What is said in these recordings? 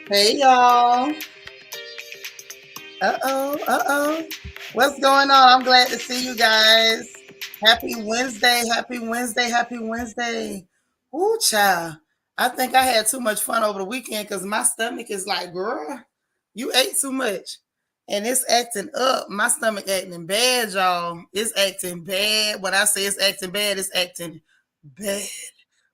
Hey y'all. Uh-oh. What's going on? I'm glad to see you guys. Happy Wednesday. Happy Wednesday. Happy Wednesday. Ooh, child. I think I had too much fun over the weekend because my stomach is like, girl, you ate too much. And it's acting up. My stomach acting bad, y'all. It's acting bad. When I say it's acting bad, it's acting bad.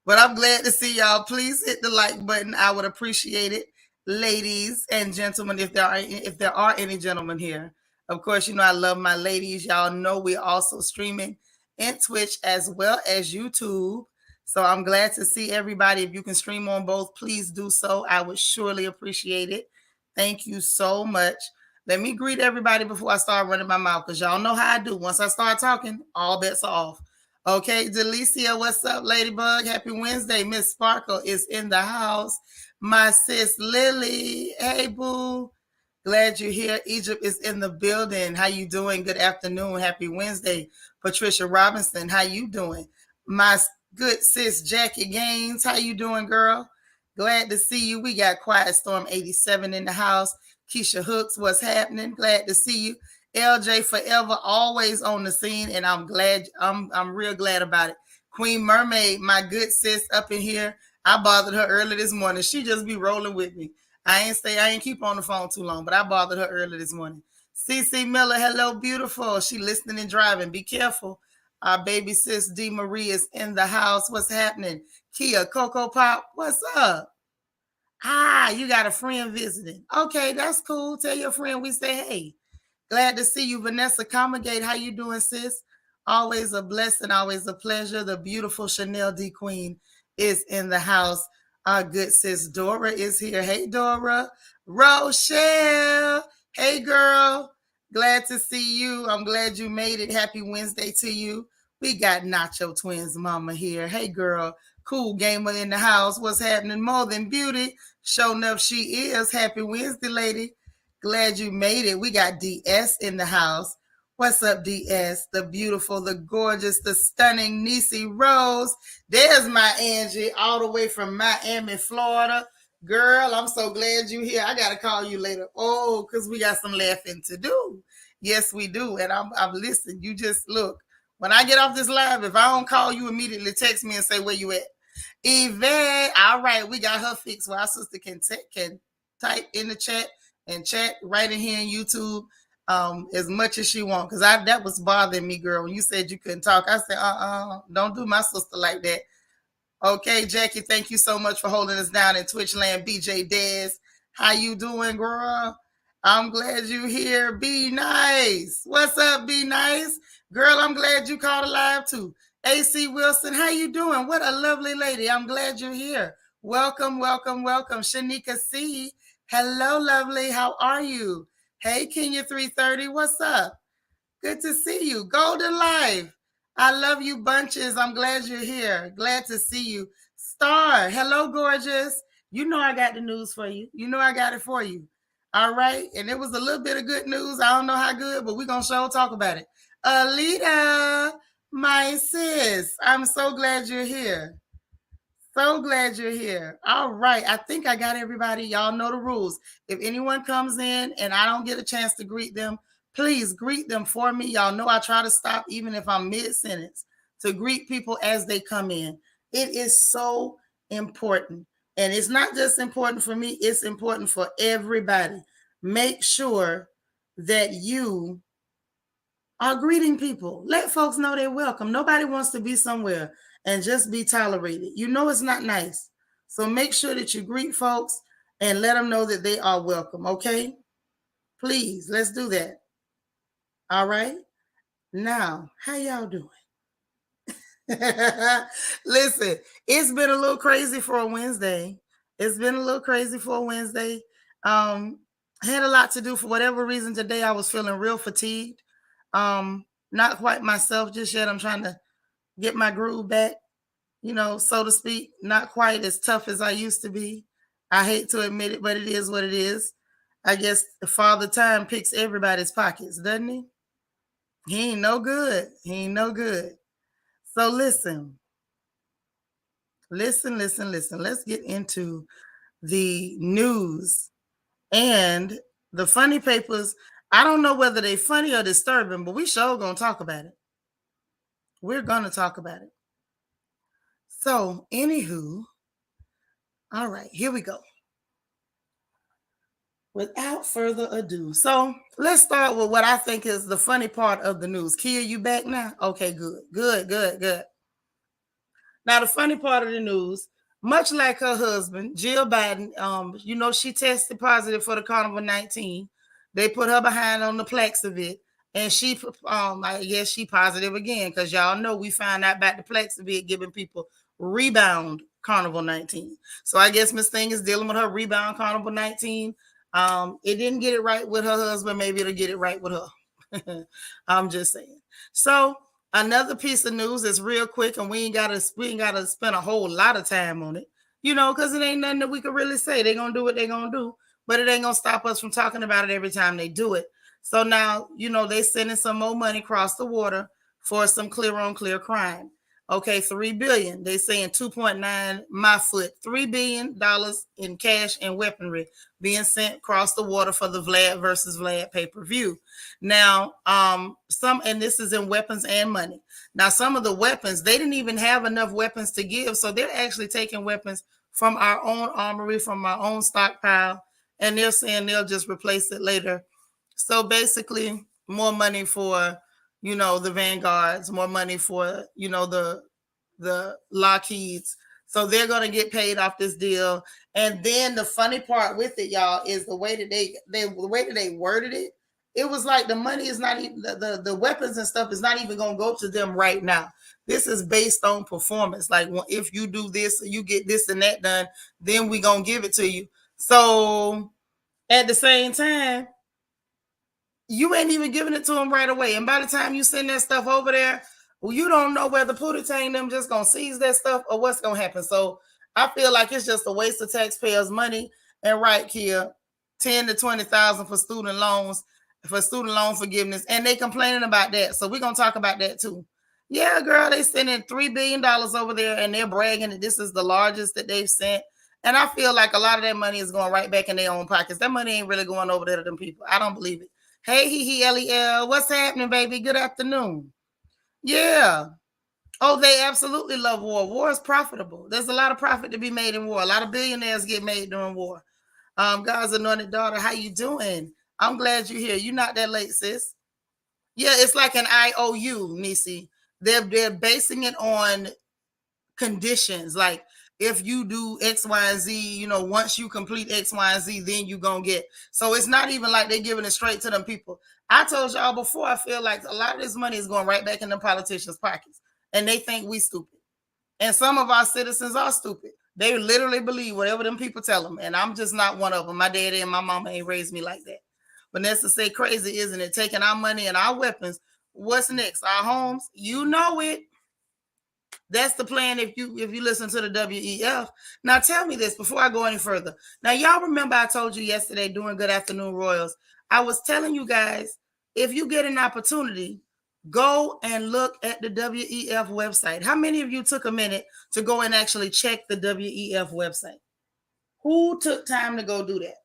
But I'm glad to see y'all. Please hit the like button. I would appreciate it, ladies and gentlemen, if there are any gentlemen here. Of course, you know I love my ladies. Y'all know we're also streaming in Twitch as well as YouTube. So I'm glad to see everybody. If you can stream on both, please do so. I would surely appreciate it. Thank you so much. Let me greet everybody before I start running my mouth because y'all know how I do. Once I start talking, all bets are off. Okay, Delicia, what's up, Ladybug? Happy Wednesday. Miss Sparkle is in the house. My sis Lily, hey boo. Glad you're here. Egypt is in the building. How you doing? Good afternoon. Happy Wednesday. Patricia Robinson, how you doing? My good sis Jackie Gaines, how you doing, girl? Glad to see you. We got Quiet Storm 87 in the house. Keisha Hooks, what's happening? Glad to see you. LJ Forever, always on the scene, and I'm glad. I'm real glad about it. Queen Mermaid, my good sis up in here. I bothered her early this morning. She just be rolling with me. I ain't keep on the phone too long, but I bothered her early this morning. CC Miller, hello, beautiful. She listening and driving. Be careful. Our baby sis D Marie is in the house. What's happening? Kia Coco Pop, what's up? Ah, you got a friend visiting. Okay, that's cool. Tell your friend we say hey. Glad to see you, Vanessa Comagate. How you doing, sis? Always a blessing, always a pleasure. The beautiful Chanel D Queen is in the house. Our good sis Dora is here. Hey, Dora. Rochelle. Hey, girl. Glad to see you. I'm glad you made it. Happy Wednesday to you. We got Nacho Twins Mama here. Hey, girl. Cool gamer in the house. What's happening? More than beauty. Showing up she is. Happy Wednesday, lady. Glad you made it. We got DS in the house. What's up, DS? The beautiful, the gorgeous, the stunning Niecy Rose. There's my Angie, all the way from Miami, Florida. Girl, I'm so glad you're here. I got to call you later. Oh, because we got some laughing to do. Yes, we do. And I'm listening. You just look. When I get off this live, if I don't call you immediately, text me and say where you at. Yvette, all right, we got her fixed where our sister can type in the chat and chat right in here in YouTube as much as she wants. Because that was bothering me, girl. When you said you couldn't talk, I said, don't do my sister like that. Okay, Jackie, thank you so much for holding us down in Twitch land. BJ Dez, how you doing, girl? I'm glad you here. Be nice. What's up, Be nice? Girl, I'm glad you called alive too. AC Wilson, how you doing? What a lovely lady. I'm glad you're here. Welcome, welcome, welcome. Shanika C. Hello, lovely. How are you? Hey, Kenya 330, what's up? Good to see you. Golden Life. I love you bunches. I'm glad you're here. Glad to see you. Star. Hello, gorgeous. You know I got the news for you. You know I got it for you. All right. And it was a little bit of good news. I don't know how good, but we're going to sure talk about it. Alita, my sis. I'm so glad you're here. So glad you're here. All right. I think I got everybody. Y'all know the rules. If anyone comes in and I don't get a chance to greet them, please greet them for me. Y'all know I try to stop even if I'm mid-sentence to greet people as they come in. It is so important. And it's not just important for me, it's important for everybody. Make sure that you are greeting people. Let folks know they're welcome. Nobody wants to be somewhere and just be tolerated. You know it's not nice. So make sure that you greet folks and let them know that they are welcome, okay? Please, let's do that. All right? Now, how y'all doing? Listen, it's been a little crazy for a Wednesday. It's been a little crazy for a Wednesday. Had a lot to do for whatever reason today. I was feeling real fatigued. Not quite myself just yet. I'm trying to get my groove back, so to speak. Not quite as tough as I used to be. I hate to admit it, but it is what it is. I guess the Father Time picks everybody's pockets, doesn't he? He ain't no good. He ain't no good. So listen. Let's get into the news and the funny papers. I don't know whether they're funny or disturbing, but we sure gonna talk about it. We're gonna talk about it. So, anywho, all right, here we go. Without further ado, so let's start with what I think is the funny part of the news. Kia, you back now? Okay, good. Now, the funny part of the news, much like her husband, Jill Biden, she tested positive for the Carnival 19. They put her behind on the Plaxivit, and I guess she positive again, because y'all know we found out about the Plaxivit giving people rebound Carnival 19. So I guess Miss Thing is dealing with her rebound Carnival 19. It didn't get it right with her husband. Maybe it'll get it right with her. I'm just saying. So another piece of news is real quick, and we ain't gotta spend a whole lot of time on it, because it ain't nothing that we could really say. They're gonna do what they're gonna do, but it ain't gonna stop us from talking about it every time they do it. So now, they sending some more money across the water for some clear on clear crime. Okay, $3 billion. They saying 2.9 my foot, $3 billion in cash and weaponry being sent across the water for the Vlad versus Vlad pay-per-view. Now, and this is in weapons and money. Now, some of the weapons, they didn't even have enough weapons to give, so they're actually taking weapons from our own armory, from our own stockpile, and they're saying they'll just replace it later. So basically, more money for the Vanguards, more money for the Lockheeds. So they're gonna get paid off this deal. And then the funny part with it, y'all, is the way that they worded it. It was like the money is not even the weapons and stuff is not even gonna go to them right now. This is based on performance. Like, if you do this, you get this and that done, then we gonna give it to you. So at the same time, you ain't even giving it to them right away. And by the time you send that stuff over there, well, you don't know whether Pootie them just gonna seize that stuff or what's gonna happen. So I feel like it's just a waste of taxpayers' money. And right here, 10 to 20,000 for student loan forgiveness, and they complaining about that. So we're gonna talk about that too. Yeah, girl, they sending $3 billion over there, and they're bragging that this is the largest that they've sent. And I feel like a lot of that money is going right back in their own pockets. That money ain't really going over there to them people. I don't believe it. Hey, LEL, what's happening, baby? Good afternoon. Yeah. Oh, they absolutely love war. War is profitable. There's a lot of profit to be made in war. A lot of billionaires get made during war. God's anointed daughter, how you doing? I'm glad you're here. You're not that late, sis. Yeah, it's like an IOU, Nisi. They're basing it on conditions. Like, if you do X, Y, and Z, once you complete X, Y, and Z, then you gonna get. So it's not even like they're giving it straight to them people. I told y'all before, I feel like a lot of this money is going right back in the politicians' pockets, and they think we stupid. And some of our citizens are stupid. They literally believe whatever them people tell them, and I'm just not one of them. My daddy and my mama ain't raised me like that. But that's to say crazy, isn't it? Taking our money and our weapons. What's next? Our homes? You know it. That's the plan if you listen to the WEF. Now tell me this before I go any further. Now, y'all remember I told you yesterday during Good Afternoon Royals, I was telling you guys, if you get an opportunity, go and look at the WEF website. How many of you took a minute to go and actually check the WEF website? Who took time to go do that?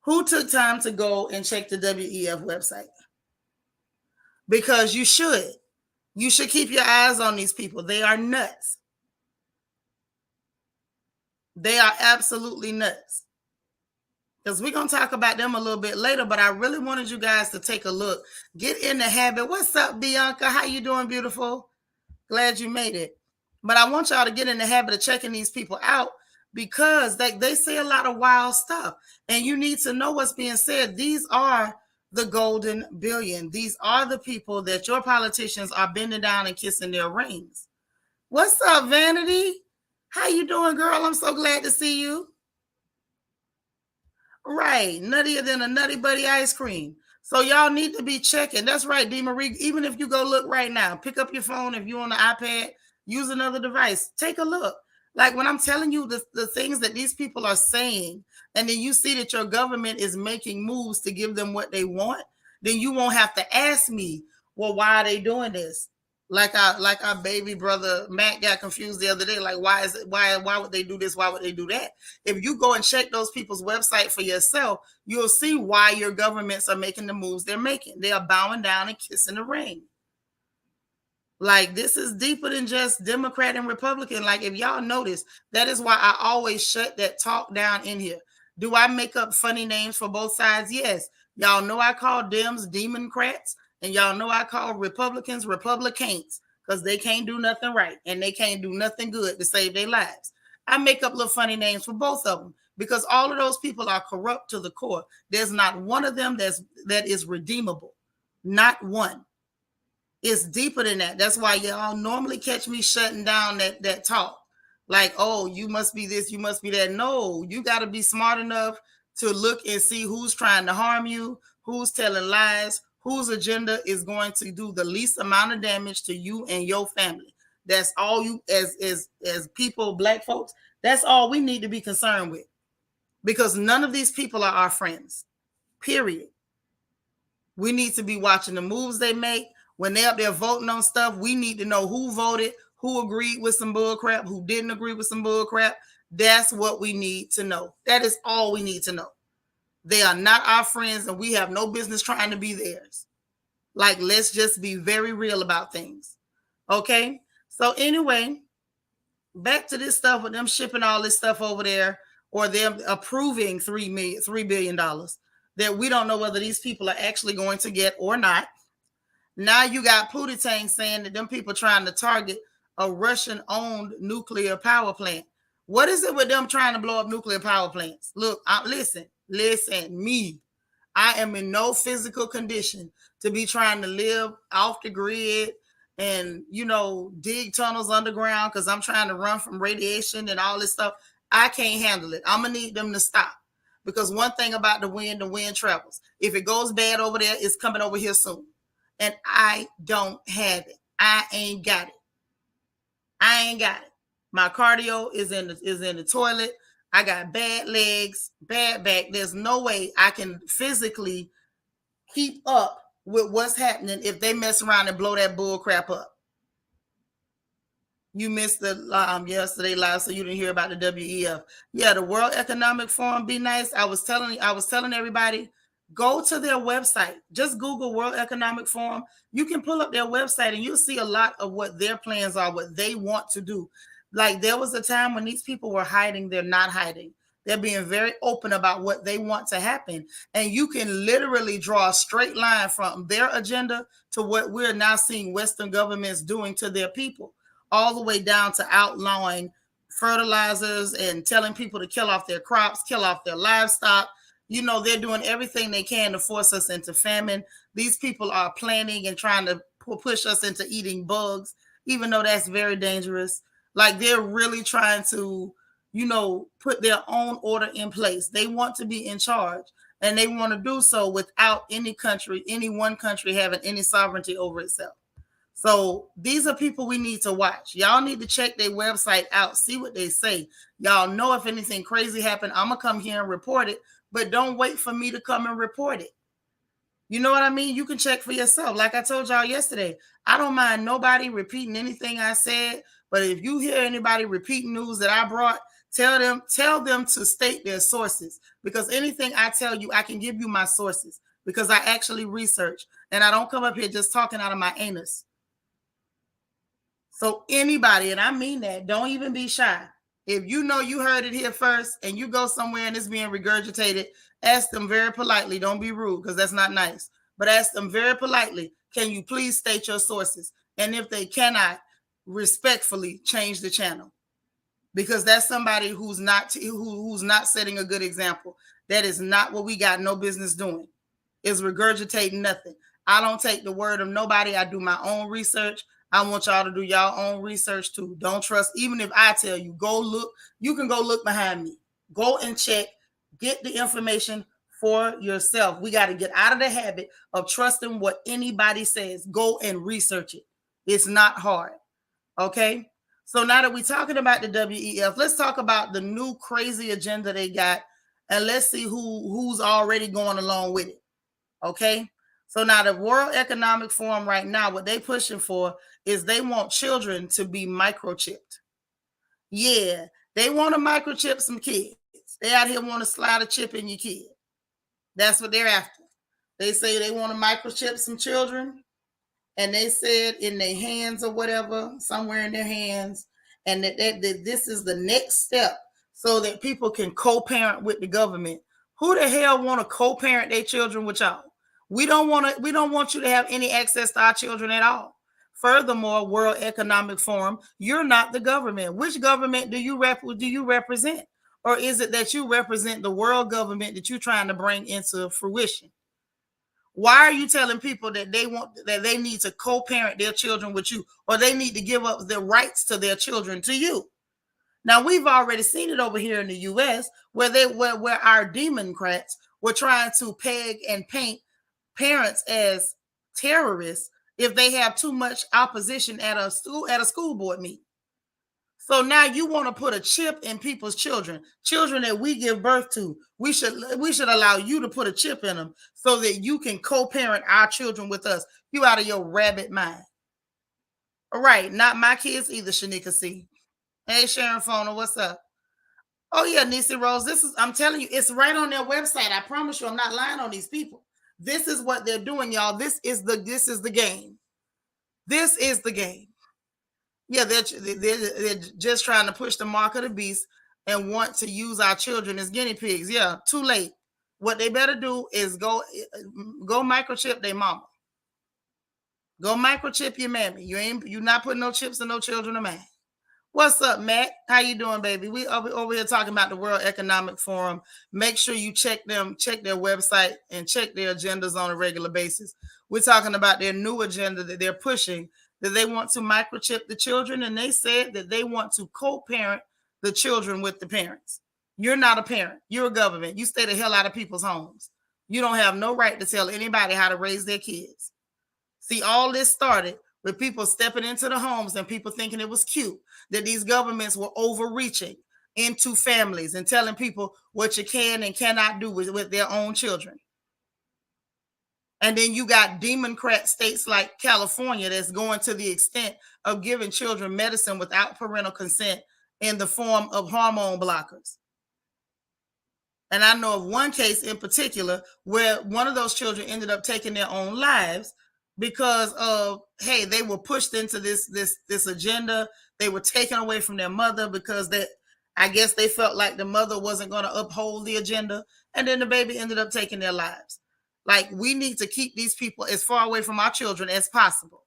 Who took time to go and check the WEF website? Because you should. You should keep your eyes on these people. They are nuts. They are absolutely nuts. Because we're going to talk about them a little bit later, but I really wanted you guys to take a look. Get in the habit. What's up, Bianca? How you doing, beautiful? Glad you made it. But I want y'all to get in the habit of checking these people out, because they say a lot of wild stuff. And you need to know what's being said. These are the golden billion. These are the people that your politicians are bending down and kissing their rings. What's up, Vanity? How you doing, girl? I'm so glad to see you. Right. Nuttier than a Nutty Buddy ice cream. So y'all need to be checking. That's right, D. Marie. Even if you go look right now, pick up your phone. If you're on the iPad, use another device. Take a look. Like, when I'm telling you the things that these people are saying, and then you see that your government is making moves to give them what they want, then you won't have to ask me, well, why are they doing this? Like our baby brother Matt got confused the other day. Like, why would they do this? Why would they do that? If you go and check those people's website for yourself, you'll see why your governments are making the moves they're making. They are bowing down and kissing the ring. Like, this is deeper than just Democrat and Republican. Like, if y'all notice, that is why I always shut that talk down in here. Do I make up funny names for both sides? Yes. Y'all know I call Dems Democrats, and y'all know I call Republicans Republicans, because they can't do nothing right and they can't do nothing good to save their lives. I make up little funny names for both of them because all of those people are corrupt to the core. There's not one of them that is redeemable. Not one. It's deeper than that. That's why y'all normally catch me shutting down that talk. Like, oh, you must be this, you must be that. No, you got to be smart enough to look and see who's trying to harm you, who's telling lies, whose agenda is going to do the least amount of damage to you and your family. That's all you, as people, black folks, that's all we need to be concerned with. Because none of these people are our friends. Period. We need to be watching the moves they make. When they're up there voting on stuff, we need to know who voted, who agreed with some bull crap, who didn't agree with some bull crap. That's what we need to know. That is all we need to know. They are not our friends, and we have no business trying to be theirs. Like, let's just be very real about things. Okay? So anyway, back to this stuff with them shipping all this stuff over there, or them approving $3 billion that we don't know whether these people are actually going to get or not. Now you got Putin saying that them people trying to target a Russian-owned nuclear power plant. What is it with them trying to blow up nuclear power plants? Look, listen, me. I am in no physical condition to be trying to live off the grid and, dig tunnels underground because I'm trying to run from radiation and all this stuff. I can't handle it. I'm going to need them to stop. Because one thing about the wind travels. If it goes bad over there, it's coming over here soon. And I don't have it. I ain't got it. My cardio is in the toilet. I got bad legs, bad back. There's no way I can physically keep up with what's happening if they mess around and blow that bull crap up. You missed the yesterday live, so you didn't hear about the WEF. Yeah, the World Economic Forum. Be nice. I was telling everybody, go to their website. Just Google World Economic Forum. You can pull up their website and you'll see a lot of what their plans are, what they want to do. Like, there was a time when these people were hiding. They're not hiding. They're being very open about what they want to happen. And you can literally draw a straight line from their agenda to what we're now seeing Western governments doing to their people, all the way down to outlawing fertilizers and telling people to kill off their crops, kill off their livestock. They're doing everything they can to force us into famine. These people are planning and trying to push us into eating bugs, even though that's very dangerous. Like, they're really trying to, put their own order in place. They want to be in charge, and they want to do so without any one country having any sovereignty over itself. So these are people we need to watch. Y'all need to check their website out, see what they say. Y'all know if anything crazy happened, I'm going to come here and report it, but don't wait for me to come and report it. You know what I mean? You can check for yourself. Like I told y'all yesterday, I don't mind nobody repeating anything I said, but if you hear anybody repeating news that I brought, tell them to state their sources, because anything I tell you, I can give you my sources because I actually research, and I don't come up here just talking out of my anus. So anybody, and I mean that, don't even be shy. If you know you heard it here first and you go somewhere and it's being regurgitated, ask them very politely. Don't be rude, because that's not nice. But ask them very politely, can you please state your sources? And if they cannot, respectfully change the channel. Because that's somebody who's not setting a good example. That is not what we got no business doing, is regurgitating nothing. I don't take the word of nobody. I do my own research. I want y'all to do y'all own research too. Don't trust, even if I tell you, go look, you can go look behind me. Go and check, get the information for yourself. We got to get out of the habit of trusting what anybody says. Go and research it. It's not hard. Okay? So now that we're talking about the WEF, let's talk about the new crazy agenda they got, and let's see who's already going along with it. Okay? So now the World Economic Forum right now, what they pushing for is they want children to be microchipped. Yeah, they want to microchip some kids. They out here want to slide a chip in your kid. That's what they're after. They say they want to microchip some children, and they said in their hands or whatever, somewhere in their hands, and that this is the next step so that people can co-parent with the government. Who the hell want to co-parent their children with y'all? We don't want you to have any access to our children at all. Furthermore, World Economic Forum, you're not the government. Which government do you represent? Or is it that you represent the world government that you're trying to bring into fruition? Why are you telling people that they need to co-parent their children with you, or they need to give up their rights to their children to you? Now we've already seen it over here in the U.S. where our Democrats were trying to peg and paint parents as terrorists if they have too much opposition at a school board meeting. So now you want to put a chip in people's children that we give birth to. We should allow you to put a chip in them so that you can co-parent our children with us. You out of your rabbit mind. All right, not my kids either, Shanika C. Hey, Sharon Fona, what's up? Oh yeah, Nisi Rose. I'm telling you, it's right on their website. I promise you, I'm not lying on these people. This is what they're doing, y'all. This is the game. This is the game. Yeah, they're just trying to push the mark of the beast and want to use our children as guinea pigs. Yeah, too late. What they better do is go microchip their mama. Go microchip your mammy. You're not putting no chips in no children of mine. What's up, Matt? How you doing, baby? We over here talking about the World Economic Forum. Make sure you check their website and check their agendas on a regular basis. We're talking about their new agenda that they're pushing, that they want to microchip the children, and they said that they want to co-parent the children with the parents. You're not a parent. You're a government. You stay the hell out of people's homes. You don't have no right to tell anybody how to raise their kids. See, all this started with people stepping into the homes and people thinking it was cute that these governments were overreaching into families and telling people what you can and cannot do with their own children. And then you got Democrat states like California that's going to the extent of giving children medicine without parental consent in the form of hormone blockers. And I know of one case in particular where one of those children ended up taking their own lives because of, hey, they were pushed into this agenda. They were taken away from their mother because I guess they felt like the mother wasn't going to uphold the agenda. And then the baby ended up taking their lives. Like, we need to keep these people as far away from our children as possible.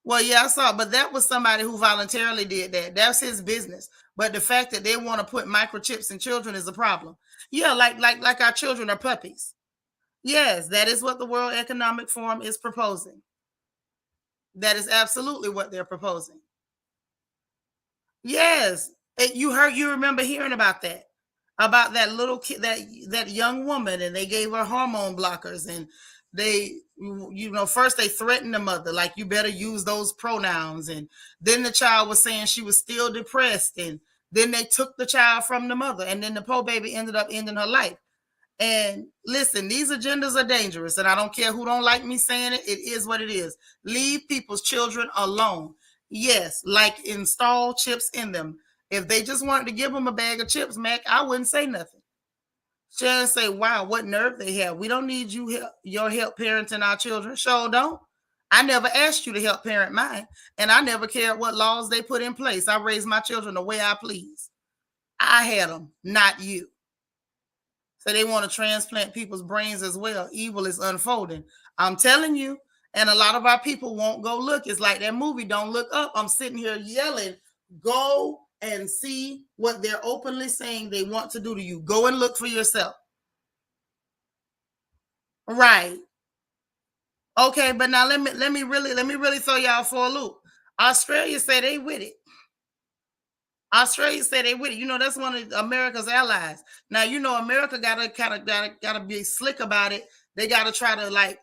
Well, yeah, I saw, but that was somebody who voluntarily did that. That's his business. But the fact that they want to put microchips in children is a problem. Yeah, like our children are puppies. Yes, that is what the World Economic Forum is proposing. That is absolutely what they're proposing. Yes, you remember hearing about that little kid, that young woman, and they gave her hormone blockers, and they, first they threatened the mother, like, you better use those pronouns, and then the child was saying she was still depressed, and then they took the child from the mother, and then the poor baby ended up ending her life. And listen, these agendas are dangerous, and I don't care who don't like me saying it. It is what it is. Leave people's children alone. Yes, like, install chips in them. If they just wanted to give them a bag of chips, Mac, I wouldn't say nothing. Sharon say, wow, what nerve they have. We don't need your help parenting our children. Sure don't. I never asked you to help parent mine, and I never cared what laws they put in place. I raised my children the way I please. I had them, not you. So they want to transplant people's brains as well. Evil is unfolding. I'm telling you. And a lot of our people won't go look. It's like that movie, Don't Look Up. I'm sitting here yelling, go and see what they're openly saying they want to do to you. Go and look for yourself. Right. Okay, but now let me really throw y'all for a loop. Australia say they with it. Australia said they with it. That's one of America's allies. Now, America gotta be slick about it. They gotta try to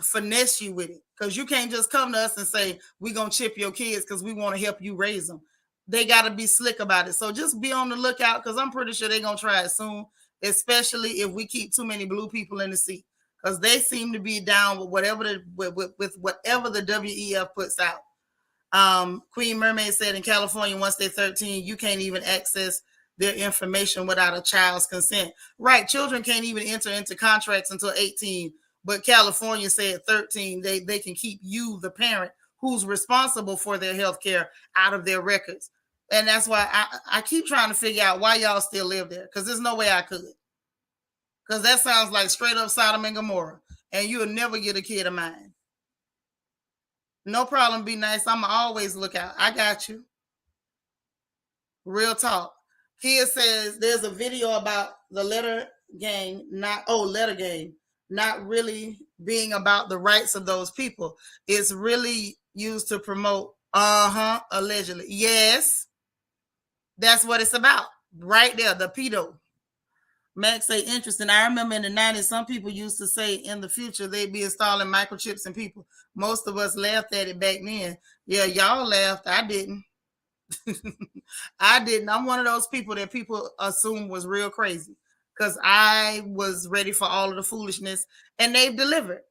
finesse you with it. Because you can't just come to us and say, we're gonna chip your kids because we want to help you raise them. They gotta be slick about it. So just be on the lookout, because I'm pretty sure they're gonna try it soon. especially if we keep too many blue people in the seat, because they seem to be down with whatever with whatever the WEF puts out. Queen Mermaid said in California, once they're 13, you can't even access their information without a child's consent. Right. Children can't even enter into contracts until 18. But California said 13, they can keep you, the parent, who's responsible for their health care, out of their records. And that's why I keep trying to figure out why y'all still live there. Because there's no way I could. Because that sounds like straight up Sodom and Gomorrah. And you'll never get a kid of mine. No problem. Be nice. I'm always look out. I got you. Real talk. Kia says there's a video about the letter gang, letter gang, not really being about the rights of those people. It's really used to promote, allegedly. Yes, that's what it's about. Right there, the pedo. Max say interesting. I remember in the 90s, some people used to say in the future they'd be installing microchips in people. Most of us laughed at it back then. Yeah, y'all laughed. I didn't. I didn't. I'm one of those people that people assume was real crazy, because I was ready for all of the foolishness, and they've delivered.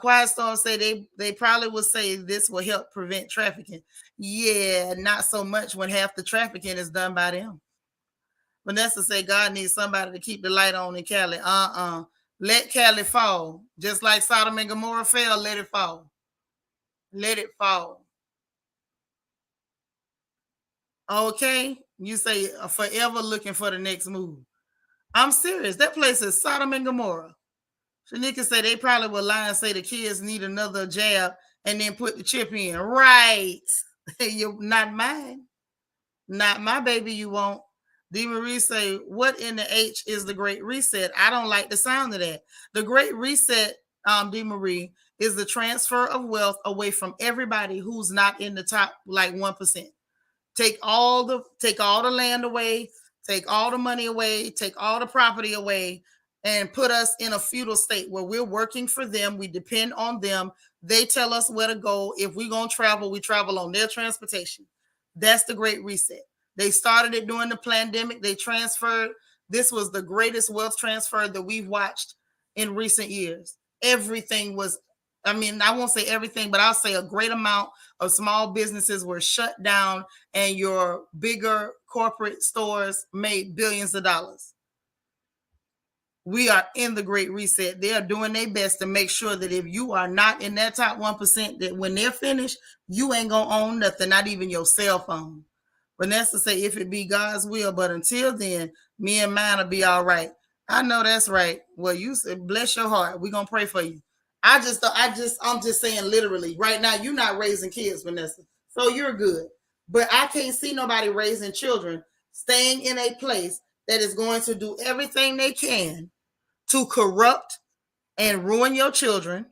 Quiet Storm say they probably would say this will help prevent trafficking. Yeah, not so much when half the trafficking is done by them. Vanessa say God needs somebody to keep the light on in Cali. Let Cali fall. Just like Sodom and Gomorrah fell, let it fall. Let it fall. Okay? You say forever looking for the next move. I'm serious. That place is Sodom and Gomorrah. Shanika said they probably will lie and say the kids need another jab and then put the chip in. Right. You're not mine. Not my baby, you won't. D. Marie say, what in the H is the Great Reset? I don't like the sound of that. The Great Reset, D. Marie, is the transfer of wealth away from everybody who's not in the top, like 1%. Take all the land away, take all the money away, take all the property away, and put us in a feudal state where we're working for them. We depend on them. They tell us where to go. If we're going to travel, we travel on their transportation. That's the Great Reset. They started it during the pandemic. They transferred. This was the greatest wealth transfer that we've watched in recent years. Everything was, I won't say everything, but I'll say a great amount of small businesses were shut down, and your bigger corporate stores made billions of dollars. We are in the Great Reset. They are doing their best to make sure that if you are not in that top 1%, that when they're finished, you ain't going to own nothing, not even your cell phone. Vanessa say, if it be God's will, but until then, me and mine will be all right. I know that's right. Well, you said, bless your heart. We're going to pray for you. I'm just saying literally right now, you're not raising kids, Vanessa. So you're good. But I can't see nobody raising children, staying in a place that is going to do everything they can to corrupt and ruin your children.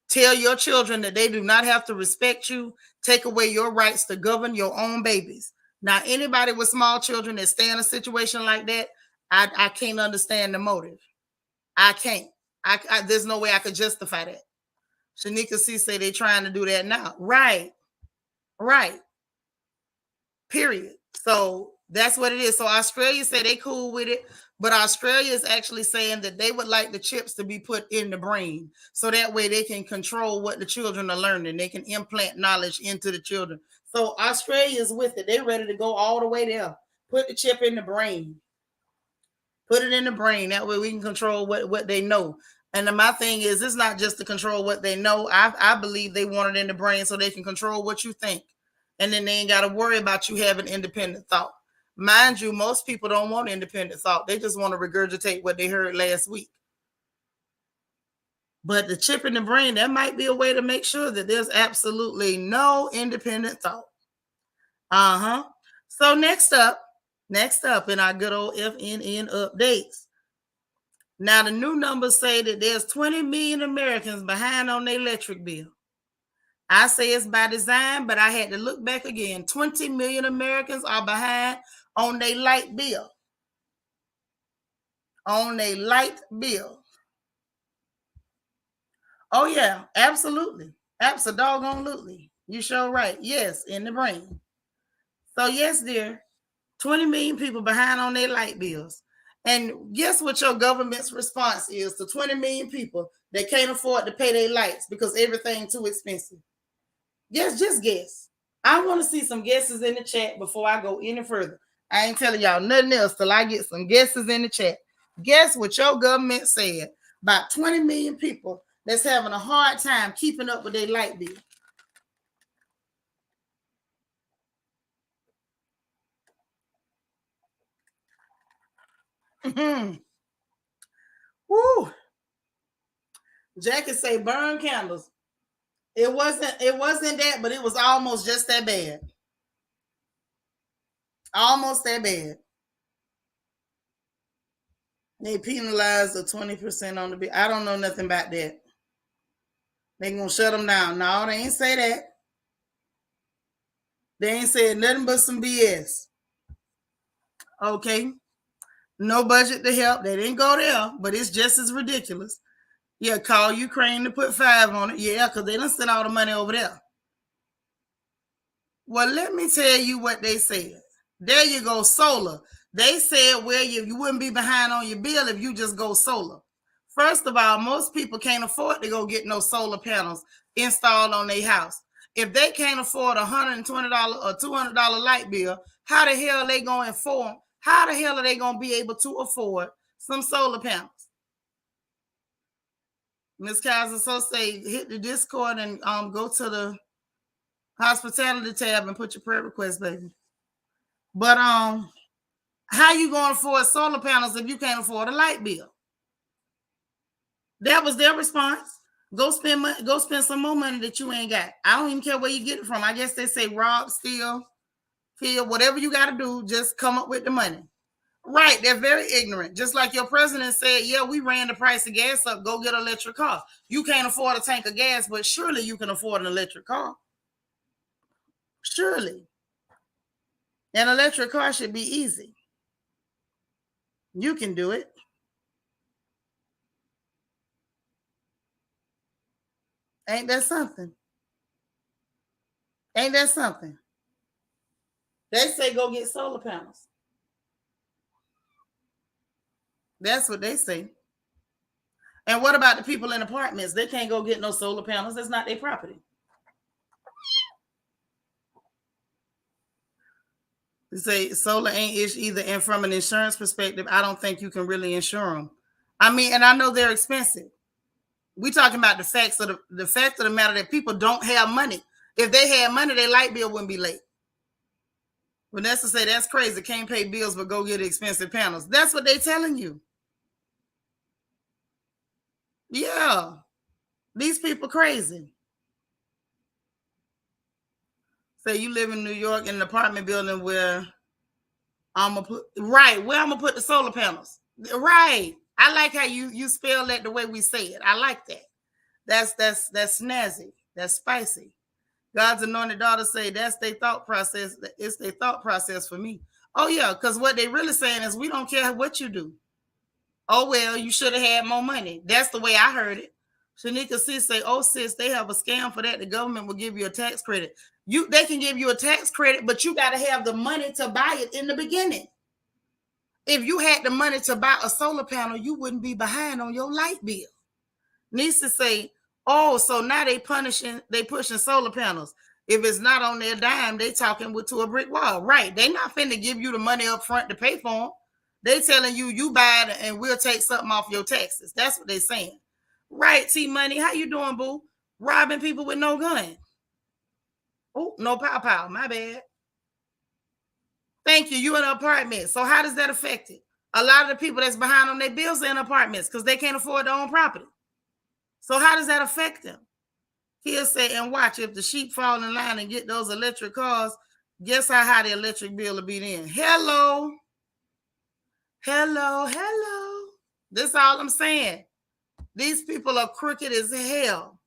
Tell your children that they do not have to respect you, take away your rights to govern your own babies. Now, anybody with small children that stay in a situation like that, I can't understand the motive. I can't. There's no way I could justify that. Shanika C say they're trying to do that now. Right. Period. So that's what it is. So Australia say they cool with it, but Australia is actually saying that they would like the chips to be put in the brain, so that way they can control what the children are learning. They can implant knowledge into the children. So Australia is with it. They're ready to go all the way there. Put the chip in the brain. Put it in the brain. That way we can control what they know. And my thing is, it's not just to control what they know. I believe they want it in the brain so they can control what you think. And then they ain't got to worry about you having independent thought. Mind you, most people don't want independent thought. They just want to regurgitate what they heard last week. But the chip in the brain, that might be a way to make sure that there's absolutely no independent thought. So next up in our good old FNN updates. Now, the new numbers say that there's 20 million Americans behind on their electric bill. I say it's by design, but I had to look back again. 20 million Americans are behind on their light bill. On their light bill. Oh, yeah, absolutely. Absolutely. You sure right. Yes, in the brain. So, yes, dear, 20 million people behind on their light bills. And guess what your government's response is to 20 million people that can't afford to pay their lights because everything too expensive? Yes, just guess. I want to see some guesses in the chat before I go any further. I ain't telling y'all nothing else till I get some guesses in the chat. Guess what your government said about 20 million people that's having a hard time keeping up with their light bill. Woo. Jackie say burn candles. It wasn't that, but it was almost just that bad. Almost that bad. They penalized the 20% on the bill. I don't know nothing about that. They gonna shut them down. No, they ain't say that. They ain't said nothing but some BS. Okay. No budget to help. They didn't go there, but it's just as ridiculous. Yeah, call Ukraine to put 5 on it. Yeah, because they done sent all the money over there. Well, let me tell you what they said. There you go, solar. They said, well, you wouldn't be behind on your bill if you just go solar. First of all, most people can't afford to go get no solar panels installed on their house. If they can't afford $120 or $200 light bill, how the hell are they going to inform? How the hell are they going to be able to afford some solar panels? Ms. Kaiser, so say hit the Discord and go to the hospitality tab and put your prayer request, baby. But how you going to afford solar panels if you can't afford a light bill? That was their response. Go spend some more money that you ain't got. I don't even care where you get it from. I guess they say rob, steal, kill, whatever you got to do, just come up with the money. Right, they're very ignorant. Just like your president said, yeah, we ran the price of gas up, go get an electric car. You can't afford a tank of gas, but surely you can afford an electric car. Surely. An electric car should be easy. You can do it. Ain't that something? Ain't that something? They say go get solar panels. That's what they say. And what about the people in apartments? They can't go get no solar panels. That's not their property. They say solar ain't ish either. And from an insurance perspective, I don't think you can really insure them. I mean, and I know they're expensive. We talking about the fact of the matter that people don't have money. If they had money, their light bill wouldn't be late. Vanessa say that's crazy. Can't pay bills, but go get expensive panels. That's what they telling you. Yeah. These people crazy. Say you live in New York in an apartment building where I'm gonna put where I'm gonna put the solar panels. Right. I like how you spell that the way we say it. I like that. That's snazzy. That's spicy. God's anointed daughter say that's their thought process. It's their thought process for me. Oh yeah, because what they really saying is we don't care what you do. Oh well, you should have had more money. That's the way I heard it. Shanika sis say, oh sis, they have a scam for that. The government will give you a tax credit. They can give you a tax credit, but you got to have the money to buy it in the beginning. If you had the money to buy a solar panel, you wouldn't be behind on your light bill. Nisa say, oh, so now they pushing solar panels. If it's not on their dime, they talking to a brick wall. Right. They not finna give you the money up front to pay for them. They telling you buy it and we'll take something off your taxes. That's what they saying. Right, T-Money. How you doing, boo? Robbing people with no gun. Oh, no pow. My bad. Thank you. You in an apartment. So how does that affect it? A lot of the people that's behind on their bills are in apartments because they can't afford their own property. So how does that affect them? He'll say, and watch, if the sheep fall in line and get those electric cars, guess how high the electric bill will be then. Hello. This is all I'm saying. These people are crooked as hell.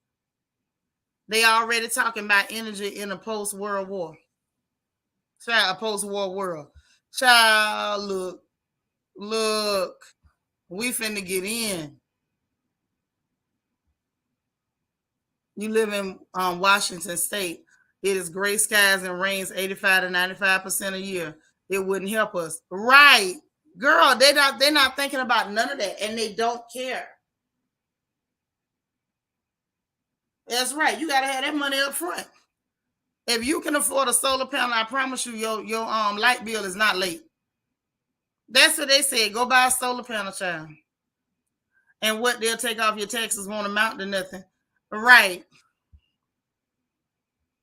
They already talking about energy in a post-World War. Child, a post-war world. Child, look. We finna get in. You live in Washington State. It is gray skies and rains 85 to 95% a year. It wouldn't help us. Right. Girl, they're not thinking about none of that, and they don't care. That's right. You gotta have that money up front. If you can afford a solar panel, I promise you your light bill is not late. That's what they said. Go buy a solar panel, child. And what they'll take off your taxes won't amount to nothing. Right.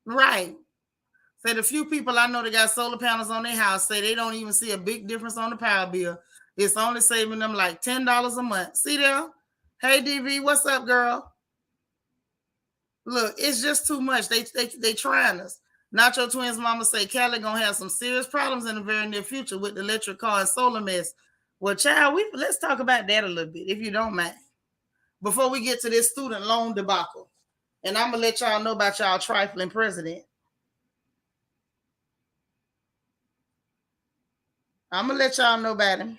Right. Say the few people I know that got solar panels on their house say they don't even see a big difference on the power bill. It's only saving them like $10 a month. See there? Hey DV, what's up, girl? Look, it's just too much. They trying us. Nacho Twins mama say Cali gonna have some serious problems in the very near future with the electric car and solar mess. Well, child, let's talk about that a little bit, if you don't mind, before we get to this student loan debacle. And I'm gonna let y'all know about y'all trifling president. I'm gonna let y'all know about him.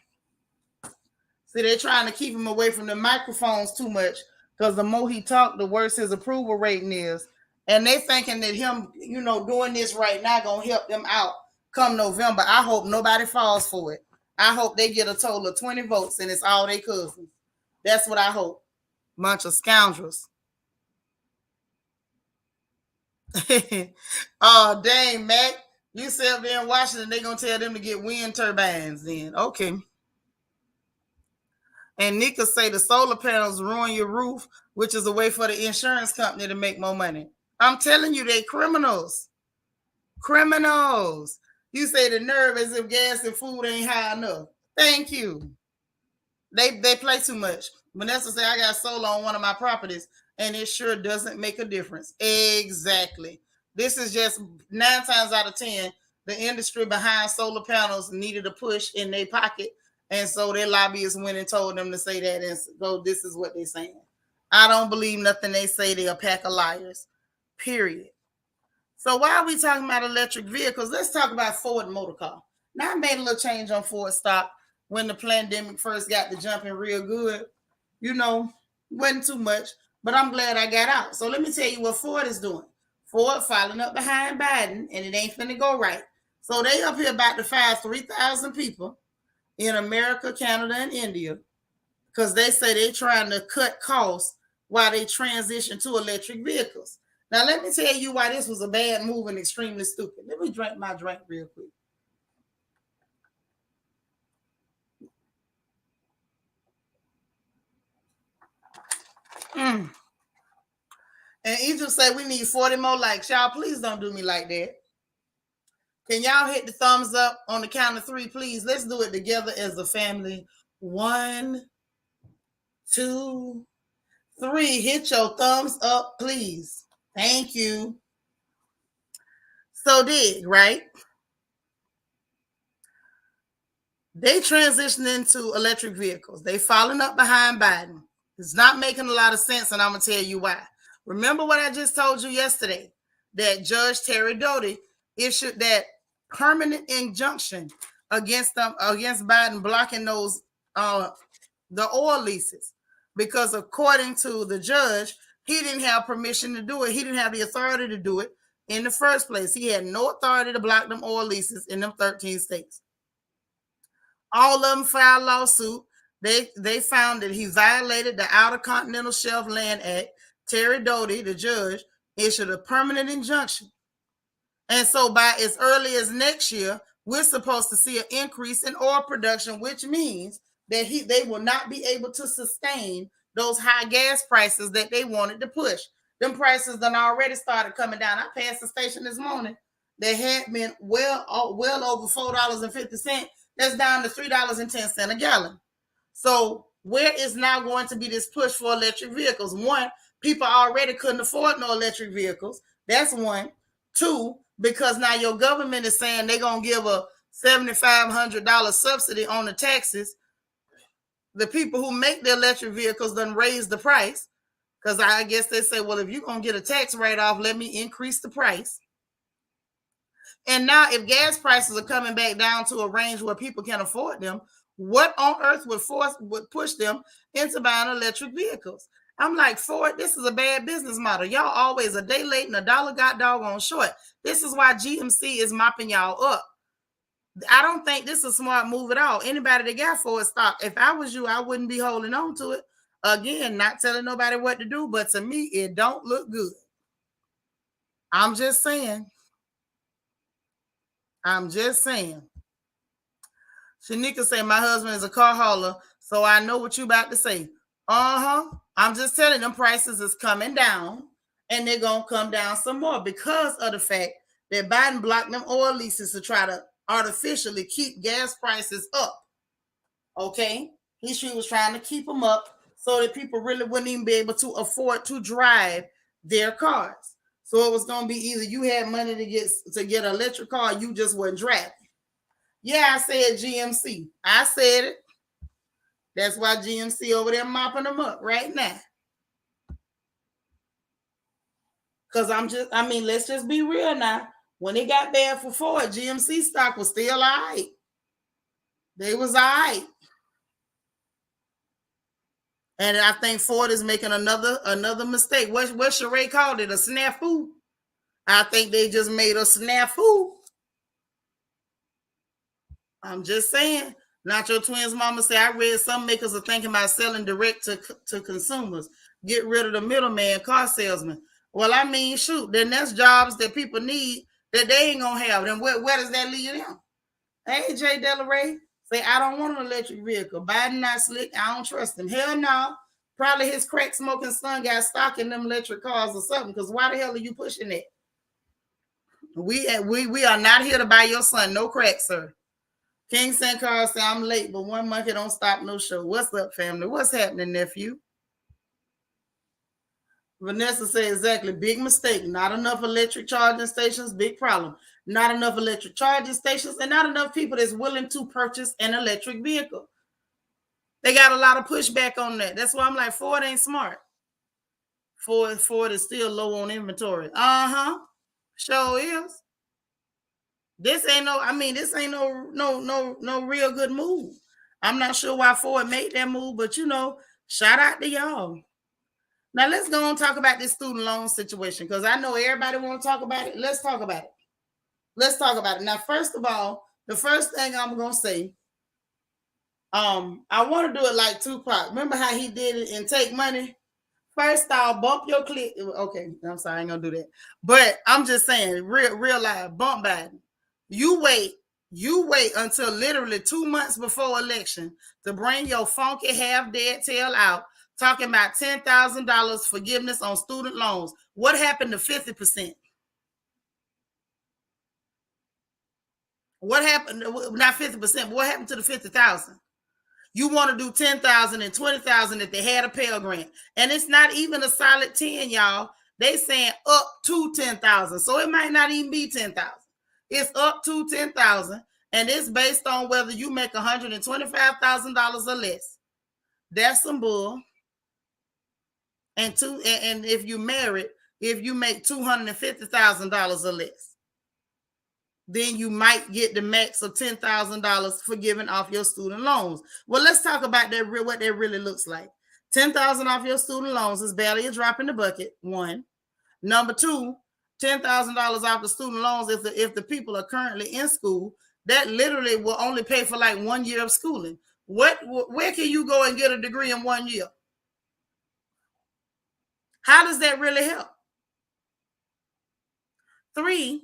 See, they're trying to keep him away from the microphones too much because the more he talk, the worse his approval rating is. And they thinking that him, doing this right now gonna help them out come November. I hope nobody falls for it. I hope they get a total of 20 votes and it's all their cousins. That's what I hope. Bunch of scoundrels. Oh, dang, Mac. You sit up there in Washington, they're gonna tell them to get wind turbines then. Okay. And Nika say the solar panels ruin your roof, which is a way for the insurance company to make more money. I'm telling you, they criminals. Criminals. You say the nerve as if gas and food ain't high enough. Thank you. They play too much. Vanessa say I got solar on one of my properties, and it sure doesn't make a difference. Exactly. This is just 9 times out of 10, the industry behind solar panels needed a push in their pocket. And so their lobbyists went and told them to say that, and so this is what they're saying. I don't believe nothing they say. They're a pack of liars, period. So why are we talking about electric vehicles? Let's talk about Ford Motor Car. Now, I made a little change on Ford stock when the pandemic first got to jumping real good. Wasn't too much, but I'm glad I got out. So let me tell you what Ford is doing. Ford following up behind Biden, and it ain't finna go right. So they up here about to fire 3,000 people in America, Canada, and India, because they say they're trying to cut costs while they transition to electric vehicles. Now, let me tell you why this was a bad move and extremely stupid. Let me drink my drink real quick. And Egypt said we need 40 more likes. Y'all, please don't do me like that. Can y'all hit the thumbs up on the count of 3, please? Let's do it together as a family. 1, 2, 3. Hit your thumbs up, please. Thank you. So right? They transitioned into electric vehicles. They falling up behind Biden. It's not making a lot of sense, and I'm going to tell you why. Remember what I just told you yesterday, that Judge Terry Doty issued that permanent injunction against Biden blocking those the oil leases, because according to the judge, he didn't have permission to do it. He didn't have the authority to do it in the first place. He had no authority to block them oil leases in them 13 states. All of them filed lawsuit. They found that he violated the Outer Continental Shelf Land Act. Terry Doty, the judge, issued a permanent injunction. And so by as early as next year, we're supposed to see an increase in oil production, which means that they will not be able to sustain those high gas prices that they wanted to push. Them prices done already started coming down. I passed the station this morning. They had been well over $4.50. That's down to $3.10 a gallon. So where is now going to be this push for electric vehicles? One, people already couldn't afford no electric vehicles. That's one. Two, because now your government is saying they're going to give a $7,500 subsidy on the taxes. The people who make the electric vehicles done raise the price, because I guess they say, well, if you're going to get a tax write-off, let me increase the price. And now if gas prices are coming back down to a range where people can afford them, what on earth would push them into buying electric vehicles? I'm like, Ford, this is a bad business model. Y'all always a day late and a dollar got doggone short. This is why GMC is mopping y'all up. I don't think this is a smart move at all. Anybody that got Ford stock, if I was you, I wouldn't be holding on to it. Again, not telling nobody what to do, but to me, it don't look good. I'm just saying. I'm just saying. Shanika say my husband is a car hauler, so I know what you about to say. I'm just telling them prices is coming down, and they're gonna come down some more because of the fact that Biden blocked them oil leases to try to artificially keep gas prices up. Okay, he was trying to keep them up so that people really wouldn't even be able to afford to drive their cars. So it was gonna be either you had money to get an electric car, or you just wasn't driving. Yeah, I said GMC. I said it. That's why GMC over there mopping them up right now. Because let's just be real now. When it got bad for Ford, GMC stock was still all right. They was all right. And I think Ford is making another mistake. What Sheree called it, a snafu. I think they just made a snafu. I'm just saying. Nacho Twins mama said, I read some makers are thinking about selling direct to consumers. Get rid of the middleman car salesman. Well, I mean, shoot, then that's jobs that people need that they ain't gonna have. Then where does that leave them? Hey, Jay Delaray, say, I don't want an electric vehicle. Biden not slick. I don't trust him. Hell no. Probably his crack smoking son got stock in them electric cars or something. Because why the hell are you pushing it? We are not here to buy your son no crack, sir. King St. Carl said, I'm late, but one monkey don't stop no show. What's up, family? What's happening, nephew? Vanessa said, exactly. Big mistake. Not enough electric charging stations. Big problem. Not enough electric charging stations and not enough people that's willing to purchase an electric vehicle. They got a lot of pushback on that. That's why I'm like, Ford ain't smart. Ford is still low on inventory. Sure is. This ain't no real good move. I'm not sure why Ford made that move, but shout out to y'all. Now let's go and talk about this student loan situation because I know everybody want to talk about it. Let's talk about it. Now, first of all, the first thing I'm gonna say, I want to do it like Tupac. Remember how he did it in Take Money? First, I'll bump your clip. Okay, I'm sorry, I ain't gonna do that. But I'm just saying, real life, bump Biden. You wait until literally 2 months before election to bring your funky half-dead tail out, talking about $10,000 forgiveness on student loans. What happened to 50%? What happened? Not 50%, but what happened to the 50,000? You want to do 10,000 and 20,000 if they had a Pell Grant. And it's not even a solid 10, y'all. They saying up to 10,000. So it might not even be 10,000. It's up to 10,000. And it's based on whether you make $125,000 or less. That's some bull. And if you married, if you make $250,000 or less, then you might get the max of $10,000 forgiven off your student loans. Well, let's talk about what that really looks like. $10,000 off your student loans is barely a drop in the bucket, one. Number two, $10,000 off the student loans if the people are currently in school, that literally will only pay for like 1 year of schooling. Where can you go and get a degree in 1 year? How does that really help? Three,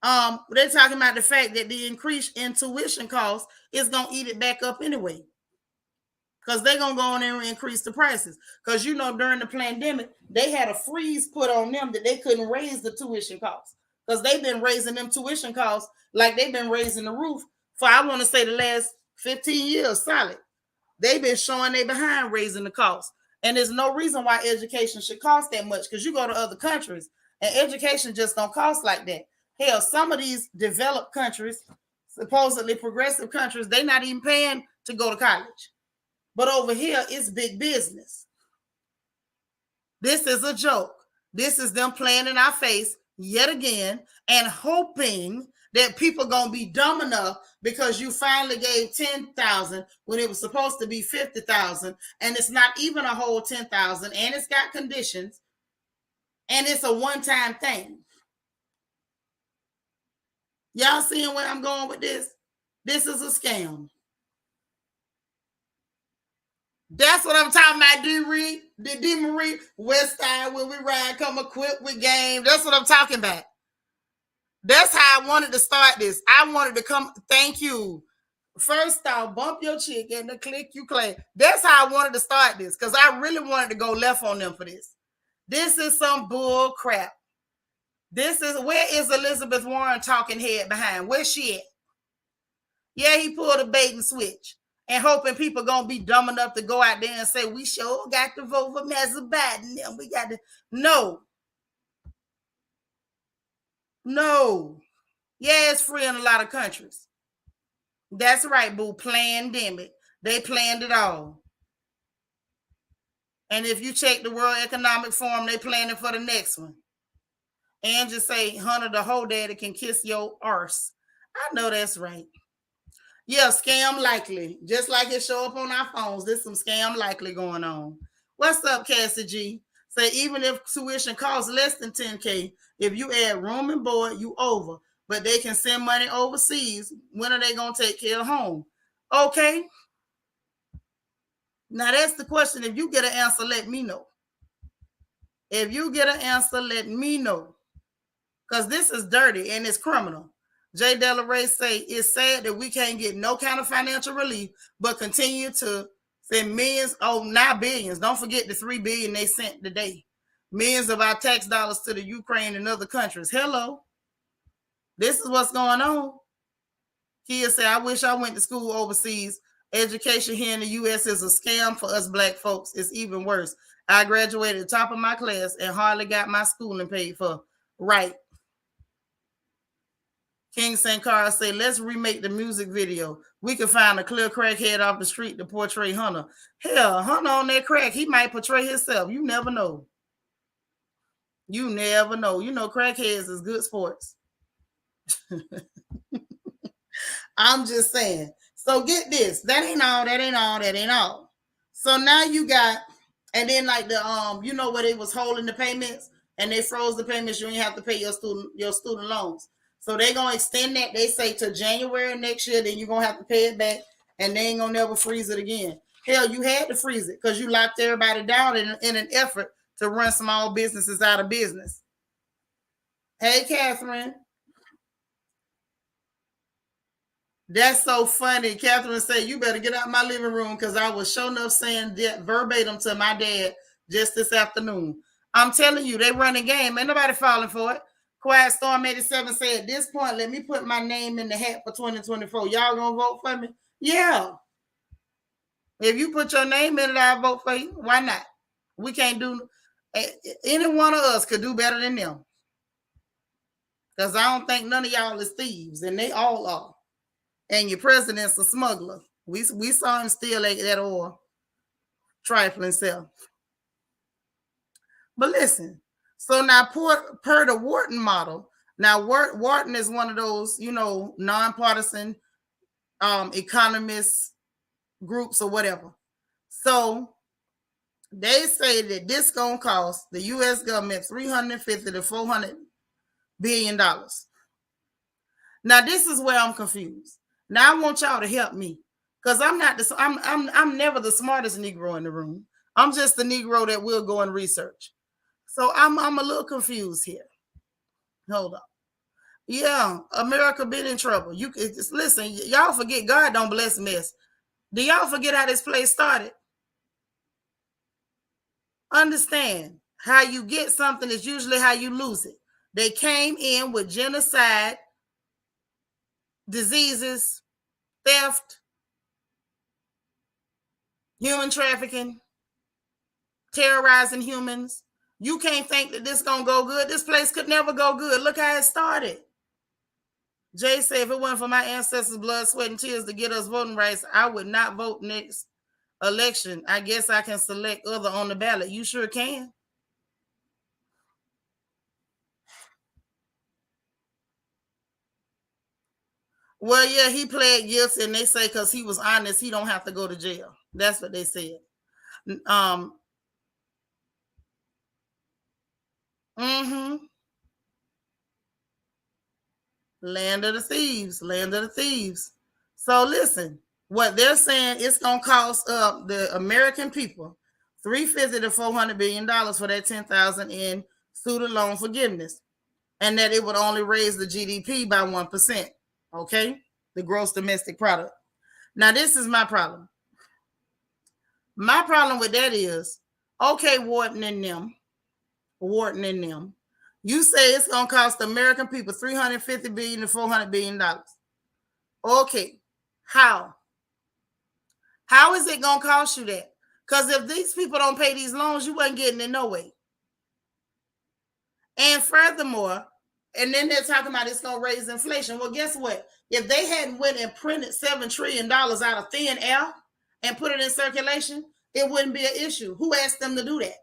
they're talking about the fact that the increase in tuition costs is going to eat it back up anyway. Because they're going to go in there and increase the prices. Because, during the pandemic, they had a freeze put on them that they couldn't raise the tuition costs. Because they've been raising them tuition costs like they've been raising the roof for, I want to say, the last 15 years solid. They've been showing they behind raising the cost. And there's no reason why education should cost that much. Because you go to other countries and education just don't cost like that. Hell, some of these developed countries, supposedly progressive countries, they're not even paying to go to college. But over here, it's big business. This is a joke. This is them playing in our face yet again and hoping that people going to be dumb enough because you finally gave 10,000 when it was supposed to be 50,000 and it's not even a whole 10,000 and it's got conditions and it's a one-time thing. Y'all seeing where I'm going with this? This is a scam. That's what I'm talking about, D. Marie. West Side, when we ride, come equipped with game. That's what I'm talking about. That's how I wanted to start this. I wanted to come. Thank you. First off, bump your chick and the click you claim. That's how I wanted to start this because I really wanted to go left on them for this. This is some bull crap. This is where is Elizabeth Warren talking head behind? Where's she at? Yeah, he pulled a bait and switch and hoping people gonna be dumb enough to go out there and say we sure got to vote for Mr. Biden. And we got to no. Yeah, it's free in a lot of countries. That's right, boo. Pandemic. They planned it all. And if you check the World Economic Forum, they planning for the next one. And just say, Hunter, the whole daddy can kiss your arse. I know that's right. Yeah, scam likely. Just like it show up on our phones, there's some scam likely going on. What's up, Cassie G? Say, even if tuition costs less than 10K, if you add room and board, you over. But they can send money overseas. When are they going to take care of home? Okay. Now, that's the question. If you get an answer, let me know. If you get an answer, let me know. Because this is dirty and it's criminal. Jay Delaray say, it's sad that we can't get no kind of financial relief, but continue to send millions, now billions. Don't forget the $3 billion they sent today. Millions of our tax dollars to the Ukraine and other countries. Hello. This is what's going on. Kids say, I wish I went to school overseas. Education here in the U.S. is a scam for us black folks. It's even worse. I graduated at the top of my class and hardly got my schooling paid for. Right. King St. Carl say, let's remake the music video. We can find a clear crackhead off the street to portray Hunter. Hell, Hunter on that crack, he might portray himself. You never know. You never know. You know, crackheads is good sports. I'm just saying. So get this. That ain't all. So now you got, and then like the you know where they was holding the payments and they froze the payments, you ain't have to pay your student loans. So they gonna extend that, they say, to January next year, then you're gonna have to pay it back, and they ain't gonna never freeze it again. Hell, you had to freeze it because you locked everybody down in an effort to run small businesses out of business. Hey, Catherine. That's so funny. Catherine said, you better get out my living room because I was sure enough saying that verbatim to my dad just this afternoon. I'm telling you, they run a game. Ain't nobody falling for it. Quiet Storm 87 said, at this point, let me put my name in the hat for 2024. Y'all gonna vote for me? Yeah. If you put your name in it, I'll vote for you. Why not? We can't do, any one of us could do better than them. Because I don't think none of y'all is thieves, and they all are. And your president's a smuggler. We saw him steal that oil, trifling self. But listen, so now per the Wharton model, now Wharton is one of those, nonpartisan economist groups or whatever. So they say that this gonna cost the U.S. government $350 to $400 billion. Now this is where I'm confused. Now I want y'all to help me, because I'm never the smartest Negro in the room. I'm just the Negro that will go and research. So I'm a little confused here. Hold up. Yeah, America been in trouble. You can just listen. Y'all forget God don't bless mess. Do y'all forget how this place started? Understand, how you get something is usually how you lose it. They came in with genocide, diseases, theft, human trafficking, terrorizing humans. You can't think that this gonna go good. This place could never go good. Look how it started. Jay said, if it wasn't for my ancestors' blood, sweat, and tears to get us voting rights, I would not vote next election. I guess I can select other on the ballot. You sure can. Well, yeah, he pled guilty, and they say because he was honest, he don't have to go to jail. That's what they said. Land of the thieves, land of the thieves. So listen, what they're saying, it's gonna cost the American people $350 to $400 billion for that 10,000 in student loan forgiveness, and that it would only raise the GDP by 1%. Okay, the gross domestic product. Now this is my problem. My problem with that is, okay, Wharton and them, you say it's gonna cost the American people $350 billion to $400 billion. Okay, how? How is it gonna cost you that? Because if these people don't pay these loans, you wasn't getting it no way. And furthermore, and then they're talking about it's gonna raise inflation. Well, guess what? If they hadn't went and printed $7 trillion out of thin air and put it in circulation, it wouldn't be an issue. Who asked them to do that?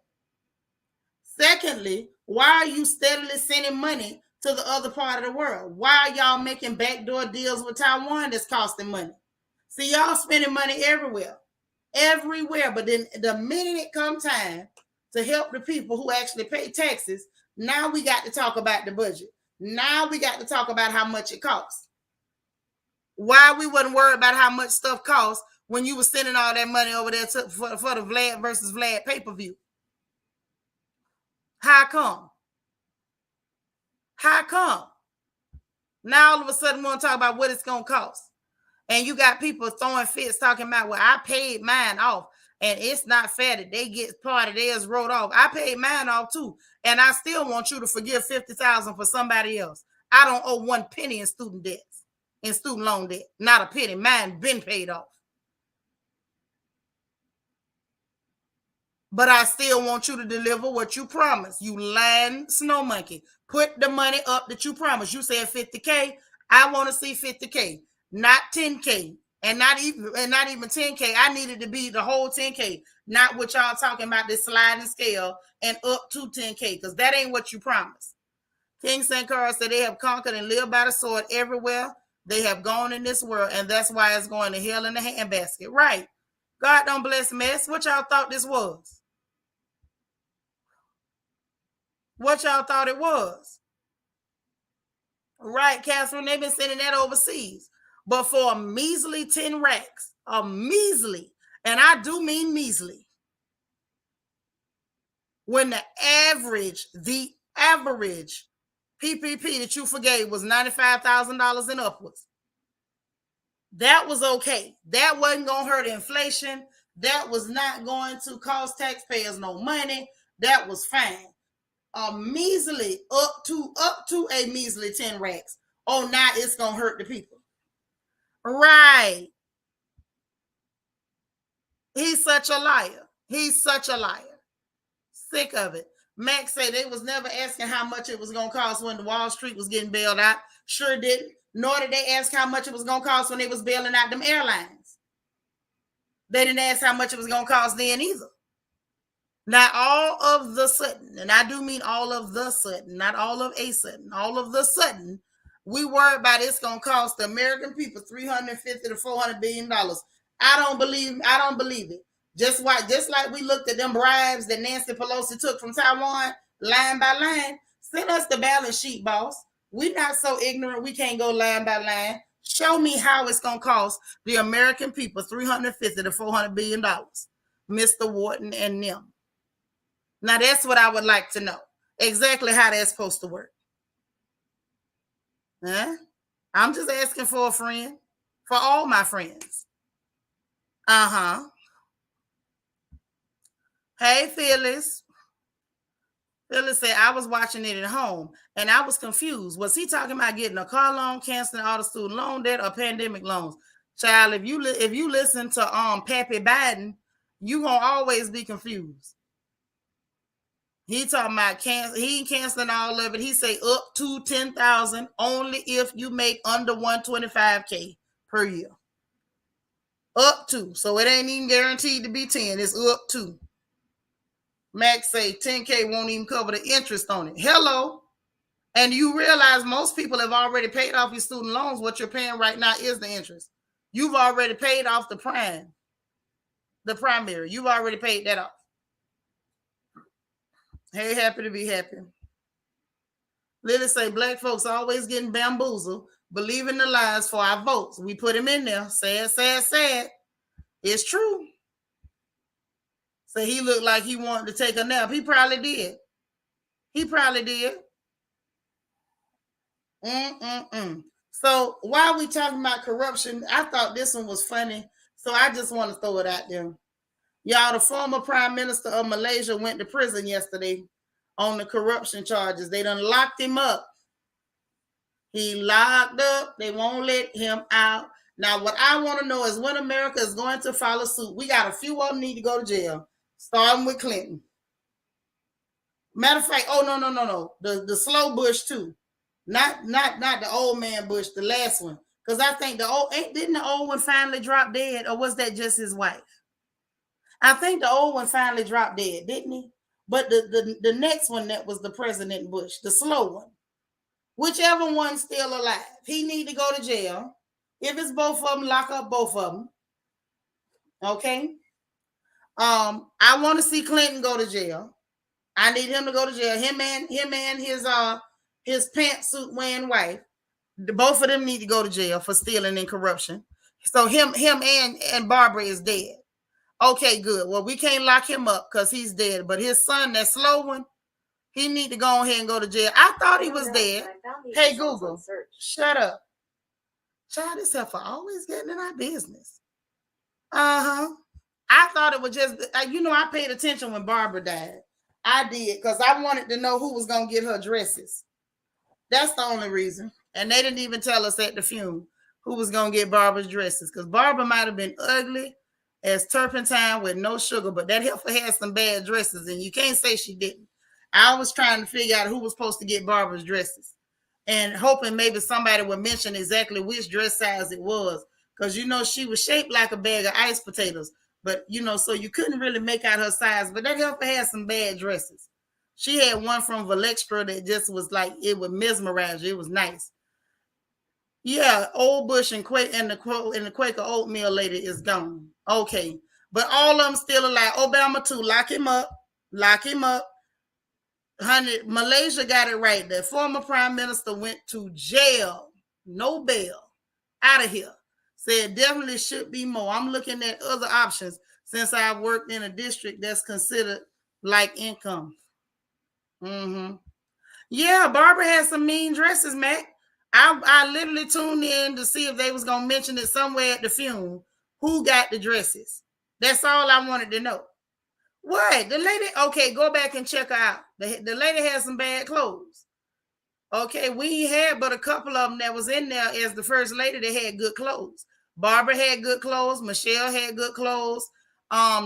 Secondly, why are you steadily sending money to the other part of the world? Why are y'all making backdoor deals with Taiwan that's costing money? See, y'all spending money everywhere. But then the minute it comes time to help the people who actually pay taxes, now we got to talk about the budget. Now we got to talk about how much it costs. Why we wasn't worried about how much stuff costs when you were sending all that money over there for the Vlad versus Vlad pay-per-view? How come? How come? Now all of a sudden we want to talk about what it's going to cost. And you got people throwing fits talking about, well, I paid mine off and it's not fair that they get part of theirs wrote off. I paid mine off too. And I still want you to forgive $50,000 for somebody else. I don't owe 1 penny in student debts, in student loan debt. Not a penny. Mine been paid off. But I still want you to deliver what you promised. You lying snow monkey. Put the money up that you promised. You said $50K. I want to see $50K, not $10K, and not even 10K. I needed to be the whole $10K, not what y'all talking about, this sliding scale and up to $10K, because that ain't what you promised. King St. Carl said they have conquered and lived by the sword everywhere they have gone in this world, and that's why it's going to hell in the handbasket. Right. God don't bless mess. What y'all thought this was? What y'all thought it was? Right, Catherine, they've been sending that overseas. But for a measly 10 racks, a measly, and I do mean measly, when the average PPP that you forgave was $95,000 and upwards, that was okay. That wasn't going to hurt inflation. That was not going to cost taxpayers no money. That was fine. A measly up to a measly 10 racks. Oh, now it's gonna hurt the people. Right. He's such a liar. He's such a liar. Sick of it. Max said they was never asking how much it was gonna cost when the Wall Street was getting bailed out. Sure didn't. Nor did they ask how much it was gonna cost when they was bailing out them airlines. They didn't ask how much it was gonna cost then either. Now, all of the sudden, and I do mean all of the sudden, not all of a sudden, all of the sudden, we worry about it's going to cost the American people $350 to $400 billion. I don't believe it. Just like we looked at them bribes that Nancy Pelosi took from Taiwan, line by line. Send us the balance sheet, boss. We're not so ignorant we can't go line by line. Show me how it's going to cost the American people $350 to $400 billion, Mr. Wharton and them. Now, that's what I would like to know. Exactly how that's supposed to work. Huh? I'm just asking for a friend. For all my friends. Uh-huh. Hey, Phyllis. Phyllis said, I was watching it at home, and I was confused. Was he talking about getting a car loan, canceling all the student loan debt, or pandemic loans? Child, if you listen to Pappy Biden, you gonna always be confused. He talking about he ain't canceling all of it. He say up to 10,000 only if you make under 125K per year. Up to. So it ain't even guaranteed to be 10. It's up to. Max say 10K won't even cover the interest on it. Hello. And you realize most people have already paid off your student loans. What you're paying right now is the interest. You've already paid off the primary. You've already paid that off. Hey, happy to be happy. Lily say black folks always getting bamboozled believing the lies for our votes. We put him in there. Sad, sad, sad. It's true. So he looked like he wanted to take a nap. He probably did. He probably did. So while we talking about corruption, I thought this one was funny. So I just want to throw it out there. Y'all, the former prime minister of Malaysia went to prison yesterday on the corruption charges. They done locked him up. He locked up. They won't let him out. Now, what I want to know is when America is going to follow suit. We got a few of them need to go to jail, starting with Clinton. Matter of fact, no. The slow Bush too. Not the old man Bush, the last one. Because I think didn't the old one finally drop dead, or was that just his wife? I think the old one finally dropped dead, didn't he? But the next one that was the President Bush, the slow one, whichever one's still alive, he need to go to jail. If it's both of them, lock up both of them. Okay. I want to see Clinton go to jail. I need him to go to jail. Him and his pantsuit wearing wife. Both of them need to go to jail for stealing and corruption. So him and Barbara is dead. Okay, good. Well, we can't lock him up because he's dead. But his son, that slow one, he need to go ahead and go to jail. I thought he was dead. Hey, Google, shut up. Child, this heifer always getting in our business. I thought it was just, I paid attention when Barbara died. I did because I wanted to know who was going to get her dresses. That's the only reason. And they didn't even tell us at the funeral who was going to get Barbara's dresses because Barbara might have been ugly as turpentine with no sugar, but that heifer had some bad dresses, and you can't say she didn't. I was trying to figure out who was supposed to get Barbara's dresses and hoping maybe somebody would mention exactly which dress size it was because, she was shaped like a bag of iced potatoes, but, so you couldn't really make out her size, but that heifer had some bad dresses. She had one from Valextra that just was like, it would mesmerize you. It was nice. Yeah, Old Bush and the Quaker oatmeal lady is gone. Okay, but all of them still alive. Obama too. Lock him up. Lock him up. Honey, Malaysia got it right. The former prime minister went to jail. No bail. Out of here. Said definitely should be more. I'm looking at other options since I've worked in a district that's considered like income. Yeah, Barbara had some mean dresses, Mac. I literally tuned in to see if they was going to mention it somewhere at the funeral. Who got the dresses? That's all I wanted to know. What? The lady, okay, go back and check her out. The lady had some bad clothes. Okay, we had but a couple of them that was in there as the first lady that had good clothes. Barbara had good clothes. Michelle had good clothes.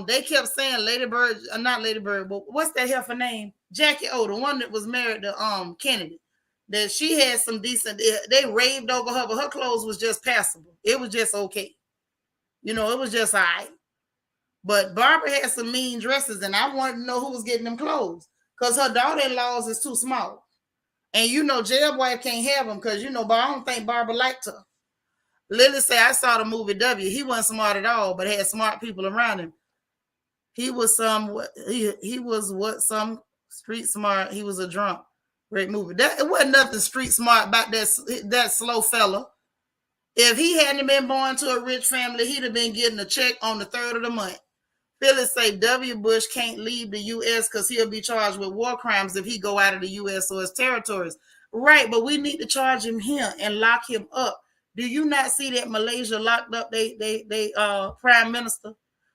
They kept saying Lady Bird, not Lady Bird, but what's that heifer name? Jackie O, the one that was married to Kennedy. That she had some decent, they raved over her, but her clothes was just passable. It was just okay. It was just all right. But Barbara had some mean dresses, and I wanted to know who was getting them clothes because her daughter-in-laws is too small. And jail wife can't have them because, but I don't think Barbara liked her. Lily said, I saw the movie W. He wasn't smart at all, but had smart people around him. He was some street smart. He was a drunk. Great movie. It wasn't nothing street smart about that slow fella. If he hadn't been born to a rich family, he'd have been getting a check on the 3rd of the month. Phyllis say W. Bush can't leave the U.S. because he'll be charged with war crimes if he go out of the U.S. or his territories. Right, but we need to charge him here and lock him up. Do you not see that Malaysia locked up they prime minister?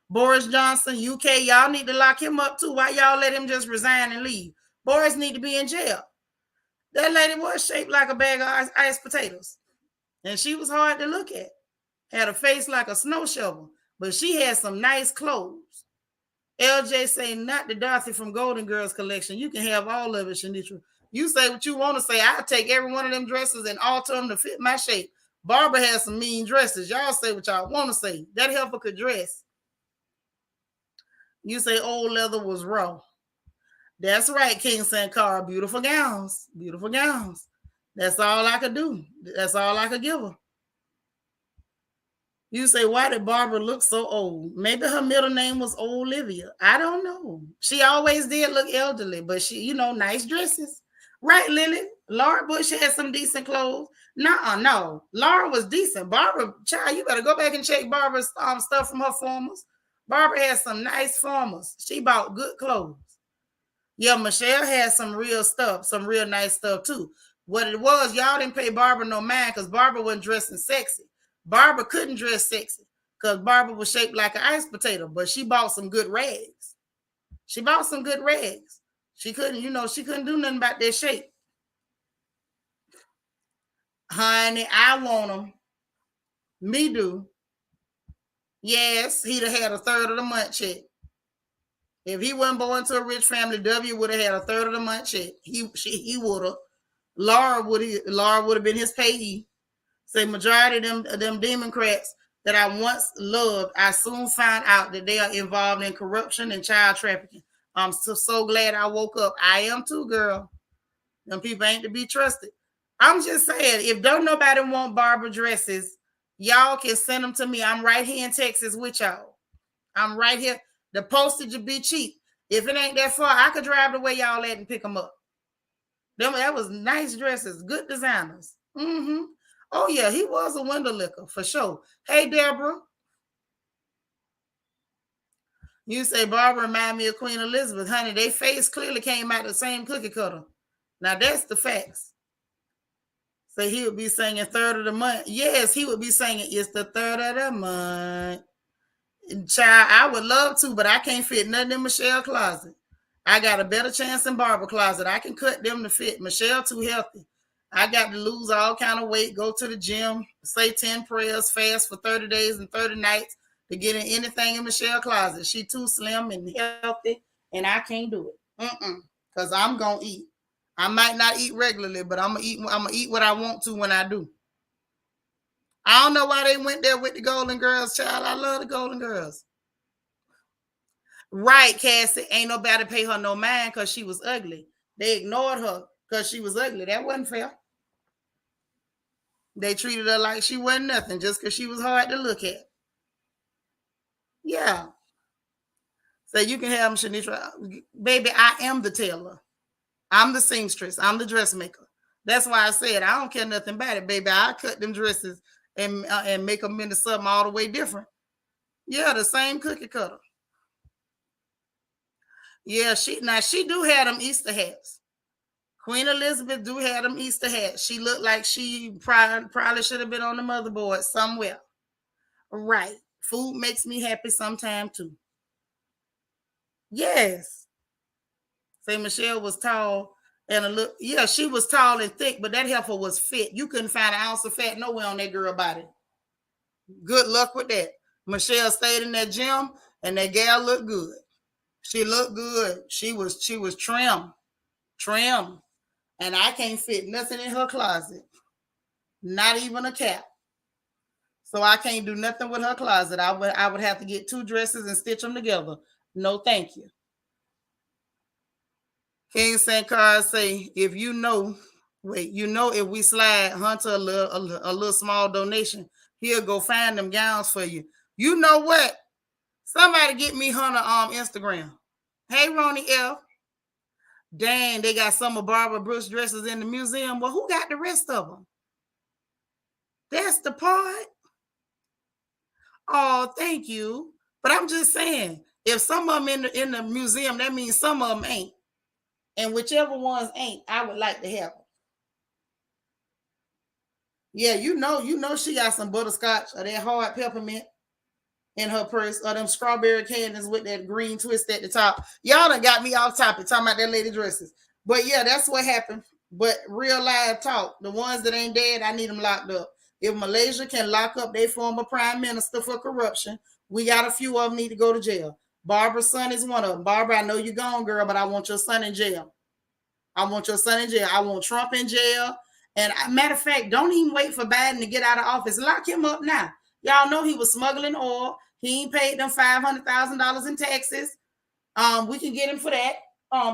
Boris Johnson, UK, y'all need to lock him up too. Why y'all let him just resign and leave? Boris need to be in jail. That lady was shaped like a bag of iced potatoes. And she was hard to look at. Had a face like a snow shovel. But she had some nice clothes. LJ say, not the Dorothy from Golden Girls collection. You can have all of it, Shanitra. You say what you want to say. I'll take every one of them dresses and alter them to fit my shape. Barbara has some mean dresses. Y'all say what y'all want to say. That heifer could dress. You say old leather was raw. That's right, King Sankara. Beautiful gowns. Beautiful gowns. That's all I could do. That's all I could give her. You say, why did Barbara look so old? Maybe her middle name was Olivia. I don't know. She always did look elderly, but she, nice dresses. Right, Lily? Laura Bush had some decent clothes. No. Laura was decent. Barbara, child, you better go back and check Barbara's stuff from her formers. Barbara had some nice formers. She bought good clothes. Yeah, Michelle had some real stuff, some real nice stuff too. What it was, y'all didn't pay Barbara no mind because Barbara wasn't dressing sexy. Barbara couldn't dress sexy because Barbara was shaped like an ice potato, but she bought some good rags. She bought some good rags. She couldn't, she couldn't do nothing about their shape. Honey, I want them. Me do. Yes, he'd have had a third of the month check. If he wasn't born to a rich family, W would have had a third of the month check. He would have. Laura would have been his payee. Say majority of them Democrats that I once loved, I soon find out that they are involved in corruption and child trafficking. I'm so glad I woke up. I am too, girl. Them people ain't to be trusted. I'm just saying, if don't nobody want Barbara dresses, y'all can send them to me. I'm right here in Texas with y'all. I'm right here. The postage will be cheap. If it ain't that far, I could drive the way y'all at and pick them up. That was nice dresses, good designers. Mm-hmm. Oh, yeah, he was a window licker for sure. Hey, Deborah. You say Barbara remind me of Queen Elizabeth. Honey, they face clearly came out the same cookie cutter. Now, that's the facts. So he would be singing third of the month. Yes, he would be singing it's the third of the month. Child, I would love to, but I can't fit nothing in Michelle's closet. I got a better chance in Barbara's closet. I can cut them to fit. Michelle too healthy. I got to lose all kind of weight, go to the gym, say 10 prayers, fast for 30 days and 30 nights to get in anything in Michelle's closet. She too slim and healthy, and I can't do it. Because I'm going to eat. I might not eat regularly, but I'm gonna eat what I want to when I do. I don't know why they went there with the Golden Girls, child. I love the Golden Girls. Right, Cassie. Ain't nobody pay her no mind because she was ugly. They ignored her because she was ugly. That wasn't fair. They treated her like she wasn't nothing just because she was hard to look at. Yeah. So you can have them, Shanitra. Baby, I am the tailor. I'm the seamstress. I'm the dressmaker. That's why I said I don't care nothing about it, baby. I cut them dresses and make them into something all the way different. Yeah, the same cookie cutter. Yeah, she do have them Easter hats. Queen Elizabeth do have them Easter hats. She looked like she probably should have been on the motherboard somewhere. Right. Food makes me happy sometime too. Yes. Say Michelle was tall and a little, yeah, she was tall and thick, but that heifer was fit. You couldn't find an ounce of fat nowhere on that girl body. Good luck with that. Michelle stayed in that gym and that gal looked good. She looked good. She was trim. And I can't fit nothing in her closet. Not even a cap. So I can't do nothing with her closet. I would have to get 2 dresses and stitch them together. No, thank you. King St. Carl say, if if we slide Hunter a little small donation, he'll go find them gowns for you. You know what? Somebody get me Hunter on Instagram. Hey, Ronnie L. Dang, they got some of Barbara Bush dresses in the museum. Well, who got the rest of them? That's the part. Oh, thank you. But I'm just saying, if some of them in the museum, that means some of them ain't. And whichever ones ain't, I would like to have them. Yeah, you know she got some butterscotch or that hard peppermint in her purse, or them strawberry candies with that green twist at the top. Y'all done got me off topic talking about that lady dresses. But yeah, that's what happened. But real live talk, the ones that ain't dead, I need them locked up. If Malaysia can lock up their former prime minister for corruption, we got a few of them need to go to jail. Barbara's son is one of them. Barbara, I know you're gone, girl, but I want your son in jail. I want your son in jail. I want Trump in jail. And matter of fact, don't even wait for Biden to get out of office. Lock him up now. Y'all know he was smuggling oil. He ain't paid them $500,000 in taxes. We can get him for that.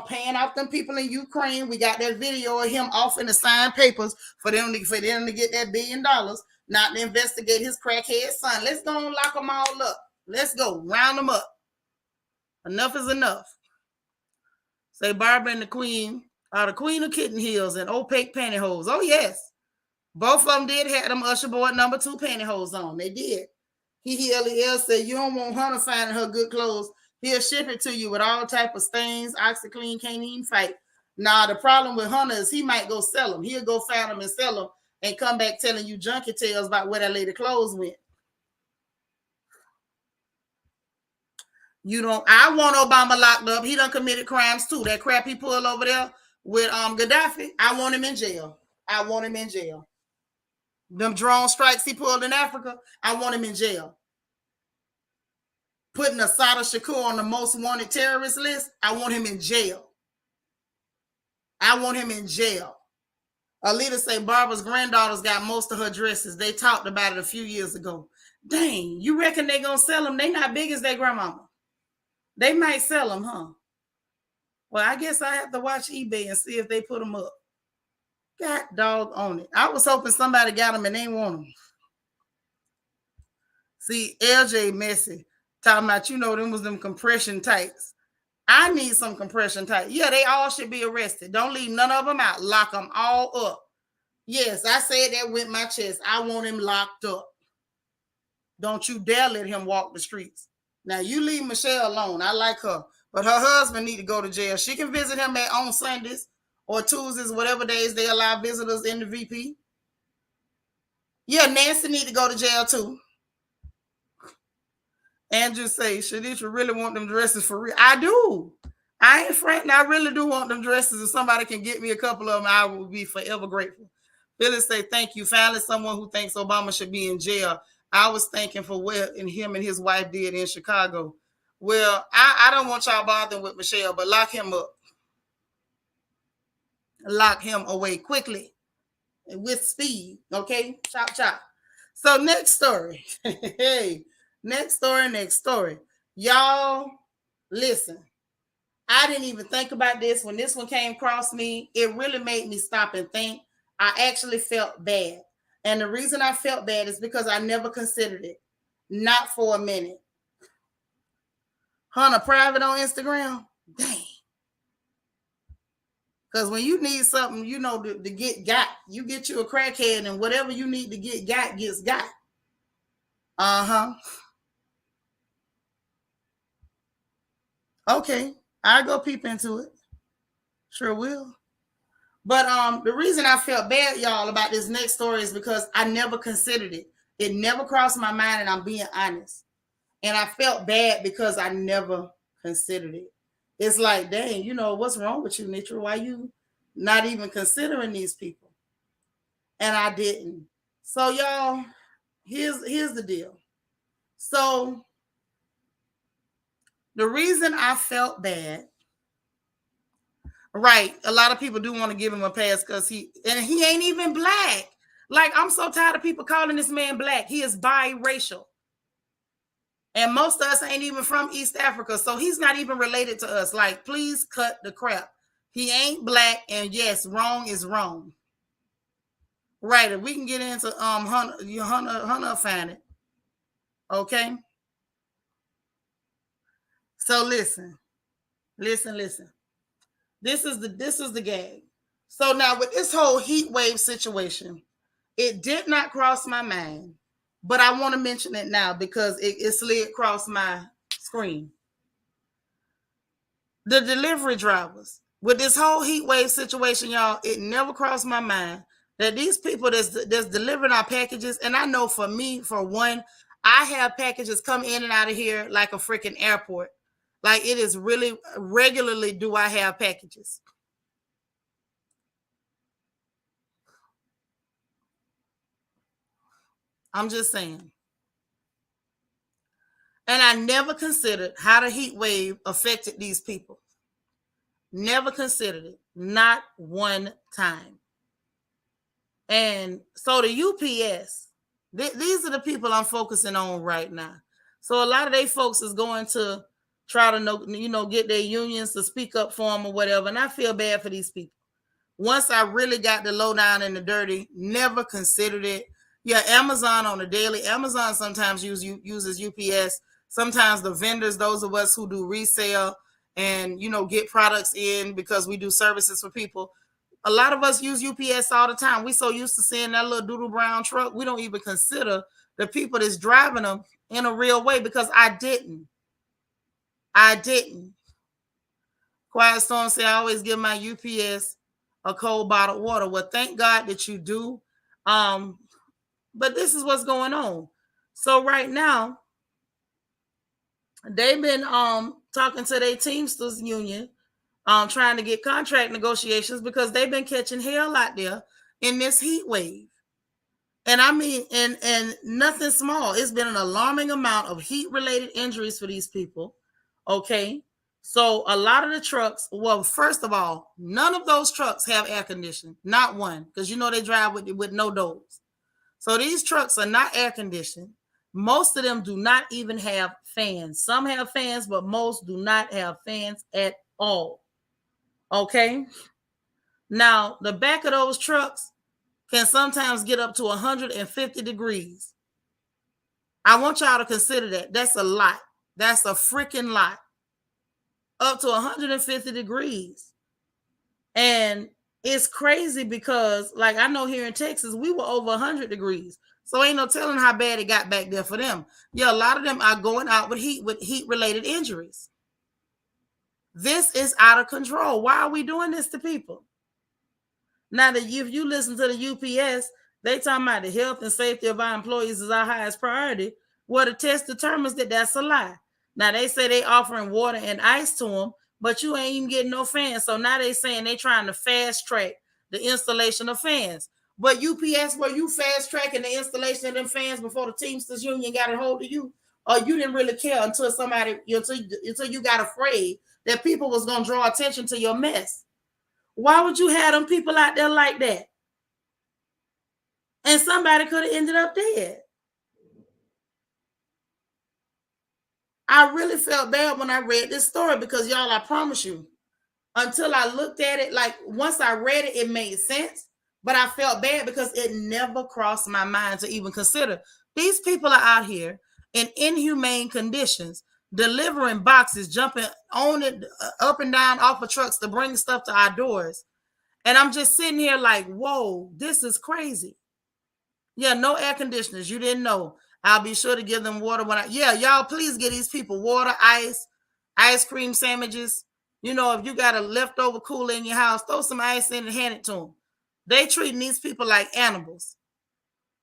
Paying off them people in Ukraine. We got that video of him offering to sign papers for them to get that $1 billion, not to investigate his crackhead son. Let's go and lock them all up. Let's go round them up. Enough is enough. Say Barbara and the Queen The Queen of Kitten Heels and opaque pantyhose. Oh, yes. Both of them did have them Usher Board #2 pantyhose on. They did. He said, you don't want Hunter finding her good clothes. He'll ship it to you with all type of stains. OxyClean can't even fight. Now, the problem with Hunter is he might go sell them. He'll go find them and sell them and come back telling you junkie tales about where that lady clothes went. I want Obama locked up. He done committed crimes too. That crap he pulled over there with Gaddafi, I want him in jail. I want him in jail. Them drone strikes he pulled in Africa, I want him in jail. Putting Assata Shakur on the most wanted terrorist list, I want him in jail. I want him in jail. Alita say Barbara's granddaughters got most of her dresses. They talked about it a few years ago. Dang, you reckon they gonna sell them? They not big as their grandmama. They might sell them, huh? Well, I guess I have to watch eBay and see if they put them up. God dog on it. I was hoping somebody got them and they want them. See, LJ Messy talking about, them was them compression tights. I need some compression tights. Yeah, they all should be arrested. Don't leave none of them out. Lock them all up. Yes, I said that with my chest. I want him locked up. Don't you dare let him walk the streets. Now, you leave Michelle alone. I like her. But her husband need to go to jail. She can visit him on Sundays or Tuesdays, whatever days they allow visitors in the VP. Yeah, Nancy need to go to jail too. Andrew say, Shadisha really want them dresses for real. I do. I ain't frightened. I really do want them dresses. If somebody can get me a couple of them, I will be forever grateful. Phyllis say, thank you. Finally, someone who thinks Obama should be in jail. I was thinking for what him and his wife did in Chicago. Well, I don't want y'all bothering with Michelle, but lock him up. Lock him away quickly and with speed. Okay? Chop, chop. So next story. Hey, next story. Y'all, listen. I didn't even think about this. When this one came across me, it really made me stop and think. I actually felt bad. And the reason I felt bad is because I never considered it. Not for a minute. Hunter private on Instagram? Dang. Because when you need something, to get got, you get you a crackhead and whatever you need to get got gets got. Uh-huh. Okay. I'll go peep into it. Sure will. But the reason I felt bad, y'all, about this next story is because I never considered it. It never crossed my mind, and I'm being honest. And I felt bad because I never considered it. It's like, dang, what's wrong with you, Nitra? Why you not even considering these people? And I didn't. So, y'all, here's the deal. So, the reason I felt bad, right, a lot of people do want to give him a pass because he ain't even black. Like, I'm so tired of people calling this man black. He is biracial. And most of us ain't even from East Africa, so he's not even related to us. Like, please cut the crap. He ain't black, and yes, wrong is wrong. Right, if we can get into Hunter find it. Okay? So listen. This is the gag. So now with this whole heat wave situation, it did not cross my mind. But I want to mention it now because it slid across my screen. The delivery drivers. With this whole heat wave situation, y'all, it never crossed my mind that these people that's delivering our packages, and I know for me, for one, I have packages come in and out of here like a freaking airport. Like, it is really regularly do I have packages. I'm just saying. And I never considered how the heat wave affected these people. Never considered it. Not one time. And so the UPS, these are the people I'm focusing on right now. So a lot of they folks is going to try to, get their unions to speak up for them or whatever. And I feel bad for these people. Once I really got the lowdown and the dirty, never considered it. Yeah, Amazon on the daily. Amazon sometimes uses UPS. Sometimes the vendors, those of us who do resale, and get products in because we do services for people. A lot of us use UPS all the time. We so used to seeing that little doodle brown truck, we don't even consider the people that's driving them in a real way, because I didn't. Quiet Storm say I always give my UPS a cold bottled water. Well, thank God that you do. But this is what's going on. So right now, they've been talking to their Teamsters union, trying to get contract negotiations, because they've been catching hell out there in this heat wave. And I mean, and nothing small. It's been an alarming amount of heat-related injuries for these people. Okay. So a lot of the trucks, well, first of all, none of those trucks have air conditioning. Not one, because they drive with no doors. So these trucks are not air conditioned. Most of them do not even have fans. Some have fans, but most do not have fans at all. Okay. Now, the back of those trucks can sometimes get up to 150 degrees. I want y'all to consider that. That's a lot. That's a freaking lot. Up to 150 degrees. And it's crazy because, like, I know here in Texas, we were over 100 degrees. So ain't no telling how bad it got back there for them. Yeah, a lot of them are going out with heat-related injuries. This is out of control. Why are we doing this to people? Now, that if you listen to the UPS, they talking about the health and safety of our employees is our highest priority. Well, the test determines that that's a lie. Now, they say they offering water and ice to them, but you ain't even getting no fans. So now they saying they trying to fast track the installation of fans. But UPS, were you fast tracking the installation of them fans before the Teamsters Union got a hold of you? Or you didn't really care until you got afraid that people was going to draw attention to your mess? Why would you have them people out there like that? And somebody could have ended up dead. I really felt bad when I read this story, because y'all, I promise you, until I looked at it, like once I read it, it made sense. But I felt bad because it never crossed my mind to even consider. These people are out here in inhumane conditions, delivering boxes, jumping on it, up and down off of trucks to bring stuff to our doors. And I'm just sitting here like, whoa, this is crazy. Yeah, no air conditioners. You didn't know. I'll be sure to give them water when y'all please give these people water, ice cream sandwiches. If you got a leftover cooler in your house, throw some ice in and hand it to them. They treating these people like animals.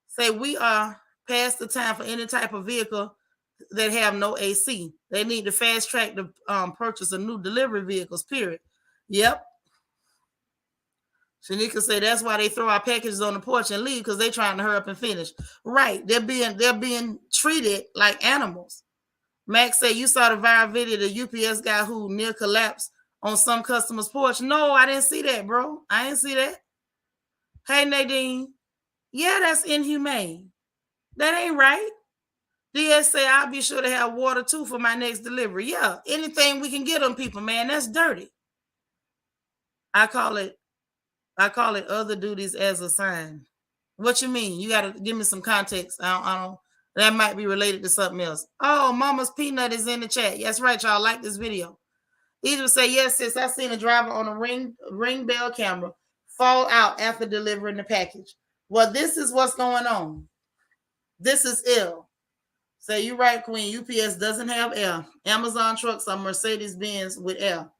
Say we are past the time for any type of vehicle that have no AC. They need to fast track the purchase of new delivery vehicles, period. Yep. Shanika said that's why they throw our packages on the porch and leave, because they're trying to hurry up and finish. Right. They're being treated like animals. Max said you saw the viral video, the UPS guy who near collapsed on some customer's porch. No, I didn't see that, bro. I didn't see that. Hey, Nadine. Yeah, that's inhumane. That ain't right. DS say I'll be sure to have water too for my next delivery. Yeah, anything we can get them people, man, that's dirty. I call it other duties as assigned. What you mean? You got to give me some context. I don't. That might be related to something else. Oh, Mama's Peanut is in the chat. That's right, y'all. Like this video. Either say, yes, sis, I seen a driver on a ring bell camera fall out after delivering the package. Well, this is what's going on. This is ill. Say, you're right, Queen. UPS doesn't have air. Amazon trucks are Mercedes-Benz with air.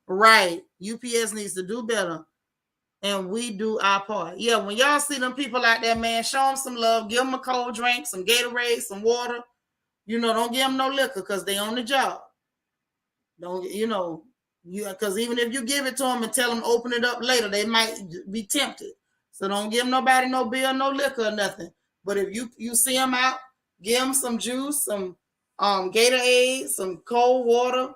Right. UPS needs to do better. And we do our part. Yeah, when y'all see them people out there, man, show them some love. Give them a cold drink, some Gatorade, some water. Don't give them no liquor, because they on the job. Don't, because even if you give it to them and tell them to open it up later, they might be tempted. So don't give nobody no beer, no liquor or nothing. But if you see them out, give them some juice, some Gatorade, some cold water,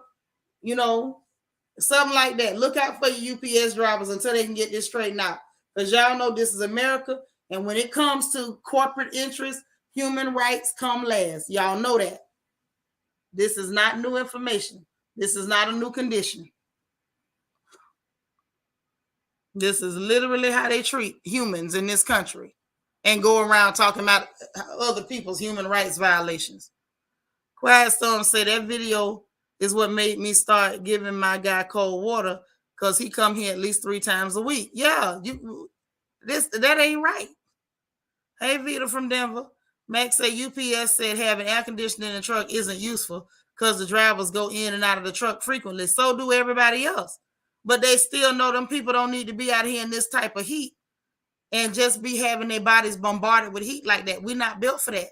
something like that. Look out for your UPS drivers until they can get this straightened out. Because y'all know this is America. And when it comes to corporate interests, human rights come last. Y'all know that. This is not new information. This is not a new condition. This is literally how they treat humans in this country and go around talking about other people's human rights violations. Quiet Storm said that video is what made me start giving my guy cold water because he come here at least 3 times a week. Yeah, that ain't right. Hey, Vita from Denver. Max say UPS said having air conditioning in the truck isn't useful because the drivers go in and out of the truck frequently. So do everybody else. But they still know them people don't need to be out here in this type of heat and just be having their bodies bombarded with heat like that. We're not built for that.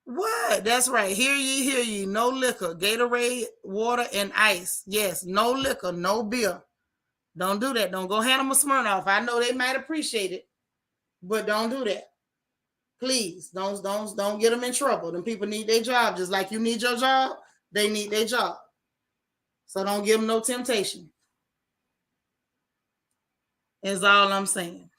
What? That's right. Hear ye, hear ye. No liquor, Gatorade, water, and ice. Yes, no liquor, no beer. Don't do that. Don't go hand them a Smirnoff. I know they might appreciate it, but don't do that. Please, don't get them in trouble. Them people need their job just like you need your job. They need their job. So don't give them no temptation. Is all I'm saying.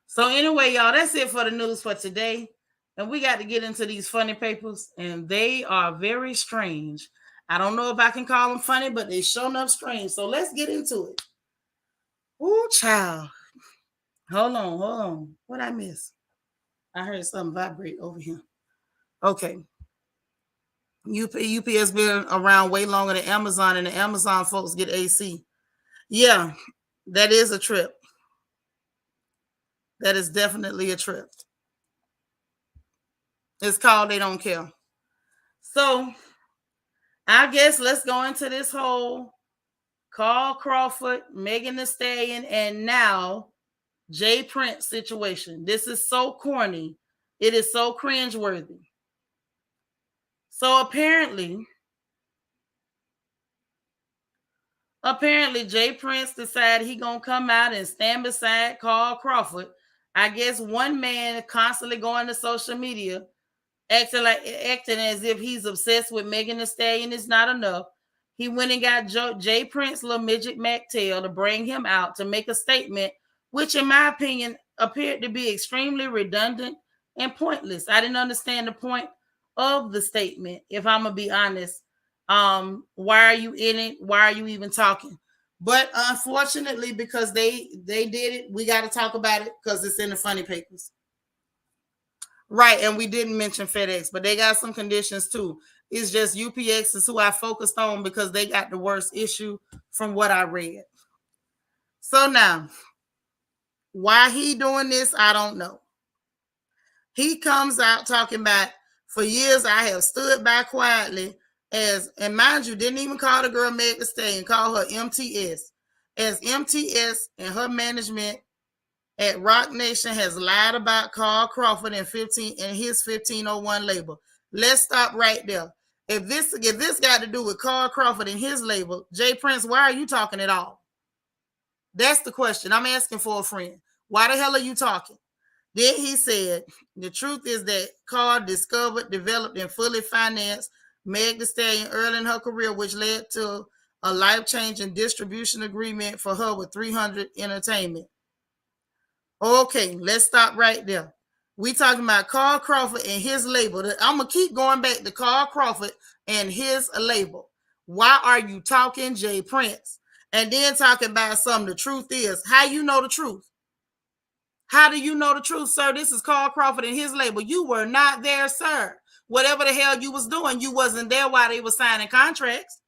So anyway, y'all, that's it for the news for today. And we got to get into these funny papers, and they are very strange. I don't know if I can call them funny, but they shown up strange. So let's get into it. Ooh, child. Hold on. What I miss? I heard something vibrate over here. Okay. UPS been around way longer than Amazon, and the Amazon folks get AC. Yeah, that is a trip. That is definitely a trip. It's called They Don't Care. So I guess let's go into this whole Carl Crawford, Megan Thee Stallion, and now Jay Prince situation. This is so corny. It is so cringeworthy. So apparently Jay Prince decided he gonna come out and stand beside Carl Crawford. I guess one man constantly going to social media acting as if he's obsessed with Megan Thee Stallion is not enough. He went and got Jay Prince, little midget MacTail, to bring him out to make a statement, which in my opinion appeared to be extremely redundant and pointless. I didn't understand the point of the statement, if I'm gonna be honest. Why are you in it? Why are you even talking? But unfortunately, because they did it, we got to talk about it because it's in the funny papers. Right, and we didn't mention FedEx, but they got some conditions too. It's just UPX is who I focused on because they got the worst issue from what I read. So now, why he doing this, I don't know. He comes out talking about, for years I have stood by quietly as, and mind you, didn't even call the girl Megan Thee Stallion, call her MTS. As MTS and her management at Rock Nation has lied about Carl Crawford and his 1501 label. Let's stop right there. If this got to do with Carl Crawford and his label, Jay Prince, why are you talking at all? That's the question. I'm asking for a friend. Why the hell are you talking? Then he said, the truth is that Carl discovered, developed, and fully financed Meg Thee Stallion early in her career, which led to a life-changing distribution agreement for her with 300 Entertainment. Okay, let's stop right there. We talking about Carl Crawford and his label. I'm going to keep going back to Carl Crawford and his label. Why are you talking, Jay Prince? And then talking about something. The truth is, how you know the truth? How do you know the truth, sir? This is Carl Crawford and his label. You were not there, sir. Whatever the hell you was doing, you wasn't there while they were signing contracts.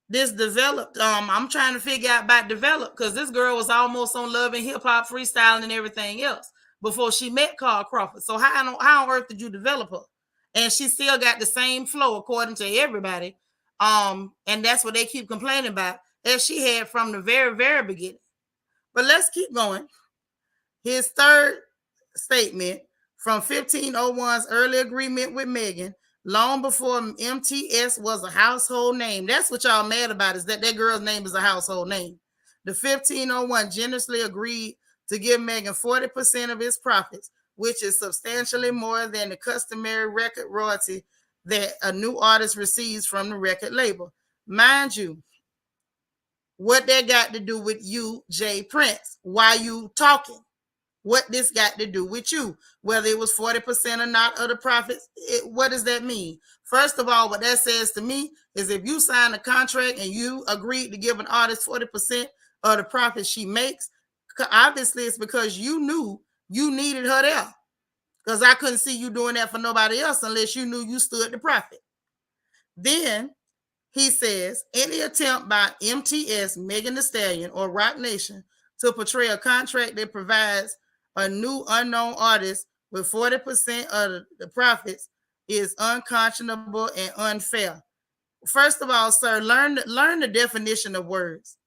This developed. I'm trying to figure out about develop because this girl was almost on Love and Hip Hop, freestyling, and everything else before she met Carl Crawford. So how on earth did you develop her? And she still got the same flow according to everybody. And that's what they keep complaining about, as she had from the very, very beginning. But let's keep going. His third statement from 1501's early agreement with Megan, long before MTS was a household name. That's what y'all mad about, is that girl's name is a household name. The 1501 generously agreed to give Megan 40% of his profits, which is substantially more than the customary record royalty that a new artist receives from the record label. Mind you, what that got to do with you, Jay Prince? Why you talking? What this got to do with you? Whether it was 40% or not of the profits, what does that mean? First of all, what that says to me is if you sign a contract and you agreed to give an artist 40% of the profits she makes, obviously it's because you knew you needed her there. Because I couldn't see you doing that for nobody else unless you knew you stood the profit. Then he says, any attempt by MTS, Megan Thee Stallion, or Roc Nation to portray a contract that provides a new unknown artist with 40% of the profits is unconscionable and unfair. First of all, sir, learn the definition of words.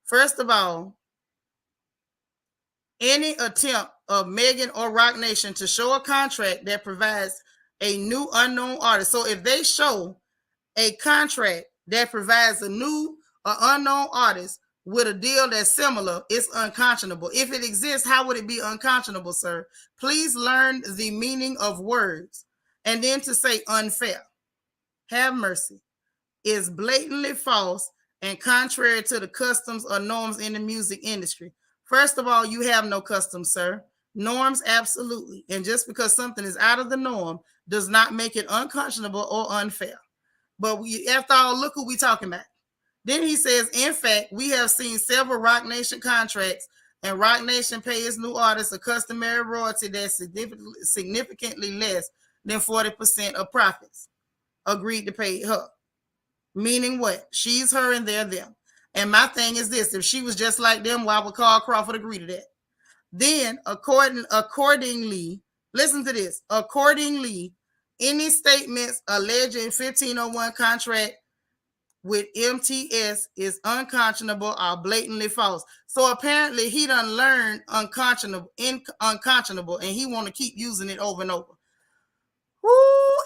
First of all, any attempt of Megan or Roc Nation to show a contract that provides a new unknown artist. So if they show a contract that provides a new or unknown artist with a deal that's similar, it's unconscionable. If it exists, how would it be unconscionable, sir? Please learn the meaning of words. And then to say unfair, have mercy, is blatantly false and contrary to the customs or norms in the music industry. First of all, you have no customs, sir. Norms, absolutely. And just because something is out of the norm does not make it unconscionable or unfair. But after all, look who we talking about. Then he says, in fact, we have seen several Roc Nation contracts, and Roc Nation pays new artists a customary royalty that's significantly less than 40% of profits agreed to pay her. Meaning what? She's her and they're them. And my thing is this: if she was just like them, why would Carl Crawford agree to that? Then, accordingly, listen to this. Accordingly, any statements alleging 1501 contract with MTS is unconscionable or blatantly false. So apparently he done learned unconscionable, and he want to keep using it over and over. Woo,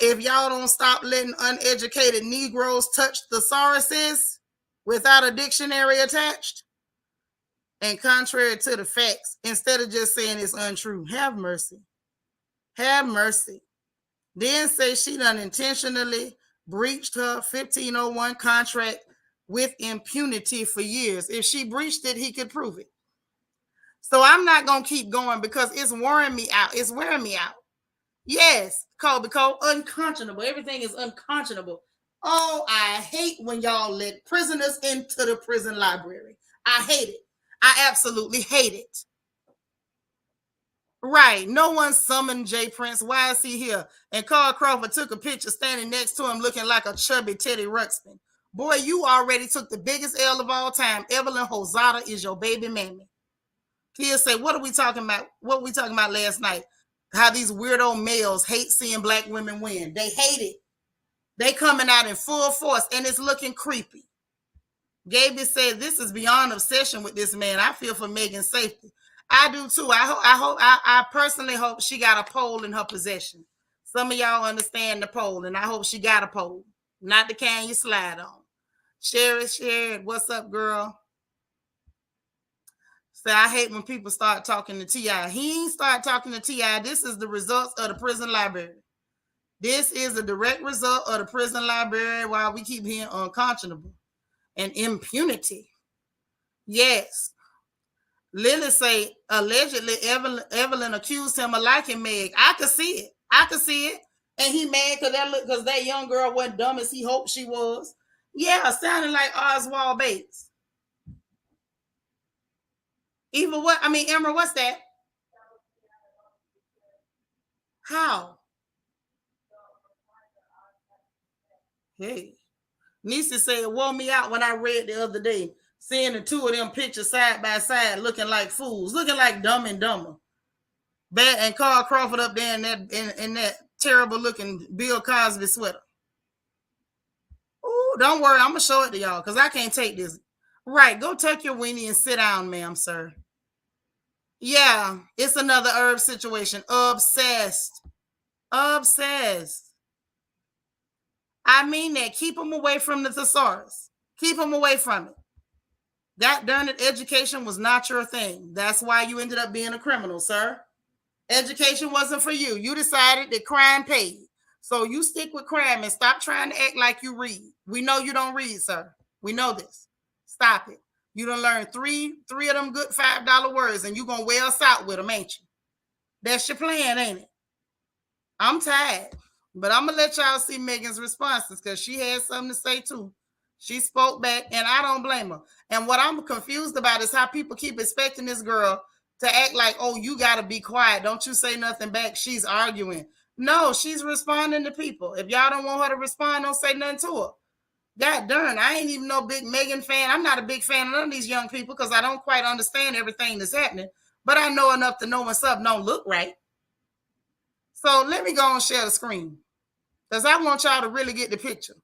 if y'all don't stop letting uneducated Negroes touch thesauruses without a dictionary attached and contrary to the facts, instead of just saying it's untrue, have mercy. Have mercy. Then say she done intentionally breached her 1501 contract with impunity for years. If she breached it, he could prove it. So I'm not going to keep going because it's wearing me out. It's wearing me out. Yes, Colby Cole, unconscionable. Everything is unconscionable. Oh, I hate when y'all let prisoners into the prison library. I hate it. I absolutely hate it. Right. No one summoned Jay Prince. Why is he here? And Carl Crawford took a picture standing next to him looking like a chubby Teddy Ruxpin. Boy, you already took the biggest L of all time. Evelyn Hosada is your baby mammy. He'll say, what are we talking about? What were we talking about last night? How these weirdo males hate seeing black women win. They hate it. They coming out in full force, and it's looking creepy. Gaby said, this is beyond obsession with this man. I feel for Megan's safety. I do too. I personally hope she got a pole in her possession. Some of y'all understand the pole, and I hope she got a pole, not the can you slide on. Sherry, what's up, girl? So I hate when people start talking to T.I. He ain't start talking to T.I. This is the results of the prison library. This is a direct result of the prison library while we keep hearing unconscionable and impunity. Yes. Lily say, allegedly, Evelyn accused him of liking Meg. I could see it. And he mad because that young girl wasn't dumb as he hoped she was. Yeah, sounding like Oswald Bates. Even what? I mean, Emerald, what's that? How? Hey. Nisa said it wore me out when I read the other day, seeing the two of them pictures side by side looking like fools, looking like Dumb and Dumber. Bad, and Carl Crawford up there in that terrible looking Bill Cosby sweater. Ooh, don't worry, I'm gonna show it to y'all because I can't take this. Right, go tuck your weenie and sit down, ma'am, sir. Yeah, it's another herb situation. Obsessed. I mean that. Keep them away from the thesaurus. Keep them away from it. That darn it, education was not your thing. That's why you ended up being a criminal, sir. Education wasn't for you. You decided that crime paid. So you stick with crime and stop trying to act like you read. We know you don't read, sir. We know this. Stop it. You done learned three of them good $5 words, and you gonna wear us out with them, ain't you? That's your plan, ain't it? I'm tired. But I'm going to let y'all see Megan's responses because she had something to say too. She spoke back, and I don't blame her. And what I'm confused about is how people keep expecting this girl to act like, oh, you got to be quiet. Don't you say nothing back. She's arguing. No, she's responding to people. If y'all don't want her to respond, don't say nothing to her. God darn, I ain't even no big Megan fan. I'm not a big fan of none of these young people because I don't quite understand everything that's happening. But I know enough to know when something don't look right. So let me go and share the screen because I want y'all to really get the picture.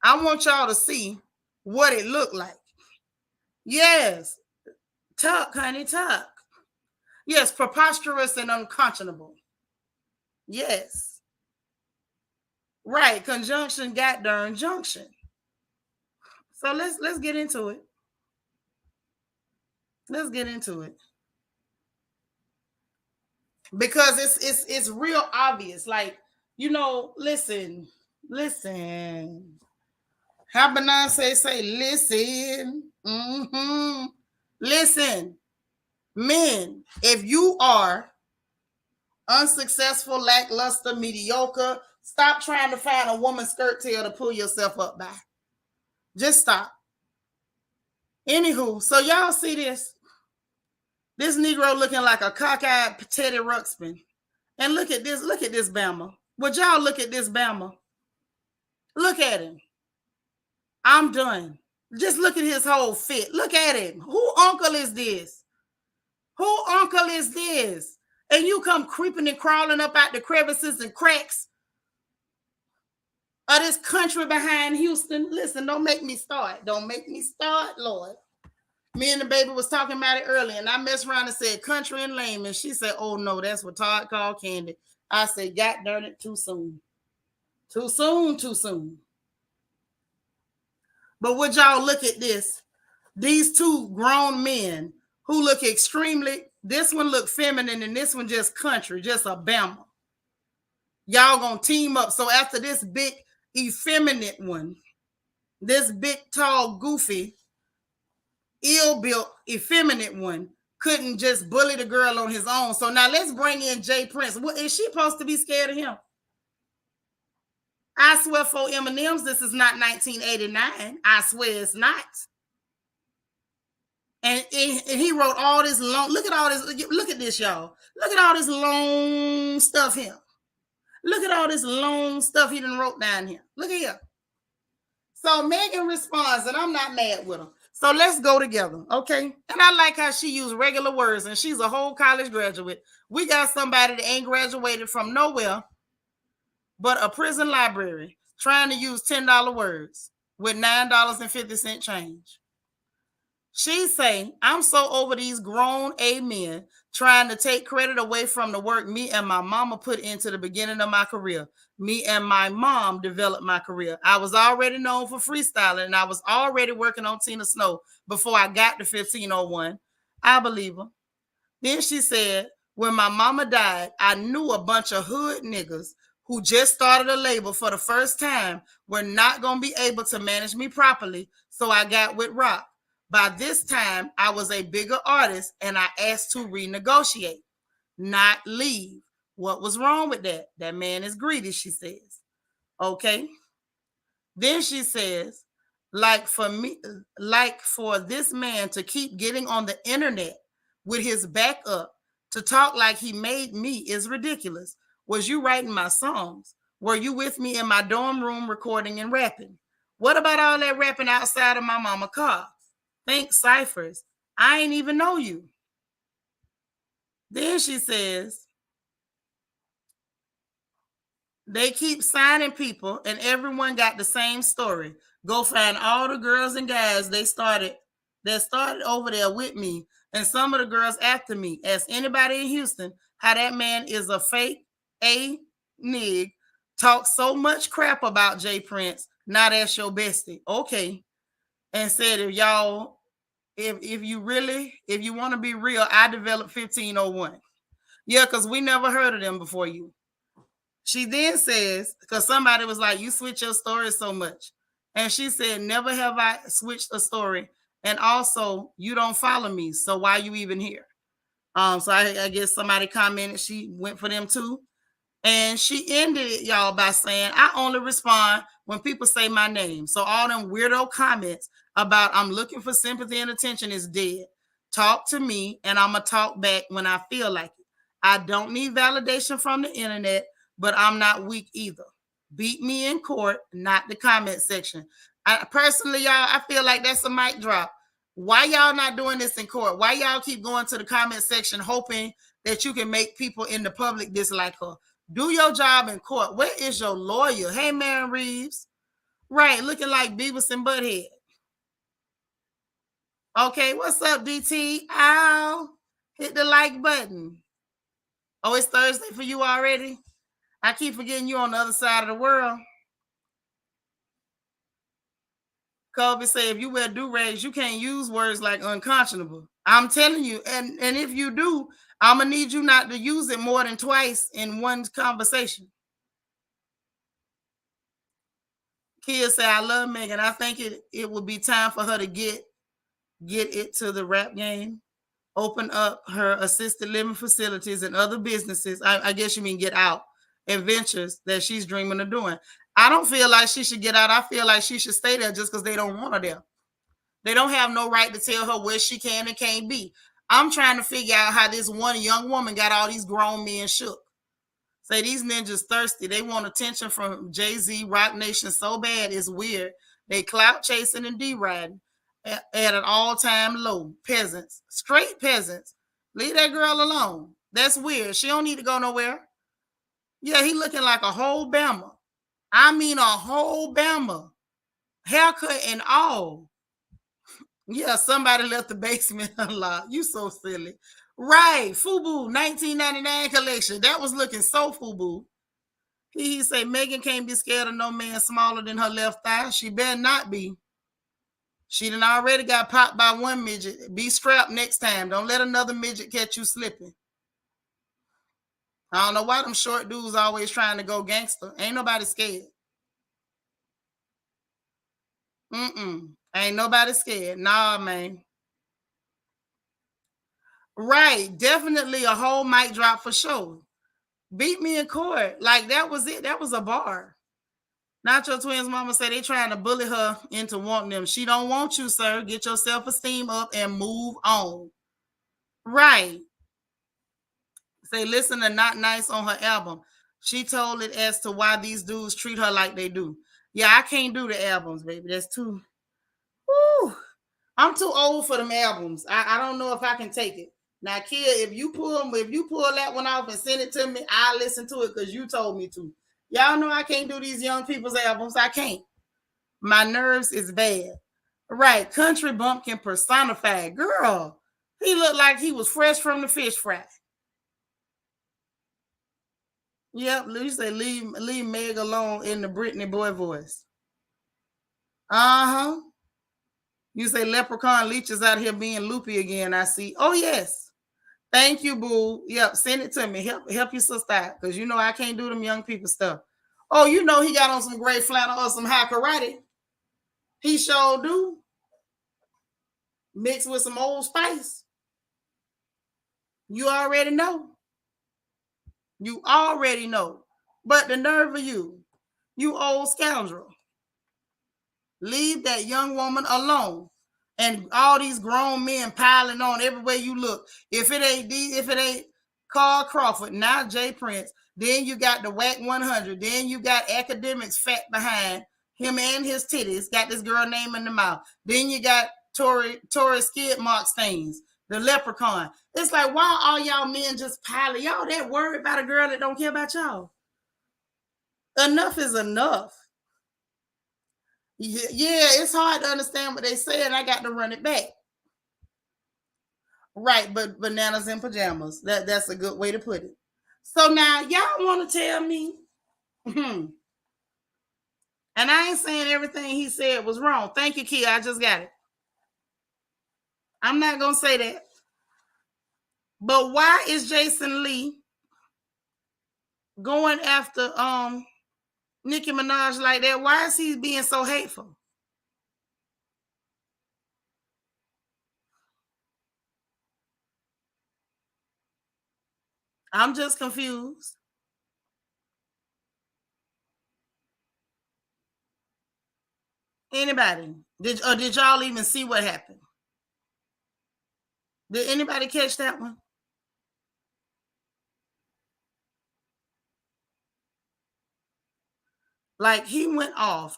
I want y'all to see what it looked like. Yes. Tuck, honey, tuck. Yes, preposterous and unconscionable. Yes. Right, conjunction, got darn junction. So let's get into it. Let's get into it. Because it's real obvious. Like, listen. How Beyonce say, listen. Mm-hmm. Listen, men, if you are unsuccessful, lackluster, mediocre, stop trying to find a woman's skirt tail to pull yourself up by. Just stop. Anywho, so y'all see this? This Negro looking like a cockeyed Teddy Ruxpin. And look at this Bama. Would y'all look at this Bama? Look at him. I'm done. Just look at his whole fit. Look at him. Who uncle is this? Who uncle is this? And you come creeping and crawling up out the crevices and cracks of this country behind Houston. Listen, don't make me start. Don't make me start, Lord. Me and the baby was talking about it earlier, and I messed around and said country and lame, and she said, oh, no, that's what Todd called candy. I said, God darn it, too soon. Too soon, too soon. But would y'all look at this? These two grown men who look extremely, this one look feminine and this one just country, just a Bama. Y'all gonna team up. So after this big effeminate one, this big, tall, goofy, ill-built, effeminate one couldn't just bully the girl on his own. So now let's bring in Jay Prince. What is she supposed to be scared of him? I swear for M&M's, this is not 1989. I swear it's not. And he wrote all this long, look at all this, look at this, y'all. Look at all this long stuff here. Look at all this long stuff he done wrote down here. Look at here. So Megan responds, and I'm not mad with her. So let's go together, okay? And I like how she used regular words, and she's a whole college graduate. We got somebody that ain't graduated from nowhere but a prison library trying to use $10 words with $9.50 change. She's saying, I'm so over these grown men trying to take credit away from the work me and my mama put into the beginning of my career. Me and my mom developed my career. I was already known for freestyling, and I was already working on Tina Snow before I got to 1501. I believe her. Then she said, when my mama died, I knew a bunch of hood niggas who just started a label for the first time were not going to be able to manage me properly, so I got with Rock. By this time, I was a bigger artist, and I asked to renegotiate, not leave. What was wrong with that? That man is greedy, she says. Okay. Then she says, like for this man to keep getting on the internet with his back up to talk like he made me is ridiculous. Was you writing my songs? Were you with me in my dorm room recording and rapping? What about all that rapping outside of my mama car? Think ciphers. I ain't even know you. Then she says, they keep signing people and everyone got the same story. Go find all the girls and guys that started over there with me and some of the girls after me. Ask anybody in Houston how that man is a fake nig, talk so much crap about Jay Prince. Now that's your bestie. Okay. And said, if you want to be real, I developed 1501. Yeah, because we never heard of them before you. She then says, because somebody was like, you switch your story so much. And she said, never have I switched a story. And also, you don't follow me. So why you even here? So I guess somebody commented she went for them too. And she ended it, y'all, by saying, I only respond when people say my name. So all them weirdo comments about I'm looking for sympathy and attention is dead. Talk to me and I'm going to talk back when I feel like it. I don't need validation from the internet, but I'm not weak either. Beat me in court, not the comment section. Personally, y'all, I feel like that's a mic drop. Why y'all not doing this in court? Why y'all keep going to the comment section hoping that you can make people in the public dislike her? Do your job in court. Where is your lawyer? Hey, Mary Reeves. Right, looking like Beavis and Butthead. Okay, what's up, DT? Ow. Hit the like button. Oh, it's Thursday for you already? I keep forgetting you on the other side of the world. Kobe said, if you wear do-rags, you can't use words like unconscionable. I'm telling you. And if you do, I'm going to need you not to use it more than twice in one conversation. Kia said, I love Megan. I think it would be time for her to get it to the rap game, open up her assisted living facilities and other businesses. I guess you mean get out and ventures that she's dreaming of doing. I don't feel like she should get out. I feel like she should stay there just because they don't want her there. They don't have no right to tell her where she can and can't be. I'm trying to figure out how this one young woman got all these grown men shook. Say these ninjas thirsty. They want attention from Jay-Z, Rock Nation so bad it's weird. They clout chasing and D-riding at an all-time low. Peasants, straight peasants. Leave that girl alone. That's weird. She don't need to go nowhere. Yeah, he looking like a whole Bama. I mean a whole Bama. Haircut and all. Yeah, somebody left the basement unlocked. You so silly. Right. FUBU 1999 collection. That was looking so FUBU. He say Megan can't be scared of no man smaller than her left thigh. She better not be. She done already got popped by one midget. Be strapped next time. Don't let another midget catch you slipping. I don't know why them short dudes always trying to go gangster. Ain't nobody scared. Ain't nobody scared. Nah, man. Right. Definitely a whole mic drop for sure. Beat me in court. Like that was it. That was a bar. Nacho Twins mama say they trying to bully her into wanting them. She don't want you, sir. Get your self-esteem up and move on. Right. Say listen to Not Nice on her album. She told it as to why these dudes treat her like they do. Yeah, I can't do the albums, baby. That's too. Woo. I'm too old for them albums. I don't know if I can take it. Now, Kia, if you pull that one off and send it to me, I'll listen to it because you told me to. Y'all know I can't do these young people's albums. I can't. My nerves is bad. Right. Country bumpkin personified. Girl, he looked like he was fresh from the fish fry. Yep. You say leave Meg alone in the Britney boy voice. Uh-huh. You say leprechaun leeches out here being loopy again. I see. Oh, yes. Thank you, boo. Yep. Send it to me. Help your sister out. Because you know I can't do them young people stuff. Oh, you know he got on some gray flannel or some high karate. He sure do. Mixed with some Old Spice. You already know. You already know. But the nerve of you old scoundrel. Leave that young woman alone. And all these grown men piling on everywhere you look. If it ain't Carl Crawford, now Jay Prince, then you got the WAC 100, then you got academics fat behind him and his titties, got this girl name in the mouth. Then you got Tory skid mark stains, the leprechaun. It's like, why all y'all men just piling? Y'all that worried about a girl that don't care about y'all? Enough is enough. Yeah, it's hard to understand what they say, and I got to run it back. Right, but bananas in pajamas. That's a good way to put it. So now y'all want to tell me, and I ain't saying everything he said was wrong. Thank you, Kia. I just got it. I'm not gonna say that. But why is Jason Lee going after Nicki Minaj like that? Why is he being so hateful? I'm just confused. Anybody? Did y'all even see what happened? Did anybody catch that one? Like he went off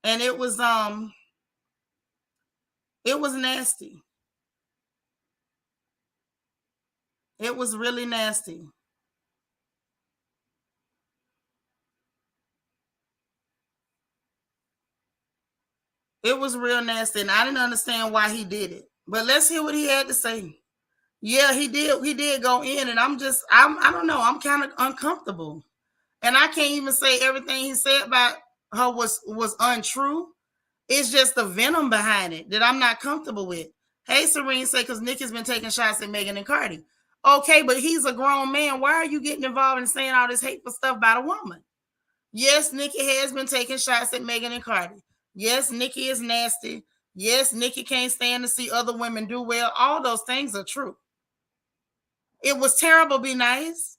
and it was nasty. It was really nasty. It was real nasty, and I didn't understand why he did it. But let's hear what he had to say. Yeah, he did. He did go in, and I don't know. I'm kind of uncomfortable, and I can't even say everything he said about her was untrue. It's just the venom behind it that I'm not comfortable with. Hey, Serene say because Nicki's been taking shots at Megan and Cardi. Okay, but he's a grown man. Why are you getting involved in saying all this hateful stuff about a woman? Yes, Nicki has been taking shots at Megan and Cardi. Yes, Nicki is nasty. Yes, Nicki can't stand to see other women do well. All those things are true. It was terrible, be nice.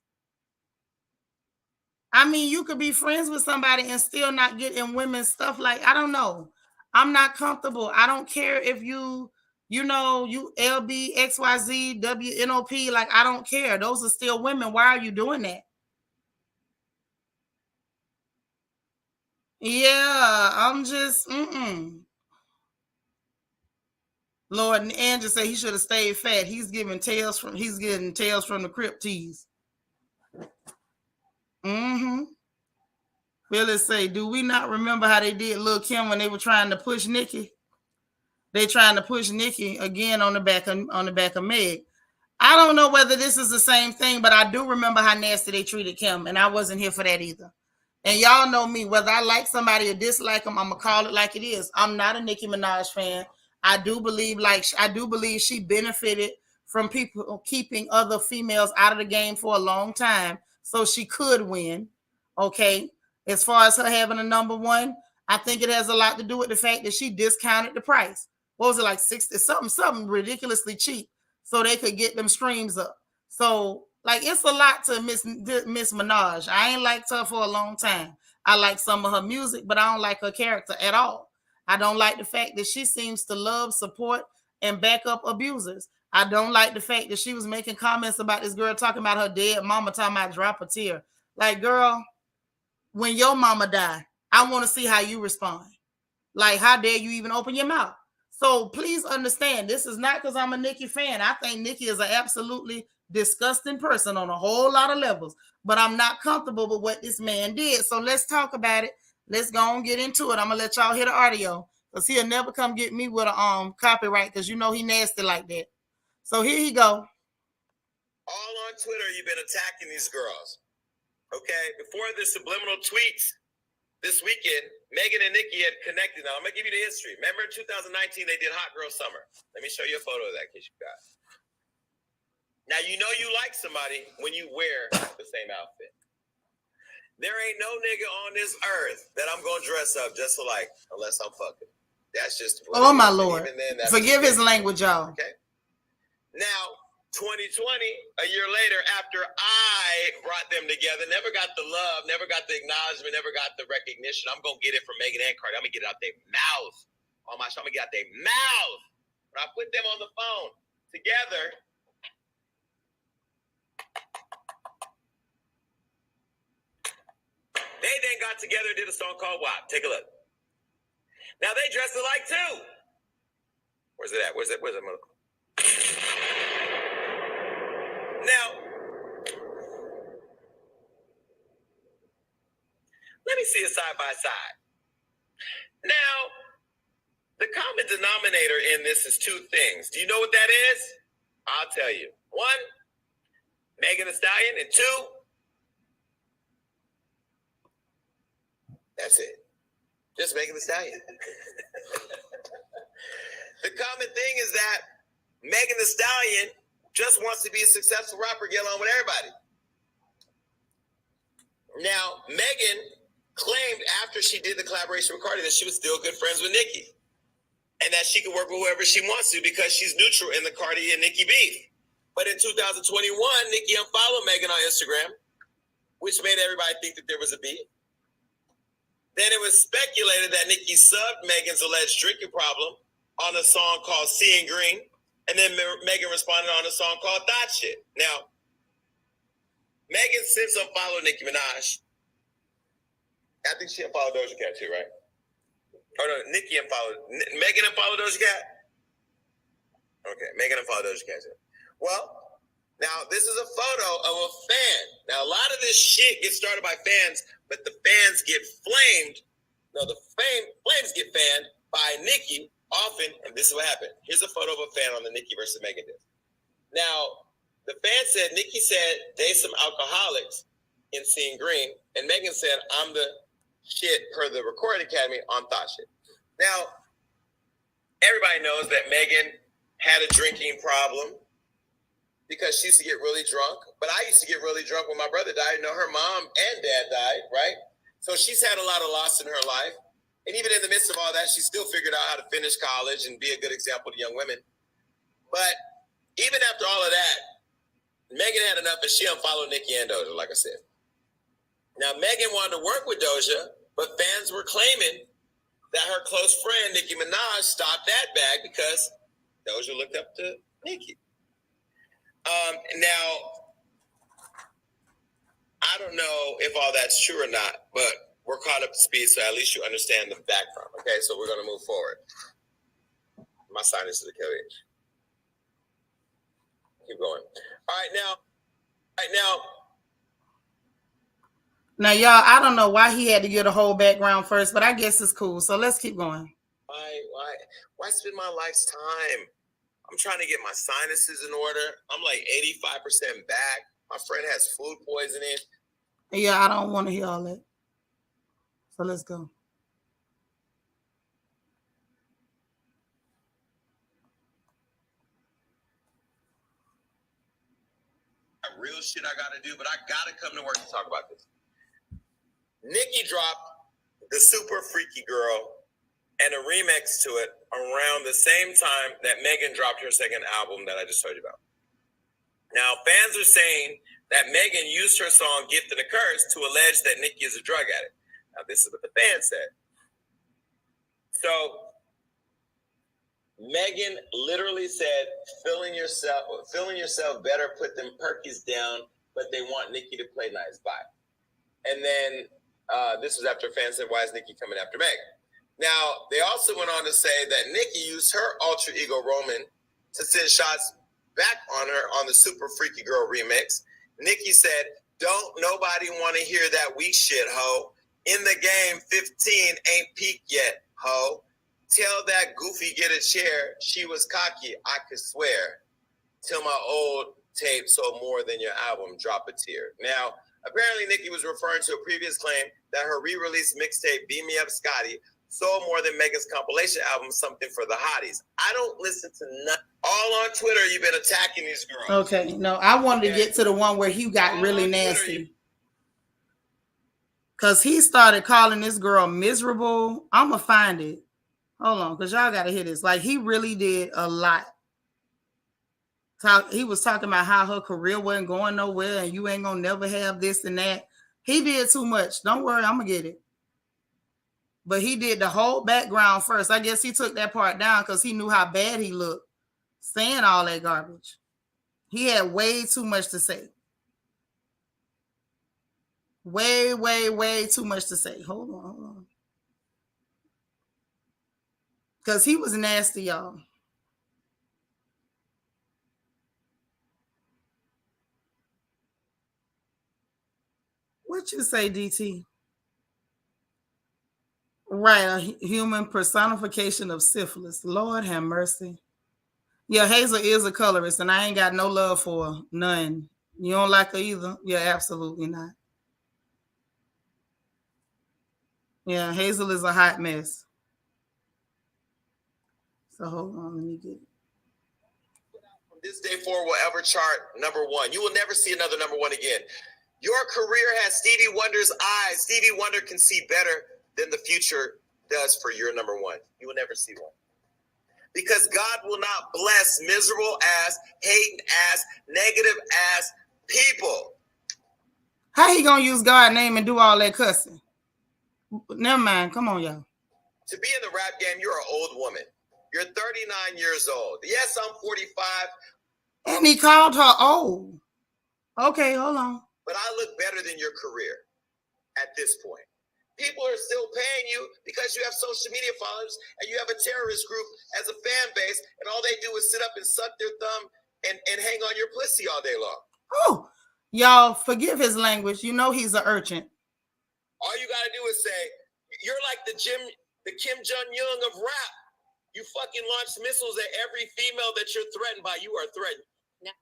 I mean, you could be friends with somebody and still not get in women's stuff. Like, I don't know. I'm not comfortable. I don't care if you LB, XYZ, WNOP. Like, I don't care. Those are still women. Why are you doing that? Yeah, I'm just, Lord, and Andrew said he should have stayed fat. He's getting tales from the crypt tease. Mm-hmm. Phyllis say, do we not remember how they did Lil Kim when they were trying to push Nicki? They trying to push Nicki again on the back of Meg. I don't know whether this is the same thing, but I do remember how nasty they treated Kim, and I wasn't here for that either. And y'all know me, whether I like somebody or dislike them, I'm gonna call it like it is. I'm not a Nicki Minaj fan. I do believe she benefited from people keeping other females out of the game for a long time, so she could win. Okay, as far as her having a number one, I think it has a lot to do with the fact that she discounted the price. What was it, like 60 something ridiculously cheap, so they could get them streams up. So like it's a lot to Miss Minaj. I ain't liked her for a long time. I like some of her music, but I don't like her character at all. I don't like the fact that she seems to love, support, and back up abusers. I don't like the fact that she was making comments about this girl talking about her dead mama, talking about drop a tear. Like, girl, when your mama die, I want to see how you respond. Like, how dare you even open your mouth? So please understand, this is not because I'm a Nicki fan. I think Nicki is an absolutely disgusting person on a whole lot of levels, but I'm not comfortable with what this man did. So let's talk about it. Let's go and get into it. I'm gonna let y'all hear the audio because he'll never come get me with a copyright because you know he nasty like that. So here he go. All on Twitter, you've been attacking these girls. Okay, before the subliminal tweets this weekend, Megan and Nicki had connected. Now, I'm going to give you the history. Remember in 2019, they did Hot Girl Summer. Let me show you a photo of that in case you got. Now, you know you like somebody when you wear the same outfit. There ain't no nigga on this earth that I'm going to dress up just like, unless I'm fucking. That's just. Oh, my Lord. Forgive his language, y'all. Okay. Now, 2020, a year later, after I brought them together, never got the love, never got the acknowledgement, never got the recognition. I'm going to get it from Megan and Cardi. I'm going to get it out their mouth. On my show, I'm going to get out their mouth. When I put them on the phone together, they then got together and did a song called WAP. Take a look. Now, they dressed alike, too. Where's it at? Where's it? Now, let me see it side by side. Now, the common denominator in this is two things. Do you know what that is? I'll tell you. One, Megan Thee Stallion, and two, that's it. Just Megan Thee Stallion. The common thing is that Megan Thee Stallion just wants to be a successful rapper, get along with everybody. Now, Megan claimed after she did the collaboration with Cardi that she was still good friends with Nicki and that she could work with whoever she wants to because she's neutral in the Cardi and Nicki beef. But in 2021, Nicki unfollowed Megan on Instagram, which made everybody think that there was a beef. Then it was speculated that Nicki subbed Megan's alleged drinking problem on a song called Seeing Green, and then Megan responded on a song called Thought Shit. Now, Megan since unfollowed Nicki Minaj. I think she unfollowed Doja Cat too, right? Oh no, Nicki unfollowed. Megan unfollowed Doja Cat? Okay, Megan unfollowed Doja Cat too. Well, now this is a photo of a fan. Now a lot of this shit gets started by fans, but the fans get flamed. No, the flames get fanned by Nicki often, and this is what happened. Here's a photo of a fan on the Nicki versus Megan disc. Now, the fan said, Nicki said, they some alcoholics in Seeing Green, and Megan said, I'm the shit per the Recording Academy on Thought Shit. Now, everybody knows that Megan had a drinking problem because she used to get really drunk, but I used to get really drunk when my brother died. You know, her mom and dad died, right? So she's had a lot of loss in her life. And even in the midst of all that, she still figured out how to finish college and be a good example to young women. But even after all of that, Megan had enough and she unfollowed Nicki and Doja, like I said. Now, Megan wanted to work with Doja, but fans were claiming that her close friend, Nicki Minaj, stopped that bag because Doja looked up to Nicki. Now, I don't know if all that's true or not, but we're caught up to speed, so at least you understand the background. Okay, so we're going to move forward. My sinus is a killing. Keep going. All right, now. Now, y'all, I don't know why he had to get a whole background first, but I guess it's cool. So let's keep going. Why spend my life's time? I'm trying to get my sinuses in order. I'm like 85% back. My friend has food poisoning. Yeah, I don't want to hear all that. So let's go. Real shit I got to do, but I got to come to work to talk about this. Nicki dropped the Super Freaky Girl and a remix to it around the same time that Megan dropped her second album that I just told you about. Now, fans are saying that Megan used her song Gift and a Curse to allege that Nicki is a drug addict. Now, this is what the fans said. So, Megan literally said, feeling yourself better, put them perkies down, but they want Nicki to play nice. Bye. And then this was after fans said, why is Nicki coming after Meg? Now, they also went on to say that Nicki used her alter ego Roman to send shots back on her on the Super Freaky Girl remix. Nicki said, don't nobody want to hear that weak shit, ho. In the game, 15 ain't peaked yet, ho. Tell that goofy get a chair. She was cocky, I could swear. Till my old tape sold more than your album, drop a tear. Now, apparently Nicki was referring to a previous claim that her re-release mixtape, Beam Me Up Scotty, sold more than Megan's compilation album, Something for the Hotties. I don't listen to nothing. All on Twitter, you've been attacking these girls. Okay, no, I wanted to get to the one where he got really nasty. Because he started calling this girl miserable. I'm going to find it. Hold on, because y'all got to hear this. Like, he really did a lot. He was talking about how her career wasn't going nowhere and you ain't going to never have this and that. He did too much. Don't worry, I'm going to get it. But he did the whole background first. I guess he took that part down because he knew how bad he looked saying all that garbage. He had way too much to say. Way, way, way too much to say. Hold on. Because he was nasty, y'all. What you say, DT? Right, a human personification of syphilis. Lord have mercy. Yeah, Hazel is a colorist, and I ain't got no love for her. None. You don't like her either? Yeah, absolutely not. Yeah, Hazel is a hot mess. So hold on, let me get it. From this day forward will ever chart number one. You will never see another number one again. Your career has Stevie Wonder's eyes. Stevie Wonder can see better than the future does for your number one. You will never see one. because God will not bless miserable ass, hating ass, negative ass people. How he gonna use God's name and do all that cussing? Never mind. Come on, y'all. To be in the rap game, you're an old woman. You're 39 years old. Yes, I'm 45. And he called her old. Okay, hold on. But I look better than your career at this point. People are still paying you because you have social media followers and you have a terrorist group as a fan base, and all they do is sit up and suck their thumb and hang on your pussy all day long. Oh, y'all, forgive his language. You know he's an urchin. All you got to do is say, you're like the Kim Jong-un of rap. You fucking launch missiles at every female that you're threatened by. You are threatened. No.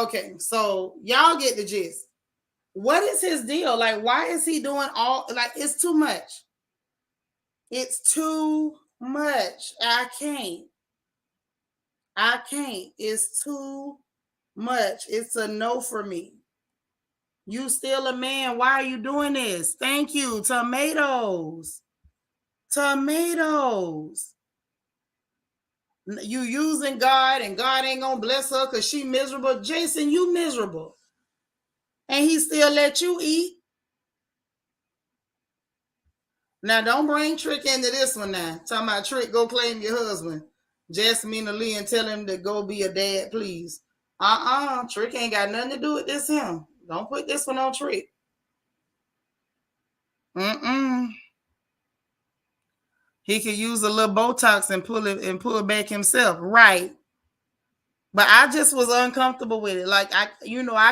Okay, so y'all get the gist. What is his deal? Like, why is he doing all, like, it's too much. It's too much. I can't. It's too much. It's a no for me. You still a man. Why are you doing this? Thank you. Tomatoes. You using God and God ain't gonna bless her because she miserable. Jason, you miserable. And he still let you eat. Now, don't bring Trick into this one now. Talking about Trick, go claim your husband. Jasmine Lee and tell him to go be a dad, please. Trick ain't got nothing to do with this him. Don't put this one on Trick. He could use a little Botox and pull it back himself. Right. But I just was uncomfortable with it. Like, I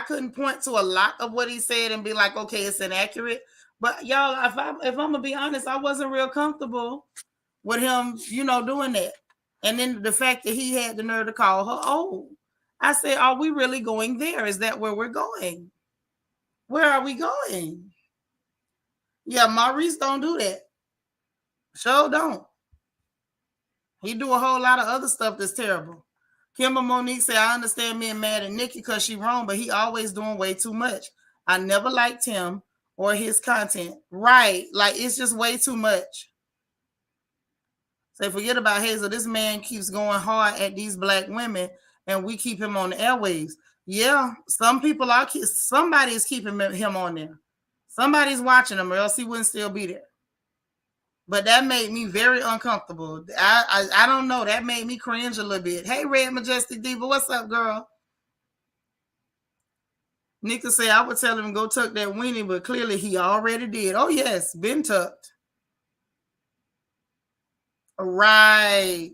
couldn't point to a lot of what he said and be like, okay, it's inaccurate. But y'all, if I'm gonna be honest, I wasn't real comfortable with him, doing that. And then the fact that he had the nerve to call her old. I said, are we really going there? Is that where we're going? Where are we going? Yeah, Maurice don't do that. Sure don't. He do a whole lot of other stuff that's terrible. Kimber Monique said, I understand being mad at Nikki because she wrong, but he always doing way too much. I never liked him or his content. Right. Like, it's just way too much. So forget about Hazel. This man keeps going hard at these black women, and we keep him on the airwaves. Yeah, some people are. Somebody's keeping him on there. Somebody's watching him, or else he wouldn't still be there. But that made me very uncomfortable. I don't know. That made me cringe a little bit. Hey, Red Majestic Diva, what's up, girl? Nika said, I would tell him to go tuck that weenie, but clearly he already did. Oh, yes, been tucked. Right.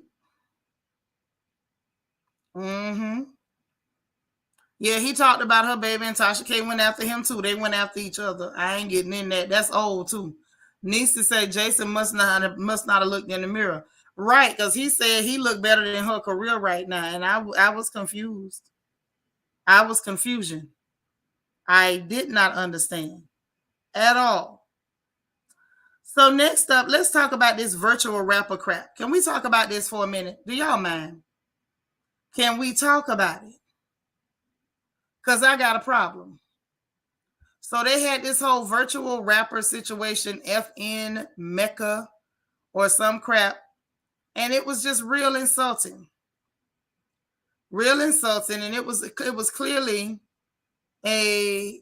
Yeah, he talked about her baby, and Tasha K went after him, too. They went after each other. I ain't getting in that. That's old, too. Needs to say Jason must not have looked in the mirror. Right, because he said he looked better than her career right now, and I was confused. I was confusion. I did not understand at all. So next up, let's talk about this virtual rapper crap. Can we talk about this for a minute? Do y'all mind? Can we talk about it? Because I got a problem. So they had this whole virtual rapper situation, FNN Mecca or some crap, and it was just real insulting. Real insulting, and it was clearly a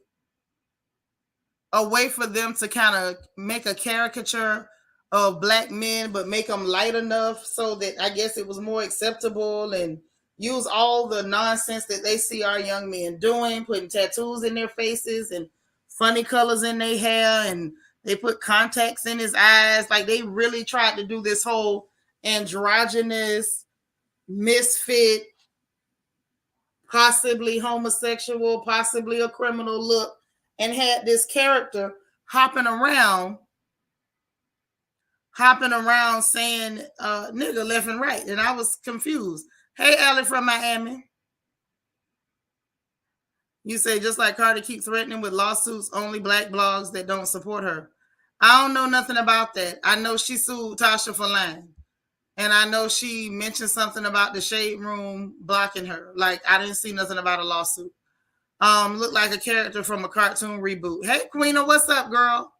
way for them to kind of make a caricature of black men, but make them light enough so that I guess it was more acceptable, and use all the nonsense that they see our young men doing, putting tattoos in their faces and funny colors in their hair, and they put contacts in his eyes. Like, they really tried to do this whole androgynous, misfit, possibly homosexual, possibly a criminal look, and had this character hopping around saying nigga left and right. And I was confused. Hey, Allie from Miami. You say, just like Cardi keep threatening with lawsuits, only black blogs that don't support her. I don't know nothing about that. I know she sued Tasha for lying. And I know she mentioned something about the Shade Room blocking her. Like, I didn't see nothing about a lawsuit. Looked like a character from a cartoon reboot. Hey, Queena, what's up, girl?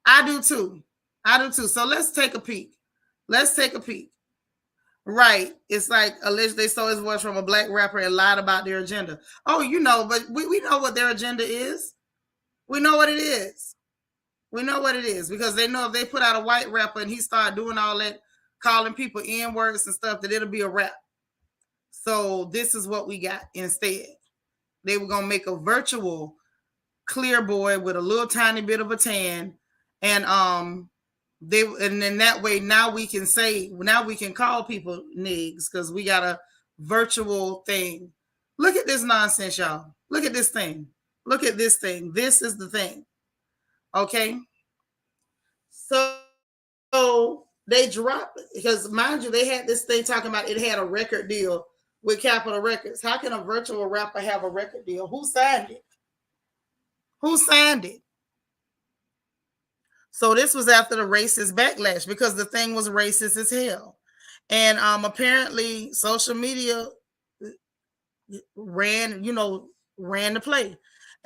I do too. So let's take a peek. Let's take a peek. Right. It's like alleged they stole his voice from a black rapper and lied about their agenda. Oh, but we know what their agenda is. We know what it is. We know what it is because they know if they put out a white rapper and he start doing all that, calling people N words and stuff, that it'll be a rap. So this is what we got instead. They were gonna make a virtual clear boy with a little tiny bit of a tan, and then that way now we can call people niggas because we got a virtual thing. Look at this nonsense, y'all. Look at this thing. Look at this thing. This is the thing. Okay. So they dropped it because, mind you, they had this thing talking about it had a record deal with Capitol Records. How can a virtual rapper have a record deal? Who signed it? Who signed it? So this was after the racist backlash because the thing was racist as hell. And apparently social media ran the play.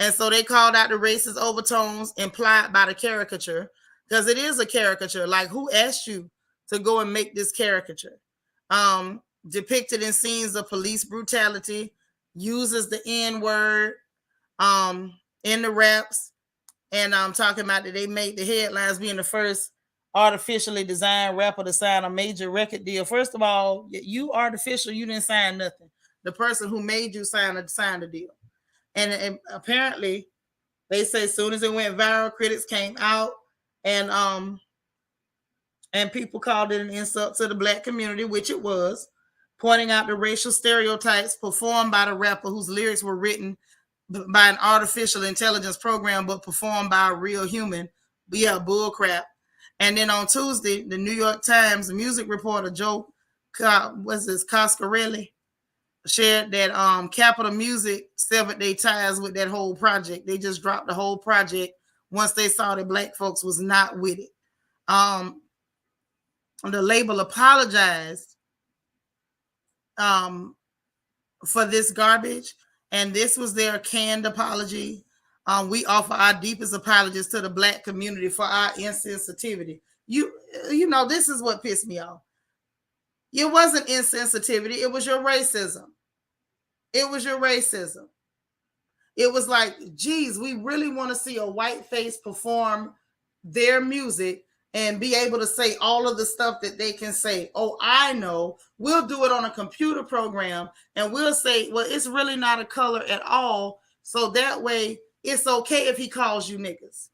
And so they called out the racist overtones implied by the caricature, because it is a caricature. Like, who asked you to go and make this caricature? Depicted in scenes of police brutality, uses the N-word in the raps, and I'm talking about that they made the headlines being the first artificially designed rapper to sign a major record deal. First of all, you artificial, you didn't sign nothing. The person who made you sign the deal. And apparently they say as soon as it went viral, critics came out and people called it an insult to the black community, which it was, pointing out the racial stereotypes performed by the rapper whose lyrics were written by an artificial intelligence program but performed by a real human. But yeah, bull crap. And then on Tuesday, the New York Times music reporter Joe Coscarelli shared that Capitol Music severed their ties with that whole project. They just dropped the whole project once they saw that black folks was not with it. The label apologized for this garbage, and this was their canned apology. We offer our deepest apologies to the black community for our insensitivity. This is what pissed me off. It wasn't insensitivity. It was your racism. It was your racism. It was like, geez, we really want to see a white face perform their music and be able to say all of the stuff that they can say. Oh, I know. We'll do it on a computer program and we'll say, well, it's really not a color at all. So that way it's okay if he calls you niggas.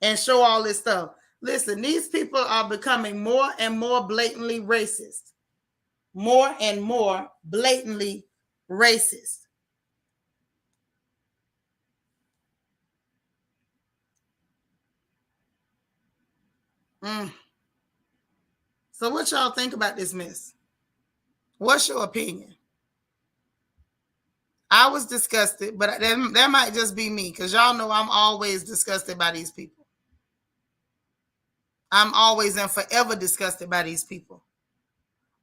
And show all this stuff. Listen, these people are becoming more and more blatantly racist. More and more blatantly racist. So what y'all think about this mess? What's your opinion? I was disgusted, but that might just be me, because y'all know I'm always disgusted by these people. I'm always and forever disgusted by these people.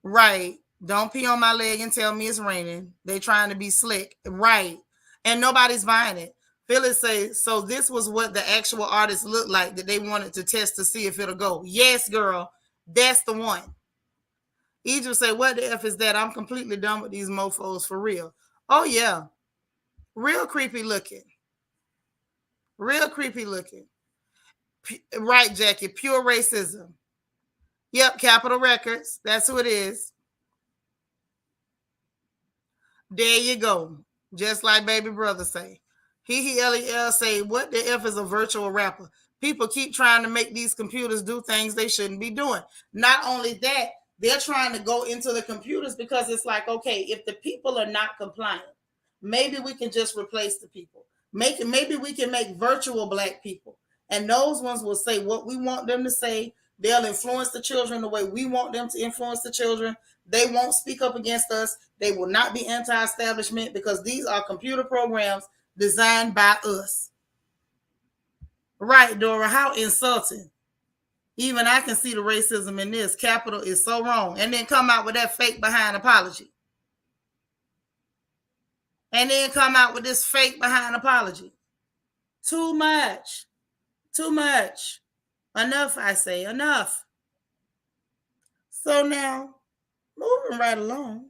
Right. Don't pee on my leg and tell me it's raining. They trying to be slick. Right. And nobody's buying it. Phyllis says, so this was what the actual artist looked like that they wanted to test to see if it'll go. Yes, girl. That's the one. Egypt say, what the F is that? I'm completely done with these mofos for real. Oh, yeah. Real creepy looking. Real creepy looking. Right, Jackie. Pure racism. Yep, Capitol Records. That's who it is. There you go. Just like baby brother say. Lel say, what the F is a virtual rapper? People keep trying to make these computers do things they shouldn't be doing. Not only that, they're trying to go into the computers because it's like, okay, if the people are not compliant, maybe we can just replace the people. Maybe we can make virtual black people. And those ones will say what we want them to say. They'll influence the children the way we want them to influence the children. They won't speak up against us. They will not be anti-establishment because these are computer programs designed by us. Right, Dora, how insulting. Even I can see the racism in this. Capitol is so wrong. And then come out with that fake behind apology. And then come out with this fake behind apology. Too much. Too much. Enough, I say, enough. So now, moving right along.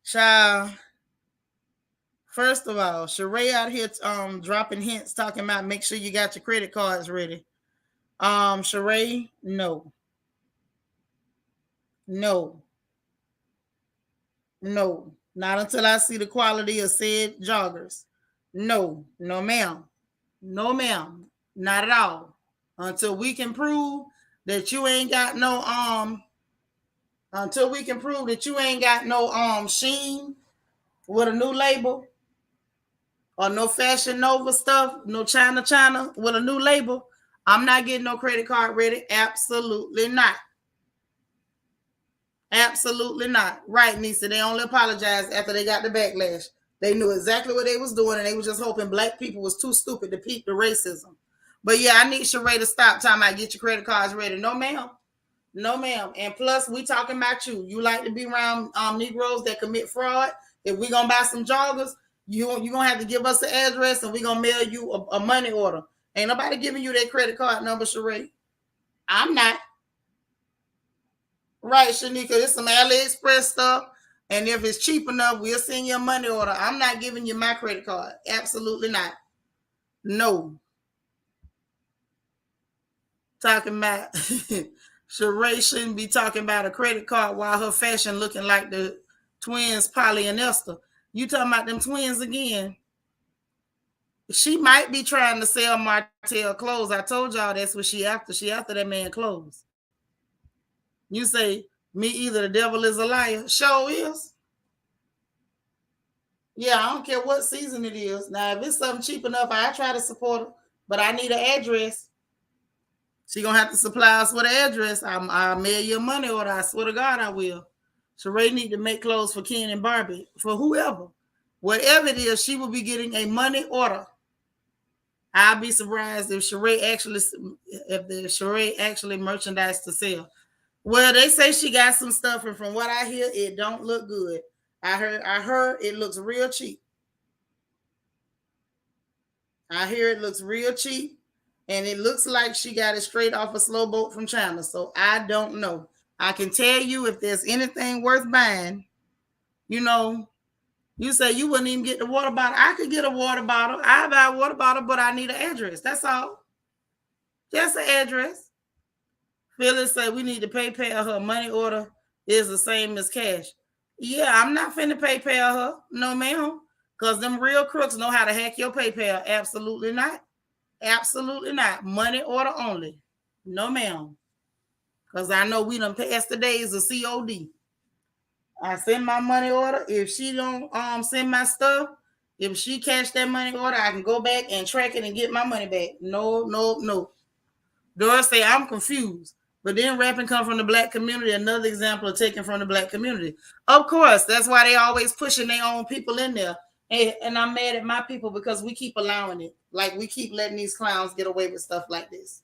Child, first of all, Sheree out here dropping hints, talking about make sure you got your credit cards ready. Sheree, no. No. No. Not until I see the quality of said joggers. No. No, ma'am. No, ma'am. Not at all. Until we can prove that you ain't got no until we can prove that you ain't got no Sheen with a new label or no Fashion Nova stuff, no China with a new label, I'm not getting no credit card ready. Absolutely not. Absolutely not. Right, Nisa. They only apologized after they got the backlash. They knew exactly what they was doing, and they was just hoping black people was too stupid to peep the racism. But yeah, I need Sheree to stop talking about get your credit cards ready. No, ma'am. No, ma'am. And plus, we talking about you. You like to be around Negroes that commit fraud. If we gonna buy some joggers, you gonna have to give us the address, and we gonna mail you a money order. Ain't nobody giving you that credit card number, Sheree. I'm not. Right, Shanika. It's some AliExpress stuff. And if it's cheap enough, we'll send you a money order. I'm not giving you my credit card. Absolutely not. No. Talking about Sheree shouldn't be talking about a credit card while her fashion looking like the twins, Polly and Esther. You talking about them twins again? She might be trying to sell Martell clothes. I told y'all that's what she after. She after that man clothes. You say, me either the devil is a liar. Sure is. Yeah, I don't care what season it is. Now, if it's something cheap enough, I try to support her. But I need an address. She gonna have to supply us with an address. I'll mail you a money order. I swear to God, I will. Sheree need to make clothes for Ken and Barbie, for whoever. Whatever it is, she will be getting a money order. I'll be surprised if the Sheree actually merchandise to sell. Well, they say she got some stuff, and from what I hear, it don't look good. I heard it looks real cheap. I hear it looks real cheap, and it looks like she got it straight off a slow boat from China. So I don't know. I can tell you if there's anything worth buying, you know, you say you wouldn't even get the water bottle. I could get a water bottle. I buy a water bottle, but I need an address. That's all. Just an address. Phyllis said we need to PayPal her. Money order is the same as cash. Yeah, I'm not finna PayPal her. No, ma'am. Because them real crooks know how to hack your PayPal. Absolutely not. Absolutely not. Money order only. No, ma'am. Because I know we done passed the days of COD. I send my money order. If she don't send my stuff, if she cash that money order, I can go back and track it and get my money back. No. Doris say I'm confused. But then rapping come from the black community. Another example of taking from the black community. Of course, that's why they always pushing their own people in there. And I'm mad at my people because we keep allowing it. Like we keep letting these clowns get away with stuff like this.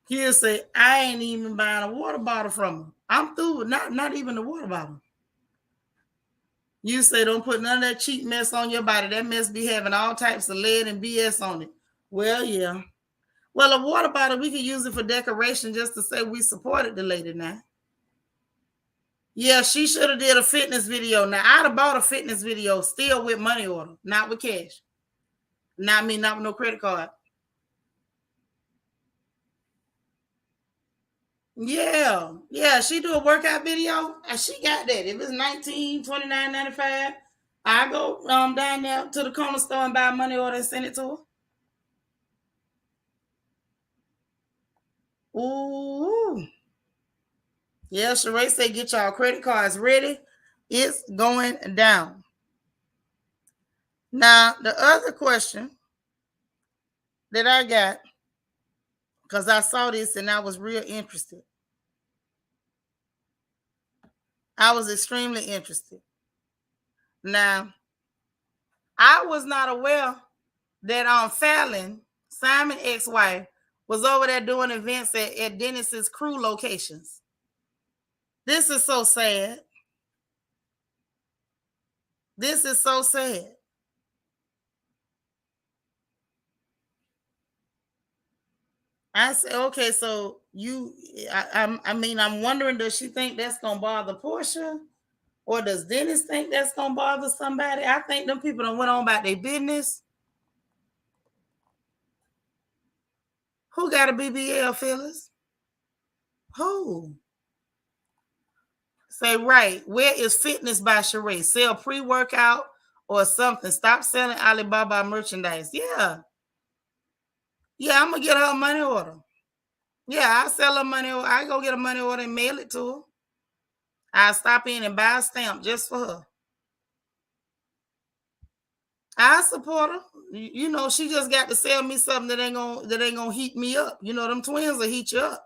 He'll say, I ain't even buying a water bottle from her. I'm through with not even the water bottle. You say don't put none of that cheap mess on your body. That mess be having all types of lead and BS on it. Well, yeah. Well, a water bottle, we could use it for decoration just to say we supported the lady now. Yeah, she should have did a fitness video. Now, I'd have bought a fitness video still with money order, not with cash. Not with no credit card. Yeah, she do a workout video. And she got that. If it's $19, $29.95, I go down there to the corner store and buy a money order and send it to her. Ooh. Yeah, Sheree say get y'all credit cards ready. It's going down. Now, the other question that I got, because I saw this and I was real interested. I was extremely interested. Now, I was not aware that Fallon, Simon's ex-wife, was over there doing events at Dennis's crew locations. This is so sad. This is so sad. I said, okay, so I'm wondering, does she think that's gonna bother Portia, or does Dennis think that's gonna bother somebody? I think them people done went on about their business. Who got a BBL, Phyllis? Who? Say right. Where is Fitness by Sheree? Sell pre-workout or something. Stop selling Alibaba merchandise. Yeah. Yeah, I'm gonna get her a money order. Yeah, I sell her money order. I go get a money order and mail it to her. I stop in and buy a stamp just for her. I support her. You know, she just got to sell me something that ain't gonna heat me up. You know, them twins will heat you up.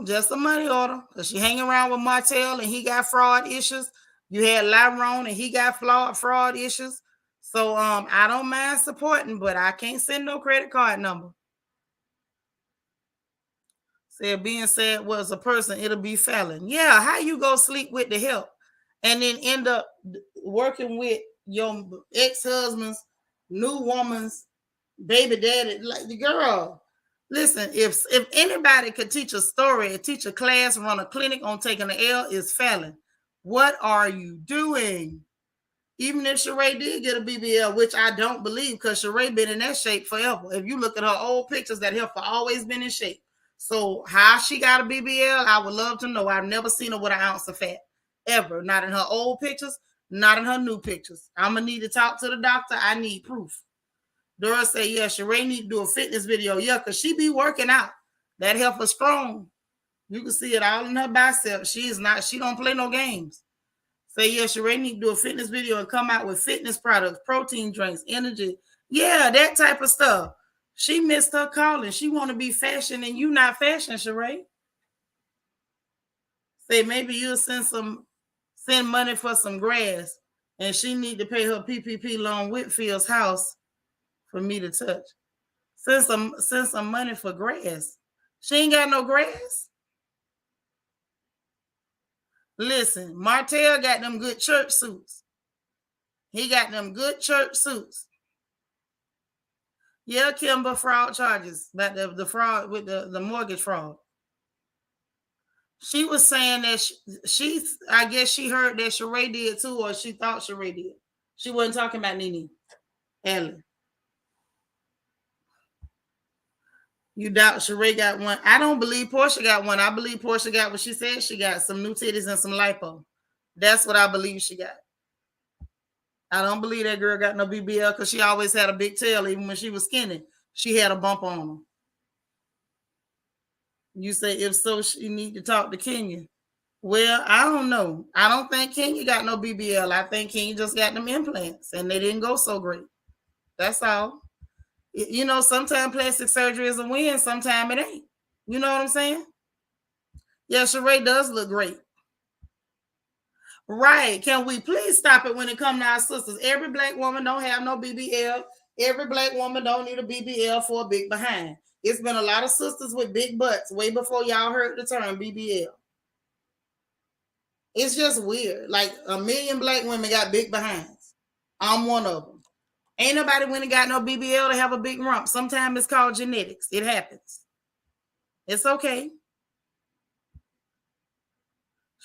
Just a money order. Cause she hanging around with Martell and he got fraud issues. You had Lyron and he got fraud issues. So I don't mind supporting, but I can't send no credit card number. Said being said was a person, it'll be Fallon. Yeah, how you go sleep with the help and then end up working with your ex-husband's new woman's baby daddy? Like, the girl, listen, if anybody could teach a story, teach a class, run a clinic on taking the L, is Fallon. What are you doing? Even if Sheree did get a BBL, which I don't believe, because Sheree been in that shape forever. If you look at her old pictures, that heifer always been in shape. So how she got a BBL, I would love to know. I've never seen her with an ounce of fat, ever. Not in her old pictures, not in her new pictures. I'm going to need to talk to the doctor. I need proof. Dora said, yeah, Sheree need to do a fitness video. Yeah, because she be working out. That heifer strong. You can see it all in her biceps. She don't play no games. Say, yeah, Sheree need to do a fitness video and come out with fitness products, protein drinks, energy. Yeah, that type of stuff. She missed her calling. She want to be fashion and you not fashion, Sheree. Say, maybe you'll send money for some grass and she need to pay her PPP loan Whitfield's house for me to touch. Send some money for grass. She ain't got no grass. Listen, Martell got them good church suits. He got them good church suits. Yeah, Kimber, fraud charges. About the fraud with the mortgage fraud. She was saying that I guess she heard that Sheree did too, or she thought Sheree did. She wasn't talking about Nene. Ellen. You doubt Sheree got one? I don't believe Portia got one. I believe Portia got what she said she got, some new titties and some lipo. That's what I believe she got. I don't believe that girl got no BBL because she always had a big tail. Even when she was skinny, she had a bump on her. You say, if so, she need to talk to Kenya. Well, I don't know. I don't think Kenya got no BBL. I think Kenya just got them implants and they didn't go so great. That's all. You know, sometimes plastic surgery is a win, sometimes it ain't. You know what I'm saying? Yeah, Sheree does look great. Right. Can we please stop it when it comes to our sisters? Every black woman don't have no BBL. Every black woman don't need a BBL for a big behind. It's been a lot of sisters with big butts way before y'all heard the term BBL. It's just weird. Like 1 million black women got big behinds. I'm one of them. Ain't nobody when it got no BBL to have a big rump. Sometimes it's called genetics. It happens. It's okay.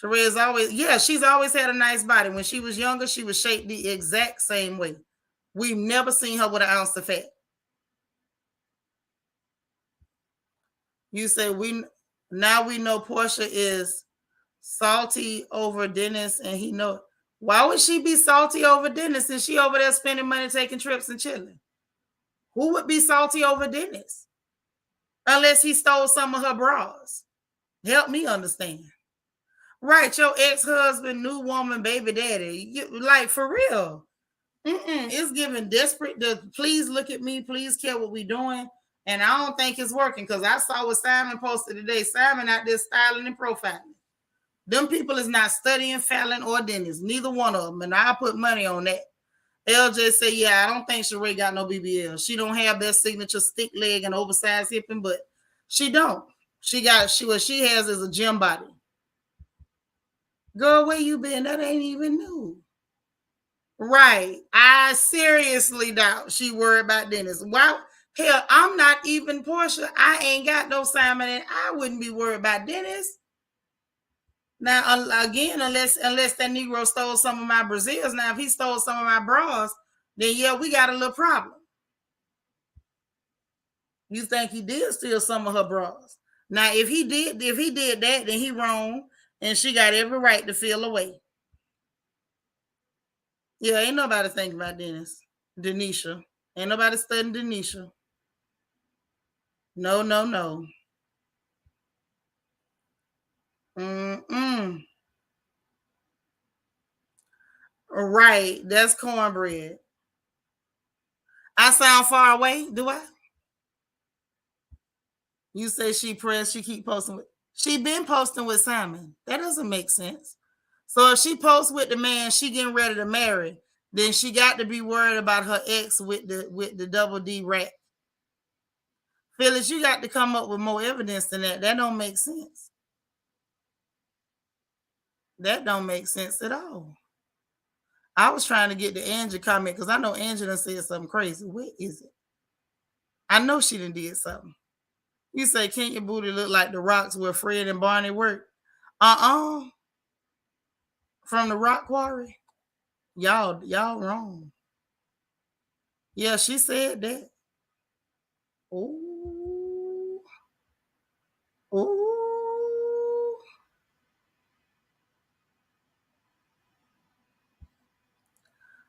Sheree's always, yeah, she's always had a nice body. When she was younger, she was shaped the exact same way. We've never seen her with an ounce of fat. You say now we know Portia is salty over Dennis, and he know. Why would she be salty over Dennis and she over there spending money, taking trips and chilling? Who would be salty over Dennis? Unless he stole some of her bras. Help me understand. Right, your ex-husband, new woman, baby daddy. Like, for real. It's giving desperate to please look at me, please care what we doing. And I don't think it's working because I saw what Simon posted today. Simon out there styling and profiling. Them people is not studying Fallon or Dennis, neither one of them. And I put money on that. LJ said, yeah, I don't think Sheree got no BBL. She don't have that signature stick leg and oversized hip and butt. She don't. What she has is a gym body. Girl, where you been? That ain't even new. Right. I seriously doubt she worried about Dennis. Why? Hell, I'm not even Portia. I ain't got no Simon, and I wouldn't be worried about Dennis. Now, again, unless that Negro stole some of my Brazils. Now, if he stole some of my bras, then yeah, we got a little problem. You think he did steal some of her bras? Now, if he did that, then he wrong, and she got every right to feel away. Yeah, ain't nobody thinking about Dennis. Denisha. Ain't nobody studying Denisha. No, no, no. Mm-mm. Right. That's cornbread. I sound far away, do I? You say she pressed, she keep posting with she been posting with Simon. That doesn't make sense. So if she posts with the man she getting ready to marry, then she got to be worried about her ex with the double D rat. Phyllis, you got to come up with more evidence than that. That don't make sense. That don't make sense at all. I was trying to get the Angie comment because I know Angie done said something crazy. Where is it? I know she done did something. You say, can't your booty look like the rocks where Fred and Barney work? From the rock quarry? Y'all wrong. Yeah, she said that. Ooh. Ooh.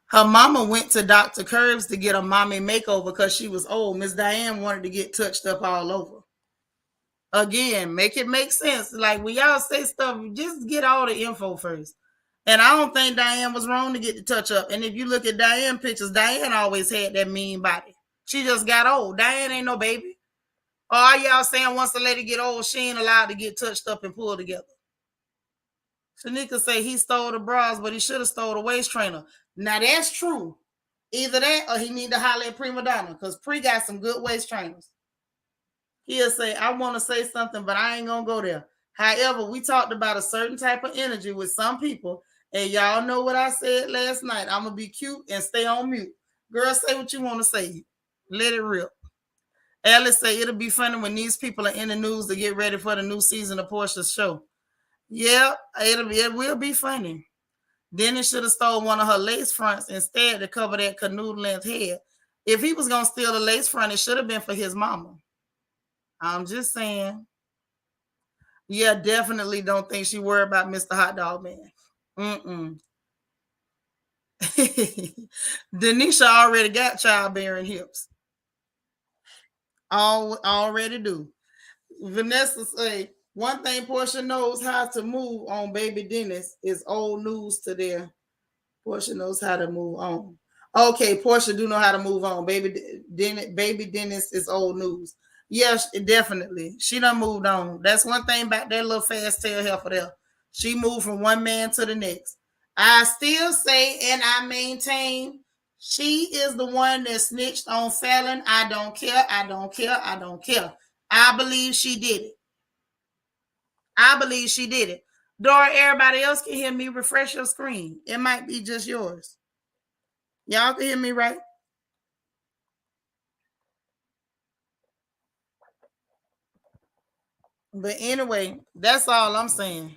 Her mama went to Dr. Curbs to get a mommy makeover because she was old. Miss Diane wanted to get touched up all over. Again, make it make sense. Like when y'all say stuff, just get all the info first. And I don't think Diane was wrong to get the touch up. And if you look at Diane pictures, Diane always had that mean body. She just got old. Diane ain't no baby. Or are y'all saying once the lady get old, she ain't allowed to get touched up and pulled together? Shanika say he stole the bras, but he should have stole the waist trainer. Now that's true. Either that or he need to holler at Prima Donna because Pre got some good waist trainers. He'll say, I want to say something, but I ain't going to go there. However, we talked about a certain type of energy with some people, and y'all know what I said last night. I'm going to be cute and stay on mute. Girl, say what you want to say. Let it rip. Alice say it'll be funny when these people are in the news to get ready for the new season of Portia's show. Yeah, it will be funny. Dennis should have stole one of her lace fronts instead to cover that canoe length head. If he was going to steal a lace front, it should have been for his mama. I'm just saying. Yeah, definitely don't think she worried about Mr. Hot Dog Man. Mm-mm. Denisha already got childbearing hips. Already do. Vanessa say, one thing Portia knows how to move on baby Dennis is old news to their Portia knows how to move on. Okay, Portia do know how to move on. Baby Dennis is old news. Yes, definitely. She done moved on. That's one thing about that little fast tail heifer there. She moved from one man to the next. I still say and I maintain she is the one that snitched on Fallon. I don't care. I don't care. I don't care. I believe she did it. I believe she did it. Dora, everybody else can hear me. Refresh your screen. It might be just yours. Y'all can hear me, right? But anyway, that's all I'm saying.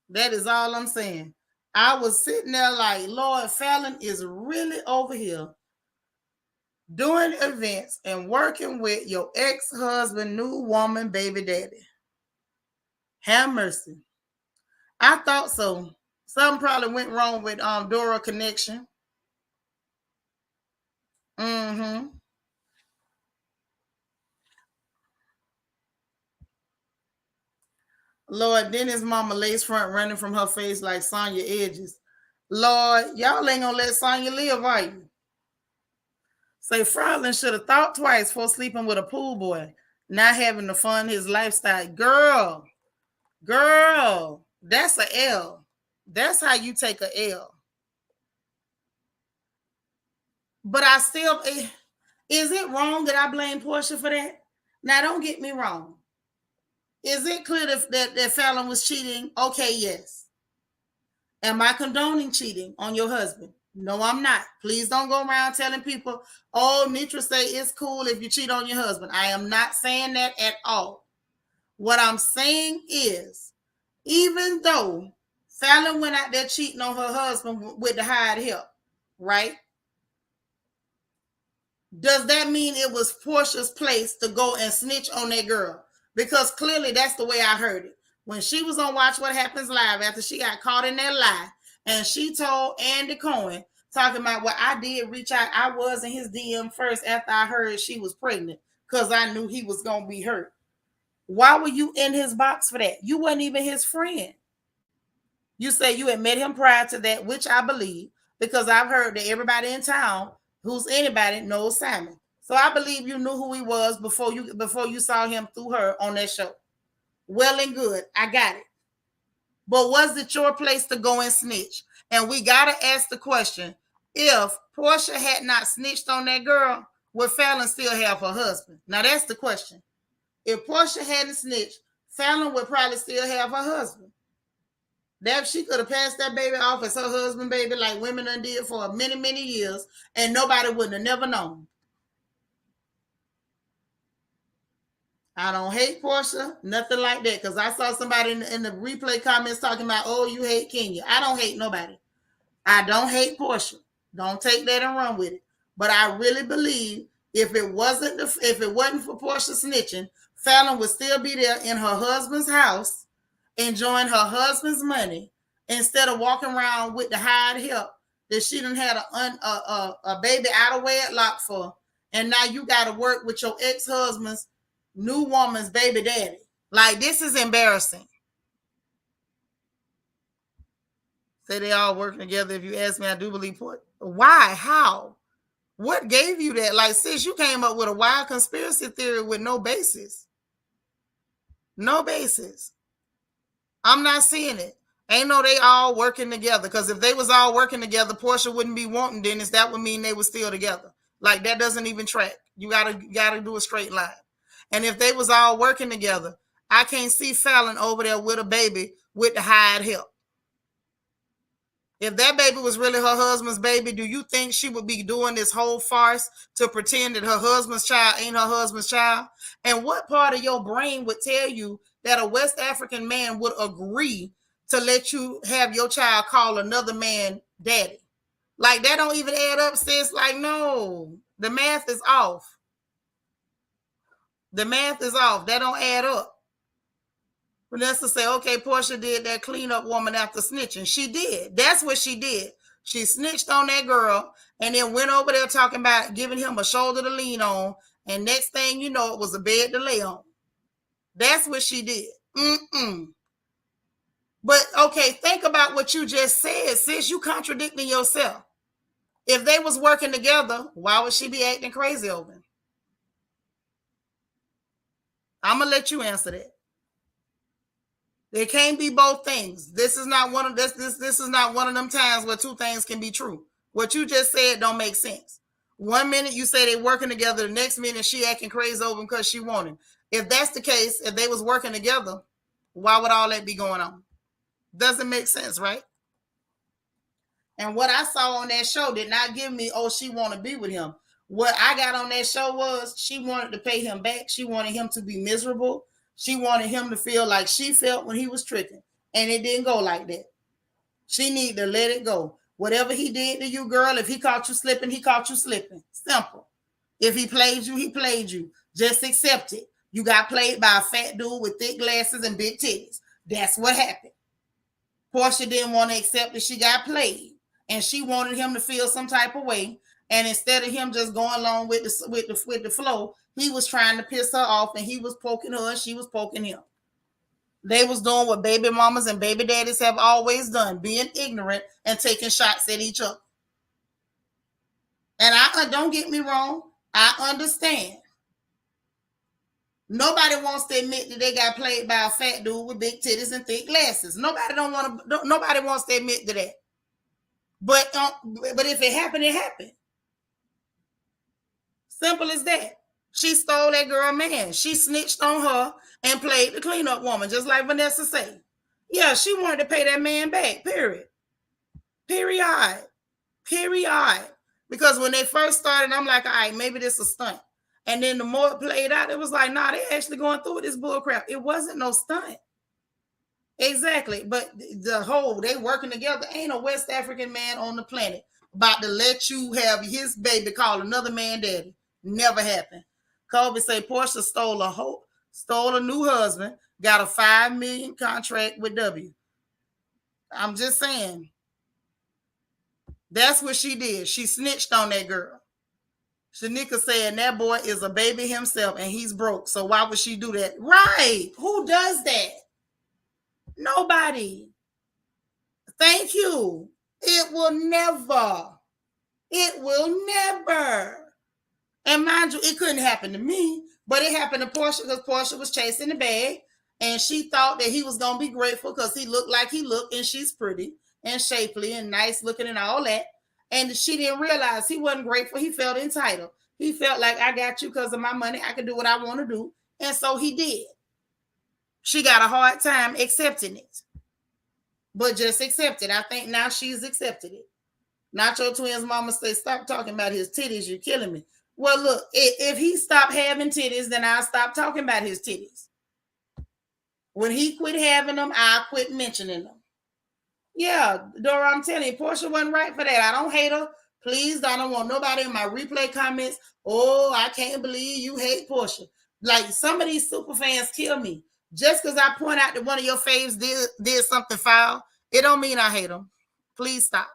That is all I'm saying. I was sitting there like, Lord, Fallon is really over here doing events and working with your ex-husband, new woman, baby daddy. Have mercy. I thought so. Something probably went wrong with Dora connection. Mm-hmm. Lord, then his mama lace front running from her face like Sonya Edges. Lord, y'all ain't gonna let Sonya live, are you? Say Franklin should have thought twice before sleeping with a pool boy, not having to fund his lifestyle. Girl, that's a L. That's how you take a L. But I still, is it wrong that I blame Portia for that? Now, don't get me wrong. Is it clear that Fallon was cheating? Okay, yes. Am I condoning cheating on your husband? No, I'm not. Please don't go around telling people, oh, Nitra say it's cool if you cheat on your husband. I am not saying that at all. What I'm saying is, even though Fallon went out there cheating on her husband with the hired help, right? Does that mean it was Portia's place to go and snitch on that girl? Because clearly that's the way I heard it. When she was on Watch What Happens Live after she got caught in that lie, and she told Andy Cohen, talking about what I did reach out, I was in his DM first after I heard she was pregnant because I knew he was going to be hurt. Why were you in his box for that? You weren't even his friend. You say you had met him prior to that, which I believe, because I've heard that everybody in town who's anybody knows Simon. So I believe you knew who he was before you saw him through her on that show. Well and good. I got it. But was it your place to go and snitch? And we got to ask the question, if Portia had not snitched on that girl, would Fallon still have her husband? Now that's the question. If Portia hadn't snitched, Fallon would probably still have her husband. That she could have passed that baby off as her husband, baby, like women done did for many, many years, and nobody wouldn't have never known. I don't hate Portia, nothing like that, because I saw somebody in the replay comments talking about, oh, you hate Kenya. I don't hate nobody. I don't hate Portia. Don't take that and run with it. But I really believe if it wasn't for Portia snitching, Fallon would still be there in her husband's house, enjoying her husband's money, instead of walking around with the hired help that she done had a baby out of wedlock for, and now you got to work with your ex-husband's new woman's baby daddy. Like, this is embarrassing. Say they all working together. If you ask me, I do believe Port. Why? How? What gave you that? Like, sis, you came up with a wild conspiracy theory with no basis. No basis. I'm not seeing it. Ain't no they all working together. Because if they was all working together, Portia wouldn't be wanting Dennis. That would mean they were still together. Like, that doesn't even track. You gotta do a straight line. And if they was all working together, I can't see Fallon over there with a baby with the hired help. If that baby was really her husband's baby, do you think she would be doing this whole farce to pretend that her husband's child ain't her husband's child? And what part of your brain would tell you that a West African man would agree to let you have your child call another man daddy? Like, that don't even add up, sis. Like, no, the math is off. The math is off. That don't add up. Vanessa say, okay, Portia did that cleanup woman after snitching. She did. That's what she did. She snitched on that girl and then went over there talking about giving him a shoulder to lean on. And next thing you know, it was a bed to lay on. That's what she did. But, okay, think about what you just said, sis. You contradicting yourself. If they was working together, why would she be acting crazy over him? I'm going to let you answer that. There can't be both things. This is not one of this is not one of them times where two things can be true. What you just said don't make sense. 1 minute you say they working together, the next minute she acting crazy over him because she wanted him. If that's the case, if they was working together, why would all that be going on? Doesn't make sense, right? And what I saw on that show did not give me, oh, she want to be with him. What I got on that show was she wanted to pay him back. She wanted him to be miserable. She wanted him to feel like she felt when he was tricking. And it didn't go like that. She need to let it go. Whatever he did to you, girl, if he caught you slipping, he caught you slipping. Simple. If he played you, he played you. Just accept it. You got played by a fat dude with thick glasses and big titties. That's what happened. Portia didn't want to accept that she got played. And she wanted him to feel some type of way. And instead of him just going along with the flow, he was trying to piss her off, and he was poking her and she was poking him. They was doing what baby mamas and baby daddies have always done, being ignorant and taking shots at each other. And I don't get me wrong, I understand. Nobody wants to admit that they got played by a fat dude with big titties and thick glasses. Nobody wants to admit to that. But if it happened, it happened. Simple as that. She stole that girl man. She snitched on her and played the cleanup woman, just like Vanessa said. Yeah, she wanted to pay that man back, period. Period. Because when they first started, I'm like, all right, maybe this is a stunt. And then the more it played out, it was like, nah, they actually going through with this bull crap. It wasn't no stunt. Exactly. But the whole, they working together. Ain't a West African man on the planet about to let you have his baby call another man daddy. Never happened. Kobe say Portia stole a new husband, got a $5 million contract with W. I'm just saying. That's what she did. She snitched on that girl. Shanika said that boy is a baby himself and he's broke. So why would she do that? Right. Who does that? Nobody. Thank you. It will never. And mind you, it couldn't happen to me, but it happened to Portia because Portia was chasing the bag and she thought that he was going to be grateful because he looked like he looked and she's pretty and shapely and nice looking and all that. And she didn't realize he wasn't grateful. He felt entitled. He felt like, I got you because of my money. I can do what I want to do. And so he did. She got a hard time accepting it. But just accept it. I think now she's accepted it. Nacho Twins mama say, stop talking about his titties. You're killing me. Well, look, if he stopped having titties, then I'll stop talking about his titties. When he quit having them, I'll quit mentioning them. Yeah, Dora, I'm telling you, Portia wasn't right for that. I don't hate her. Please, I don't want nobody in my replay comments. Oh, I can't believe you hate Portia. Like, some of these super fans kill me. Just because I point out that one of your faves did something foul, it don't mean I hate them. Please stop.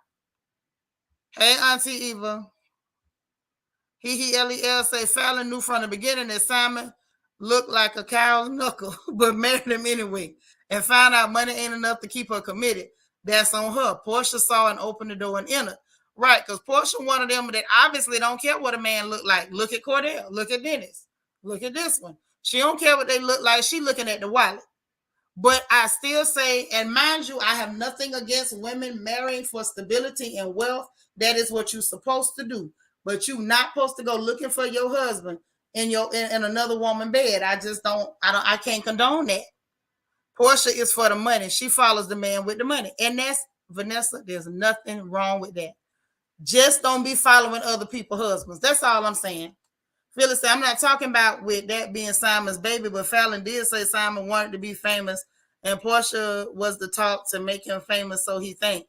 Hey, Auntie Eva. LEL say Fallon knew from the beginning that Simon looked like a cow's knuckle, but married him anyway, and found out money ain't enough to keep her committed. That's on her. Portia saw and opened the door and entered. Right, because Portia one of them that obviously don't care what a man look like. Look at Cordell. Look at Dennis. Look at this one. She don't care what they look like. She looking at the wallet. But I still say, and mind you, I have nothing against women marrying for stability and wealth. That is what you're supposed to do. But you're not supposed to go looking for your husband in another woman's bed. I can't condone that. Portia is for the money. She follows the man with the money. And that's, Vanessa, there's nothing wrong with that. Just don't be following other people's husbands. That's all I'm saying. Phyllis said, I'm not talking about with that being Simon's baby, but Fallon did say Simon wanted to be famous and Portia was the talk to make him famous, so he think.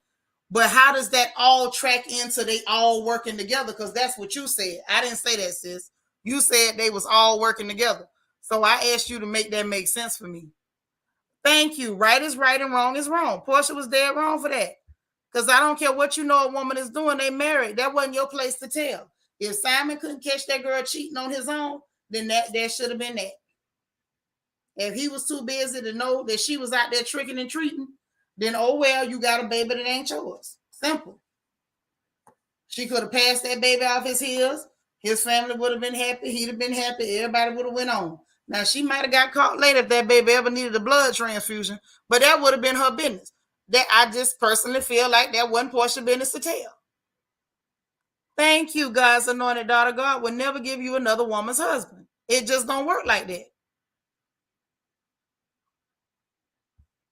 But how does that all track into they all working together? Because that's what you said. I didn't say that, sis. You said they was all working together. So I asked you to make that make sense for me. Thank you. Right is right and wrong is wrong. Portia was dead wrong for that. Because I don't care what you know a woman is doing. They married. That wasn't your place to tell. If Simon couldn't catch that girl cheating on his own, then that should have been that. If he was too busy to know that she was out there tricking and treating, then oh well, you got a baby that ain't yours. Simple. She could have passed that baby off his heels. His family would have been happy. He'd have been happy. Everybody would have went on. Now, she might have got caught later if that baby ever needed a blood transfusion, but that would have been her business. That I just personally feel like that wasn't Portia's business to tell. Thank you, God's anointed daughter. God will never give you another woman's husband. It just don't work like that.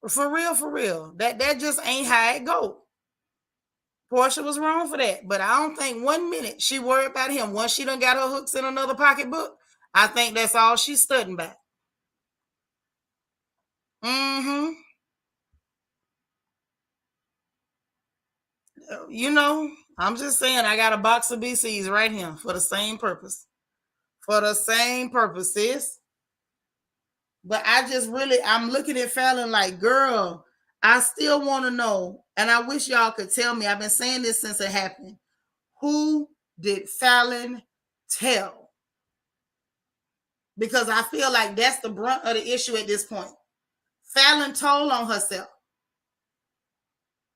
For real. That just ain't how it go. Portia was wrong for that, but I don't think 1 minute she worried about him. Once she done got her hooks in another pocketbook, I think that's all she's studying about. You know, I'm just saying I got a box of BCs right here for the same purpose. For the same purpose, sis. But I'm looking at Fallon like, girl, I still want to know, and I wish y'all could tell me. I've been saying this since it happened. Who did Fallon tell? Because I feel like that's the brunt of the issue at this point. Fallon told on herself.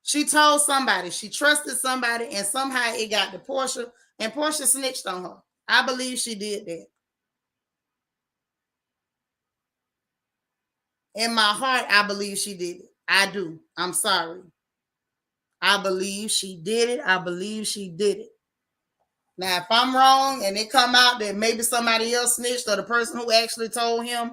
She told somebody. She trusted somebody, and somehow it got to Portia, and Portia snitched on her. I believe she did that. In my heart, I believe she did it. I do. I'm sorry. I believe she did it. I believe she did it. Now, if I'm wrong and it come out that maybe somebody else snitched or the person who actually told him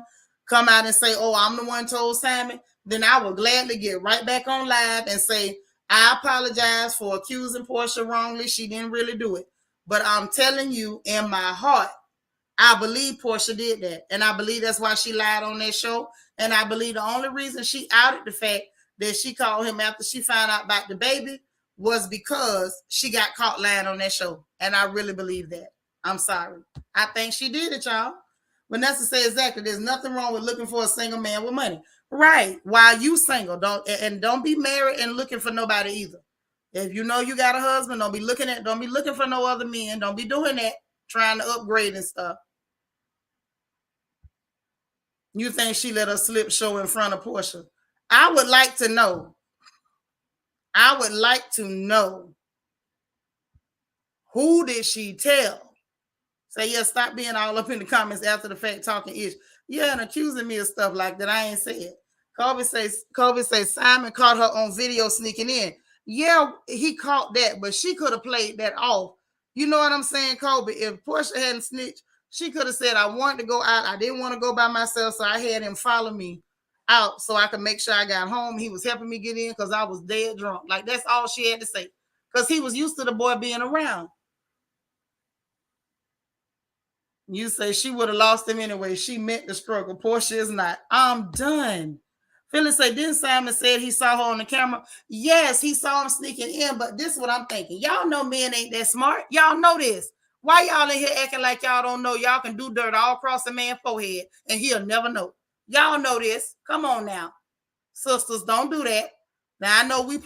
come out and say, oh, I'm the one told Simon, then I will gladly get right back on live and say, I apologize for accusing Portia wrongly. She didn't really do it. But I'm telling you, in my heart, I believe Portia did that. And I believe that's why she lied on that show. And I believe the only reason she outed the fact that she called him after she found out about the baby was because she got caught lying on that show. And I really believe that. I'm sorry. I think she did it, y'all. Vanessa said exactly. There's nothing wrong with looking for a single man with money. Right. While you single, don't be married and looking for nobody either. If you know you got a husband, don't be looking for no other men. Don't be doing that, trying to upgrade and stuff. You think she let her slip show in front of Portia? I would like to know. Who did she tell? Say, yeah, stop being all up in the comments after the fact talking ish. Yeah, and accusing me of stuff like that. I ain't said. Kobe says Simon caught her on video sneaking in. Yeah, he caught that, but she could have played that off. You know what I'm saying, Kobe? If Portia hadn't snitched, she could have said, I wanted to go out. I didn't want to go by myself, so I had him follow me out so I could make sure I got home. He was helping me get in because I was dead drunk. Like, that's all she had to say. Because he was used to the boy being around. You say she would have lost him anyway. She meant the struggle. Portia is not. I'm done. Phyllis say, didn't Simon said he saw her on the camera? Yes, he saw him sneaking in, but this is what I'm thinking. Y'all know men ain't that smart. Y'all know this. Why y'all in here acting like y'all don't know? Y'all can do dirt all across the man's forehead, and he'll never know. Y'all know this. Come on now. Sisters, don't do that. Now, I know we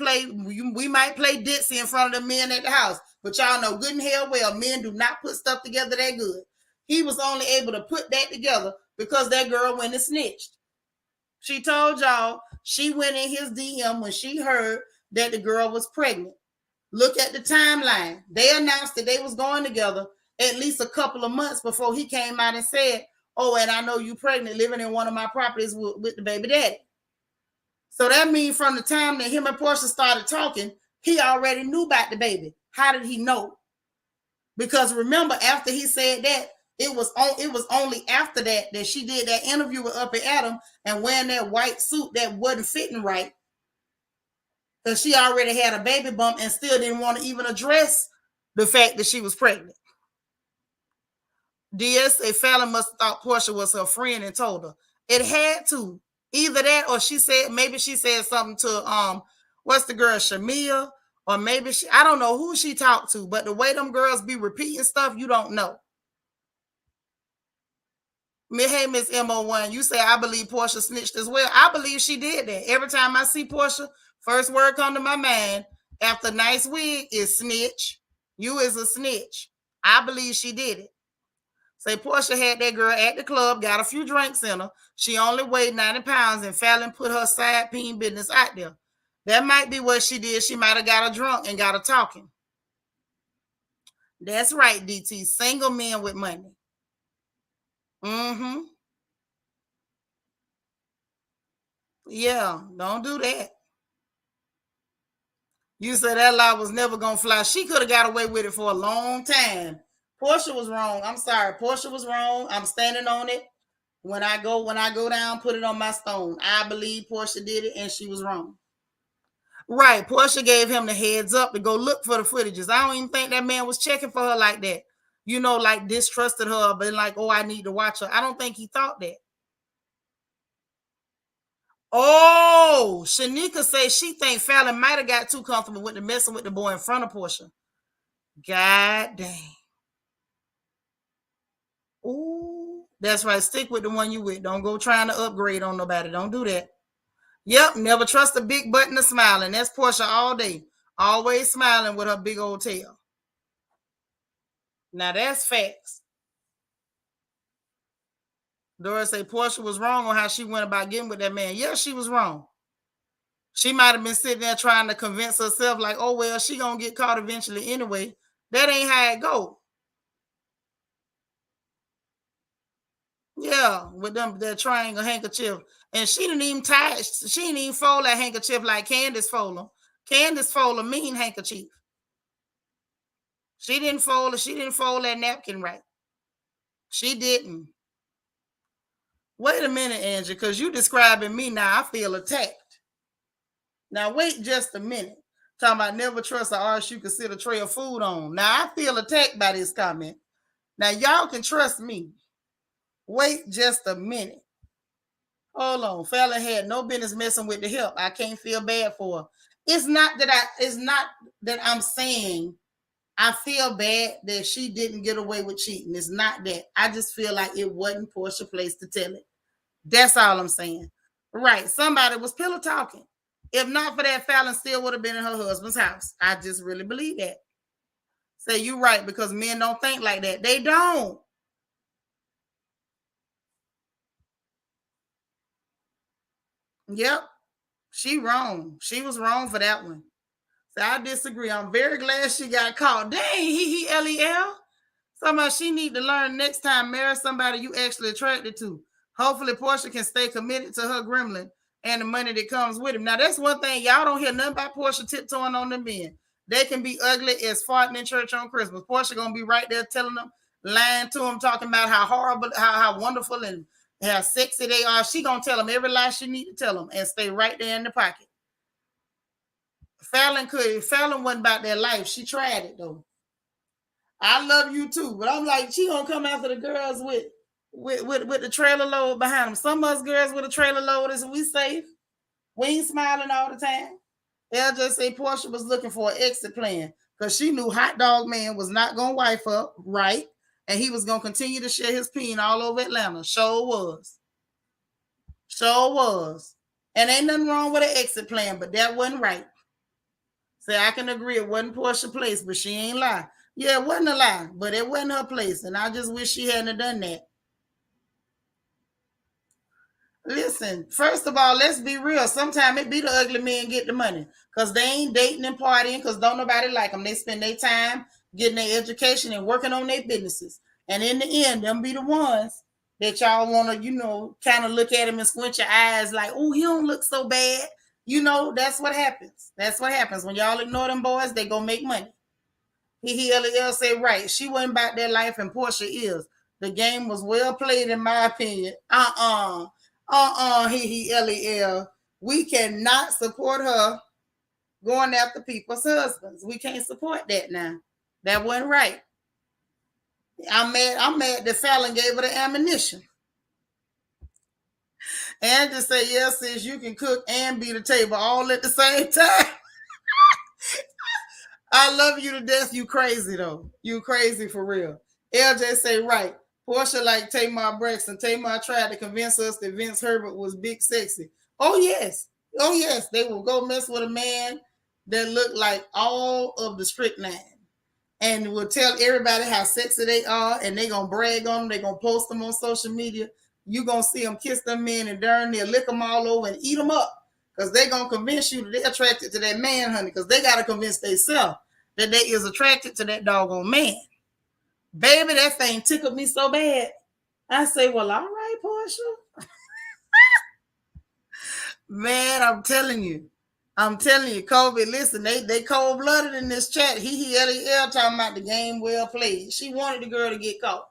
might play ditzy in front of the men at the house, but y'all know good and hell well men do not put stuff together that good. He was only able to put that together because that girl went and snitched. She told y'all she went in his DM when she heard that the girl was pregnant. Look at the timeline. They announced that they was going together at least a couple of months before he came out and said, oh, and I know you pregnant living in one of my properties with the baby daddy. So that means from the time that him and Portia started talking, he already knew about the baby. How did he know? Because remember, after he said that, it was only after that she did that interview with Up and Adam and wearing that white suit that wasn't fitting right. Because she already had a baby bump and still didn't want to even address the fact that she was pregnant. DSA Fallon must have thought Portia was her friend and told her. It had to. Either that or maybe she said something to what's the girl, Shamia? Or maybe I don't know who she talked to, but the way them girls be repeating stuff, you don't know. Hey, Miss MO1, you say I believe Portia snitched as well. I believe she did that. Every time I see Portia, first word come to my mind after nice wig is snitch. You is a snitch. I believe she did it. Say Portia had that girl at the club, got a few drinks in her. She only weighed 90 pounds, and Fallon put her side peen business out there. That might be what she did. She might have got her drunk and got her talking. That's right, DT. Single men with money. Mm-hmm. Yeah, don't do that. You said that lie was never gonna fly. She could have got away with it for a long time. Portia was wrong. I'm sorry. Portia was wrong. I'm standing on it. When I go down, put it on my stone. I believe Portia did it and she was wrong. Right. Portia gave him the heads up to go look for the footages. I don't even think that man was checking for her like that. You know, like distrusted her, but like, oh, I need to watch her. I don't think he thought that. Oh, Shanika says she thinks Fallon might have got too comfortable with the messing with the boy in front of Portia. God dang. Ooh, that's right. Stick with the one you with. Don't go trying to upgrade on nobody. Don't do that. Yep, never trust a big button of smiling. That's Portia all day. Always smiling with her big old tail. Now that's facts. Doris say Portia was wrong on how she went about getting with that man. Yeah, she was wrong. She might have been sitting there trying to convince herself like, oh, well, she gonna get caught eventually anyway. That ain't how it go. Yeah, with them that triangle handkerchief. And she didn't even fold that handkerchief like Candace fold them. Candace fold a mean handkerchief. She didn't fold that napkin right. She didn't. Wait a minute, Angie, because you describing me now. I feel attacked. Now wait just a minute. Talking about never trust an artist you can sit a tray of food on. Now, I feel attacked by this comment. Now, y'all can trust me. Wait just a minute. Hold on. Fallon had no business messing with the help. I can't feel bad for her. It's not that I'm saying I feel bad that she didn't get away with cheating. It's not that. I just feel like it wasn't Portia's place to tell it. That's all I'm saying. Right. Somebody was pillow talking. If not for that, Fallon still would have been in her husband's house. I just really believe that. Say you're right, because men don't think like that. They don't. Yep. She wrong. She was wrong for that one. So I disagree. I'm very glad she got caught. Dang, Lel. Somebody she need to learn next time, marry somebody you actually attracted to. Hopefully Portia can stay committed to her gremlin and the money that comes with him. Now, that's one thing. Y'all don't hear nothing about Portia tiptoeing on them men. They can be ugly as farting in church on Christmas. Portia going to be right there telling them, lying to them, talking about how horrible, how wonderful and how sexy they are. She going to tell them every lie she need to tell them and stay right there in the pocket. Fallon wasn't about their life. She tried it, though. I love you too, but I'm like, she gonna come after the girls with the trailer load behind them. Some of us girls with a trailer load is we safe. We ain't smiling all the time. They'll just say Portia was looking for an exit plan because she knew Hot Dog Man was not gonna wife up right, and he was gonna continue to share his peen all over Atlanta. Sure was. And ain't nothing wrong with an exit plan, but that wasn't right. Say I can agree it wasn't Portia's place, but she ain't lie. Yeah, it wasn't a lie, but it wasn't her place, and I just wish she hadn't done that. Listen, first of all, let's be real. Sometimes it be the ugly men get the money because they ain't dating and partying because don't nobody like them. They spend their time getting their education and working on their businesses. And in the end, them be the ones that y'all want to, kind of look at them and squint your eyes like, oh, he don't look so bad. That's what happens. That's what happens. When y'all ignore them boys, they go make money. Lel say right. She wasn't about that life, and Portia is. The game was well played, in my opinion. Lel. We cannot support her going after people's husbands. We can't support that now. That wasn't right. I'm mad that Fallon gave her the ammunition. And just say, yes, sis, you can cook and be the table all at the same time. I love you to death. You crazy, though. You crazy for real. LJ say, right. Portia like Tamar Braxton. Tamar tried to convince us that Vince Herbert was big sexy. Oh, yes. They will go mess with a man that looked like all of the strychnine and will tell everybody how sexy they are, and they're going to brag on them. They're going to post them on social media. You're going to see them kiss them men and darn near lick them all over and eat them up because they're going to convince you that they're attracted to that man, honey, because they got to convince themselves that they is attracted to that doggone man. Baby, that thing tickled me so bad. I say, well, all right, Portia. Man, I'm telling you, Kobe, listen, they cold-blooded in this chat. Lel talking about the game well played. She wanted the girl to get caught.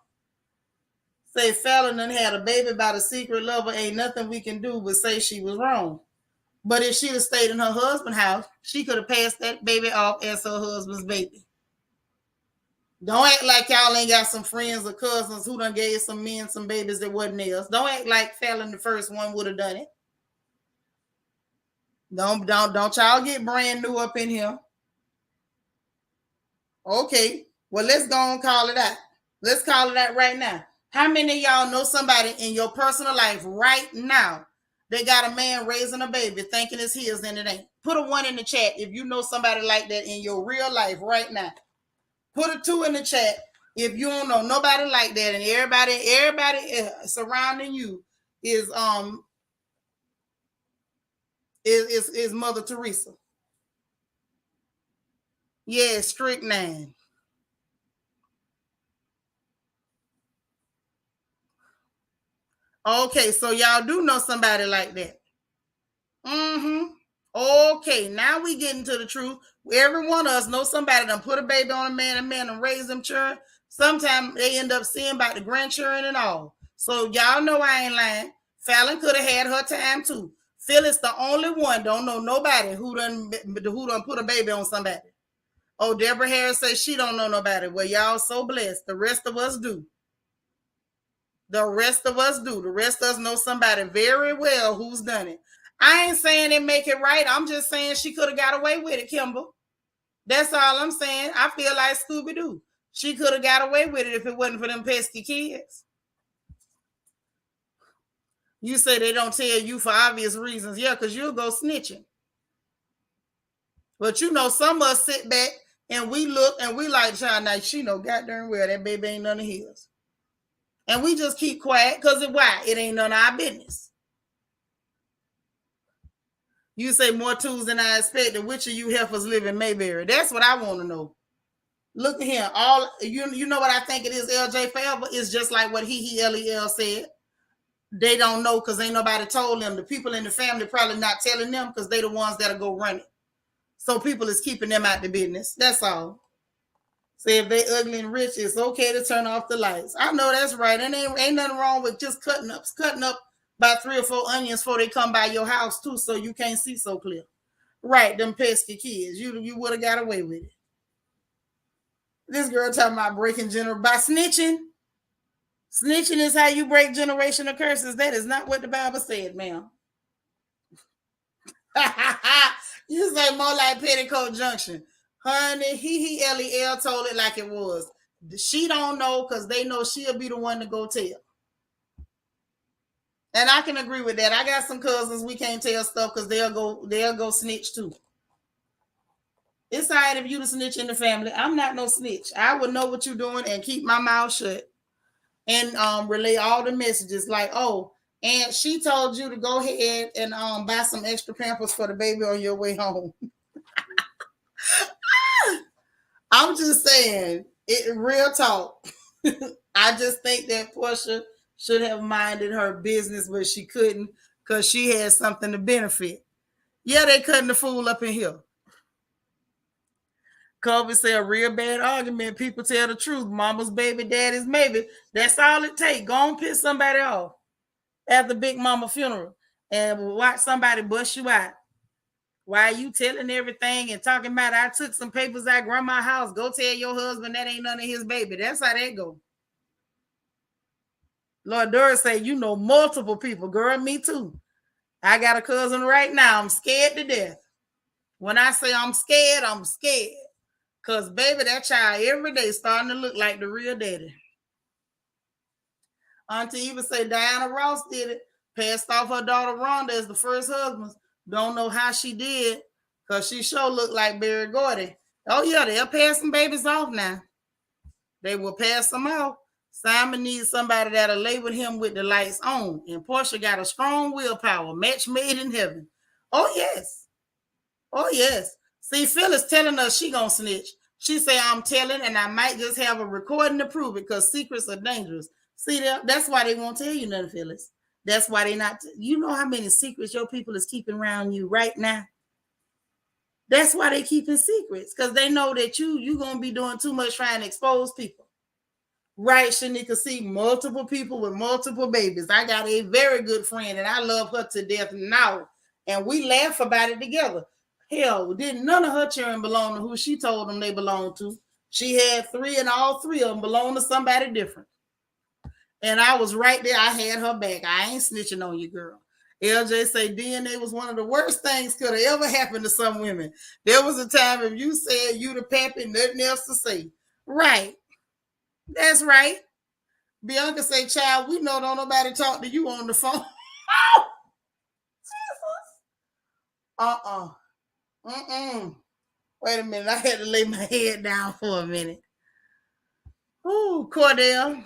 Say Fallon done had a baby by the secret lover. Ain't nothing we can do but say she was wrong. But if she'd have stayed in her husband's house, she could have passed that baby off as her husband's baby. Don't act like y'all ain't got some friends or cousins who done gave some men some babies that wasn't theirs. Don't act like Fallon the first one would have done it. Don't y'all get brand new up in here. Okay, well, let's go and call it out. Let's call it out right now. How many of y'all know somebody in your personal life right now that got a man raising a baby thinking it's his and it ain't? Put a 1 in the chat if you know somebody like that in your real life right now. Put a 2 in the chat if you don't know nobody like that, and everybody surrounding you is Mother Teresa. Yeah, strychnine. Okay, so y'all do know somebody like that. Okay, now we get into the truth. Every one of us know somebody done put a baby on a man and raise them children. Sometimes they end up seeing about the grandchildren and all. So y'all know I ain't lying. Fallon could have had her time too. Phyllis the only one, don't know nobody who done put a baby on somebody. Oh, Deborah Harris says she don't know nobody. Well, y'all so blessed. The rest of us do. The rest of us do. The rest of us know somebody very well who's done it. I ain't saying it make it right. I'm just saying she could have got away with it, Kimber. That's all I'm saying. I feel like Scooby-Doo. She could have got away with it if it wasn't for them pesky kids. You say they don't tell you for obvious reasons. Yeah, because you'll go snitching. But you know, some of us sit back and we look and we like, child, now she know goddamn well that baby ain't none of his. And we just keep quiet because of why? It ain't none of our business. You say more tools than I expected. Which of you heifers live in Mayberry? That's what I want to know. Look at here. All you know what I think it is, LJ Forever? It's just like what he LEL said. They don't know because ain't nobody told them. The people in the family probably not telling them because they the ones that'll go run it. So people is keeping them out the business. That's all. Say if they ugly and rich, it's okay to turn off the lights. I know that's right. And ain't nothing wrong with just cutting up by 3 or 4 onions before they come by your house too, so you can't see so clear. Right, them pesky kids. You would have got away with it. This girl talking about breaking by snitching. Snitching is how you break generational curses. That is not what the Bible said, ma'am. You say more like Petticoat Junction. Honey, he LEL told it like it was. She don't know because they know she'll be the one to go tell. And I can agree with that. I got some cousins we can't tell stuff because they'll go snitch too. It's all right if you the snitch in the family. I'm not no snitch. I would know what you're doing and keep my mouth shut and relay all the messages like, oh, and she told you to go ahead and buy some extra Pampers for the baby on your way home. I'm just saying, real talk. I just think that Portia should have minded her business, but she couldn't because she had something to benefit. Yeah, they cutting the fool up in here. Kobe said a real bad argument. People tell the truth. Mama's baby, daddy's maybe. That's all it takes. Go and piss somebody off at the Big Mama funeral and watch somebody bust you out. Why are you telling everything and talking about I took some papers out of grandma's house? Go tell your husband that ain't none of his baby. That's how that go. Lord Doris say, you know multiple people. Girl, me too. I got a cousin right now. I'm scared to death. When I say I'm scared, I'm scared. Because, baby, that child every day starting to look like the real daddy. Auntie even say Diana Ross did it. Passed off her daughter Rhonda as the first husband. Don't know how she did because she sure looked like Barry Gordy. Oh, yeah, they'll pass some babies off now. They will pass them off. Simon needs somebody that'll lay with him with the lights on. And Portia got a strong willpower. Match made in heaven. Oh, yes. Oh, yes. See, Phyllis telling us she gonna snitch. She say, I'm telling, and I might just have a recording to prove it because secrets are dangerous. See, that's why they won't tell you nothing, Phyllis. That's why they not. You know how many secrets your people is keeping around you right now? That's why they keeping secrets because they know that you going to be doing too much trying to expose people. Right, Shanika, see multiple people with multiple babies. I got a very good friend and I love her to death now. And we laugh about it together. Hell, didn't none of her children belong to who she told them they belonged to. She had 3 and all 3 of them belong to somebody different. And I was right there. I had her back. I ain't snitching on you, girl. LJ say DNA was one of the worst things could have ever happened to some women. There was a time if you said you the pappy, nothing else to say. Right. That's right. Bianca say, child, we know don't nobody talk to you on the phone. Oh, Jesus. Wait a minute. I had to lay my head down for a minute. Ooh, Cordell.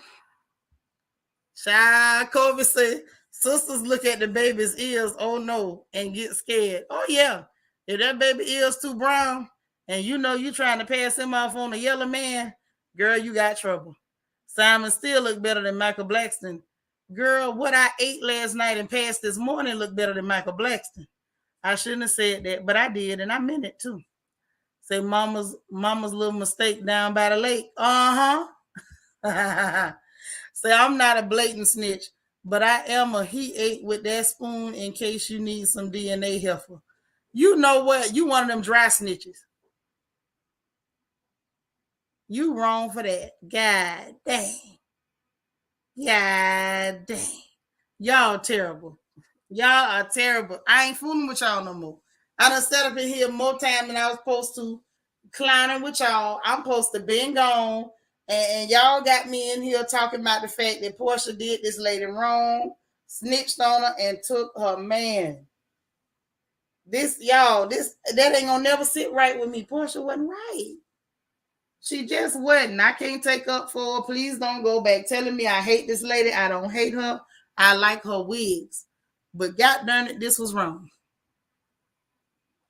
Child, Kobe said, sisters look at the baby's ears, oh no, and get scared. Oh yeah. If that baby ears too brown and you know you trying to pass him off on a yellow man, girl, you got trouble. Simon still look better than Michael Blackston. Girl, what I ate last night and passed this morning looked better than Michael Blackston. I shouldn't have said that, but I did, and I meant it too. Say mama's little mistake down by the lake. Uh-huh. Say I'm not a blatant snitch, But I am a he ate with that spoon in case you need some DNA heifer. You know what? You one of them dry snitches. You wrong for that. God dang. God dang. Y'all terrible. Y'all are terrible. I ain't fooling with y'all no more. I done set up in here more time than I was supposed to. Clowning with y'all. I'm supposed to been gone. And y'all got me in here talking about the fact that Portia did this lady wrong, snitched on her, and took her man. This, y'all, that ain't gonna never sit right with me. Portia wasn't right. She just wasn't. I can't take up for her. Please don't go back telling me I hate this lady. I don't hate her. I like her wigs. But God darn it, this was wrong.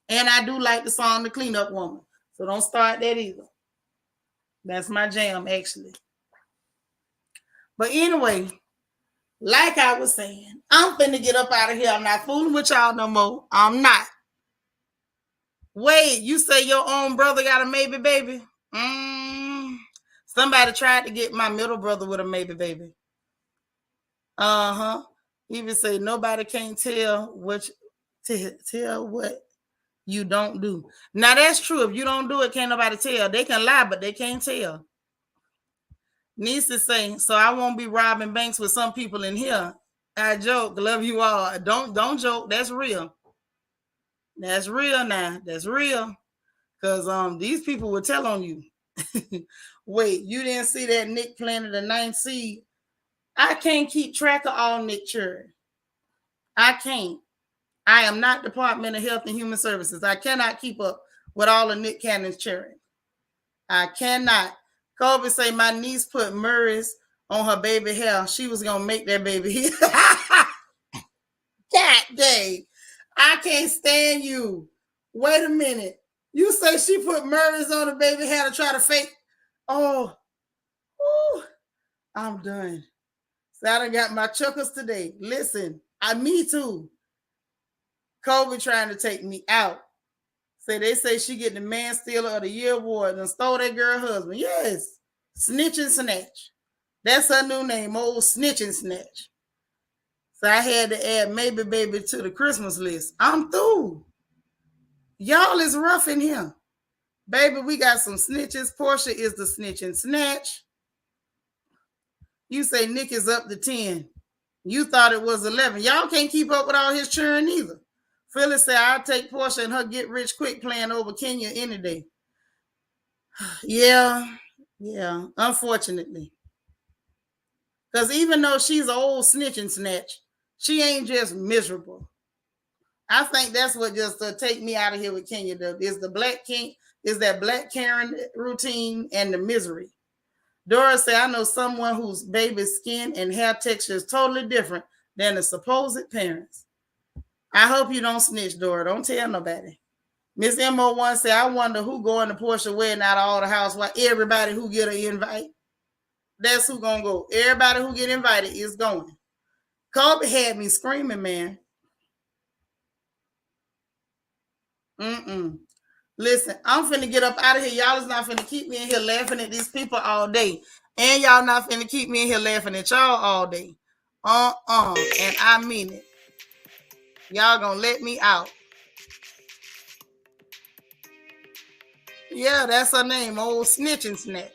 And I do like the song The Cleanup Woman. So don't start that either. That's my jam, actually. But anyway, like I was saying, I'm finna get up out of here. I'm not fooling with y'all no more. I'm not. Wait, you say your own brother got a maybe baby? Somebody tried to get my middle brother with a maybe baby. Uh-huh. Even say nobody can't tell what you don't do. Now that's true. If you don't do it, can't nobody tell. They can lie, but they can't tell. Niece is saying, so I won't be robbing banks with some people in here. I joke, love you all. Don't joke. That's real. That's real now. That's real. Because these people will tell on you. Wait, you didn't see that Nick planted the 9th seed? I can't keep track of all Nick children. I can't. I am not Department of Health and Human Services. I cannot keep up with all of Nick Cannon's children. I cannot. Kobe say my niece put Murray's on her baby hair. She was gonna make that baby. God dang. I can't stand you. Wait a minute. You say she put Murray's on the baby hair to try to fake. Oh, I'm done. So I done got my chuckles today. Listen, me too. Kobe trying to take me out. They say she get the Man Stealer of the Year award and stole that girl husband. Yes. Snitch and Snatch. That's her new name, old Snitch and Snatch. So I had to add Maybe Baby to the Christmas list. I'm through. Y'all is rough in here. Baby, we got some snitches. Portia is the Snitch and Snatch. You say Nick is up to 10. You thought it was 11. Y'all can't keep up with all his churn either. Phyllis said, I'll take Portia and her get rich quick plan over Kenya any day. Yeah, unfortunately. Because even though she's an old snitch and snatch, she ain't just miserable. I think that's what just take me out of here with Kenya. Is the Black King, is that Black Karen routine and the misery. Dora said, I know someone whose baby's skin and hair texture is totally different than the supposed parents. I hope you don't snitch, Dora. Don't tell nobody. Miss MO1 said, I wonder who going to Portia wedding out of all the housewives. Everybody who get an invite. That's who gonna go. Everybody who get invited is going. Kobe had me screaming, man. Listen, I'm finna get up out of here. Y'all is not finna keep me in here laughing at these people all day. And y'all not finna keep me in here laughing at y'all all day. And I mean it. Y'all gonna let me out. Yeah, that's her name, old Snitch and Snatch.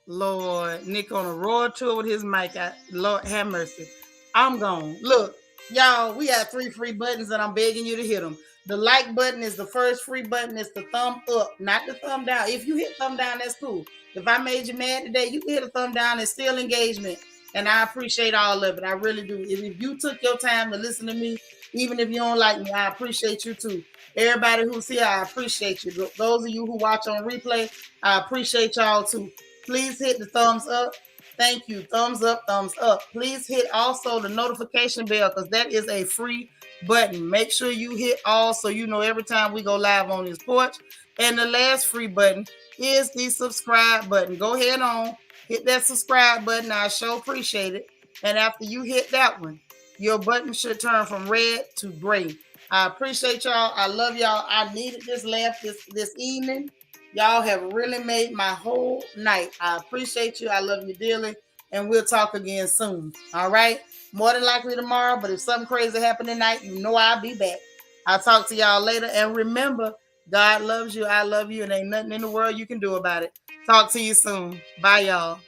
Lord, Nick on a road tour with his mic. Lord have mercy. I'm gone. Look, y'all, we got 3 free buttons and I'm begging you to hit them. The like button is the first free button. It's the thumb up, not the thumb down. If you hit thumb down, that's cool. If I made you mad today, you can hit a thumb down and still engagement. And I appreciate all of it. I really do. If you took your time to listen to me, even if you don't like me, I appreciate you too. Everybody who's here, I appreciate you. Those of you who watch on replay, I appreciate y'all too. Please hit the thumbs up. Thank you. Thumbs up, thumbs up. Please hit also the notification bell because that is a free button. Make sure you hit all so you know every time we go live on this porch. And the last free button is the subscribe button. Go ahead on, hit that subscribe button. I sure appreciate it. And after you hit that one, your button should turn from red to gray. I appreciate y'all. I love y'all. I needed this laugh this evening. Y'all have really made my whole night. I appreciate you. I love you dearly. and we'll talk again soon. All right. More than likely tomorrow, but if something crazy happened tonight, you know I'll be back. I'll talk to y'all later. And remember, God loves you. I love you. And ain't nothing in the world you can do about it. Talk to you soon. Bye, y'all.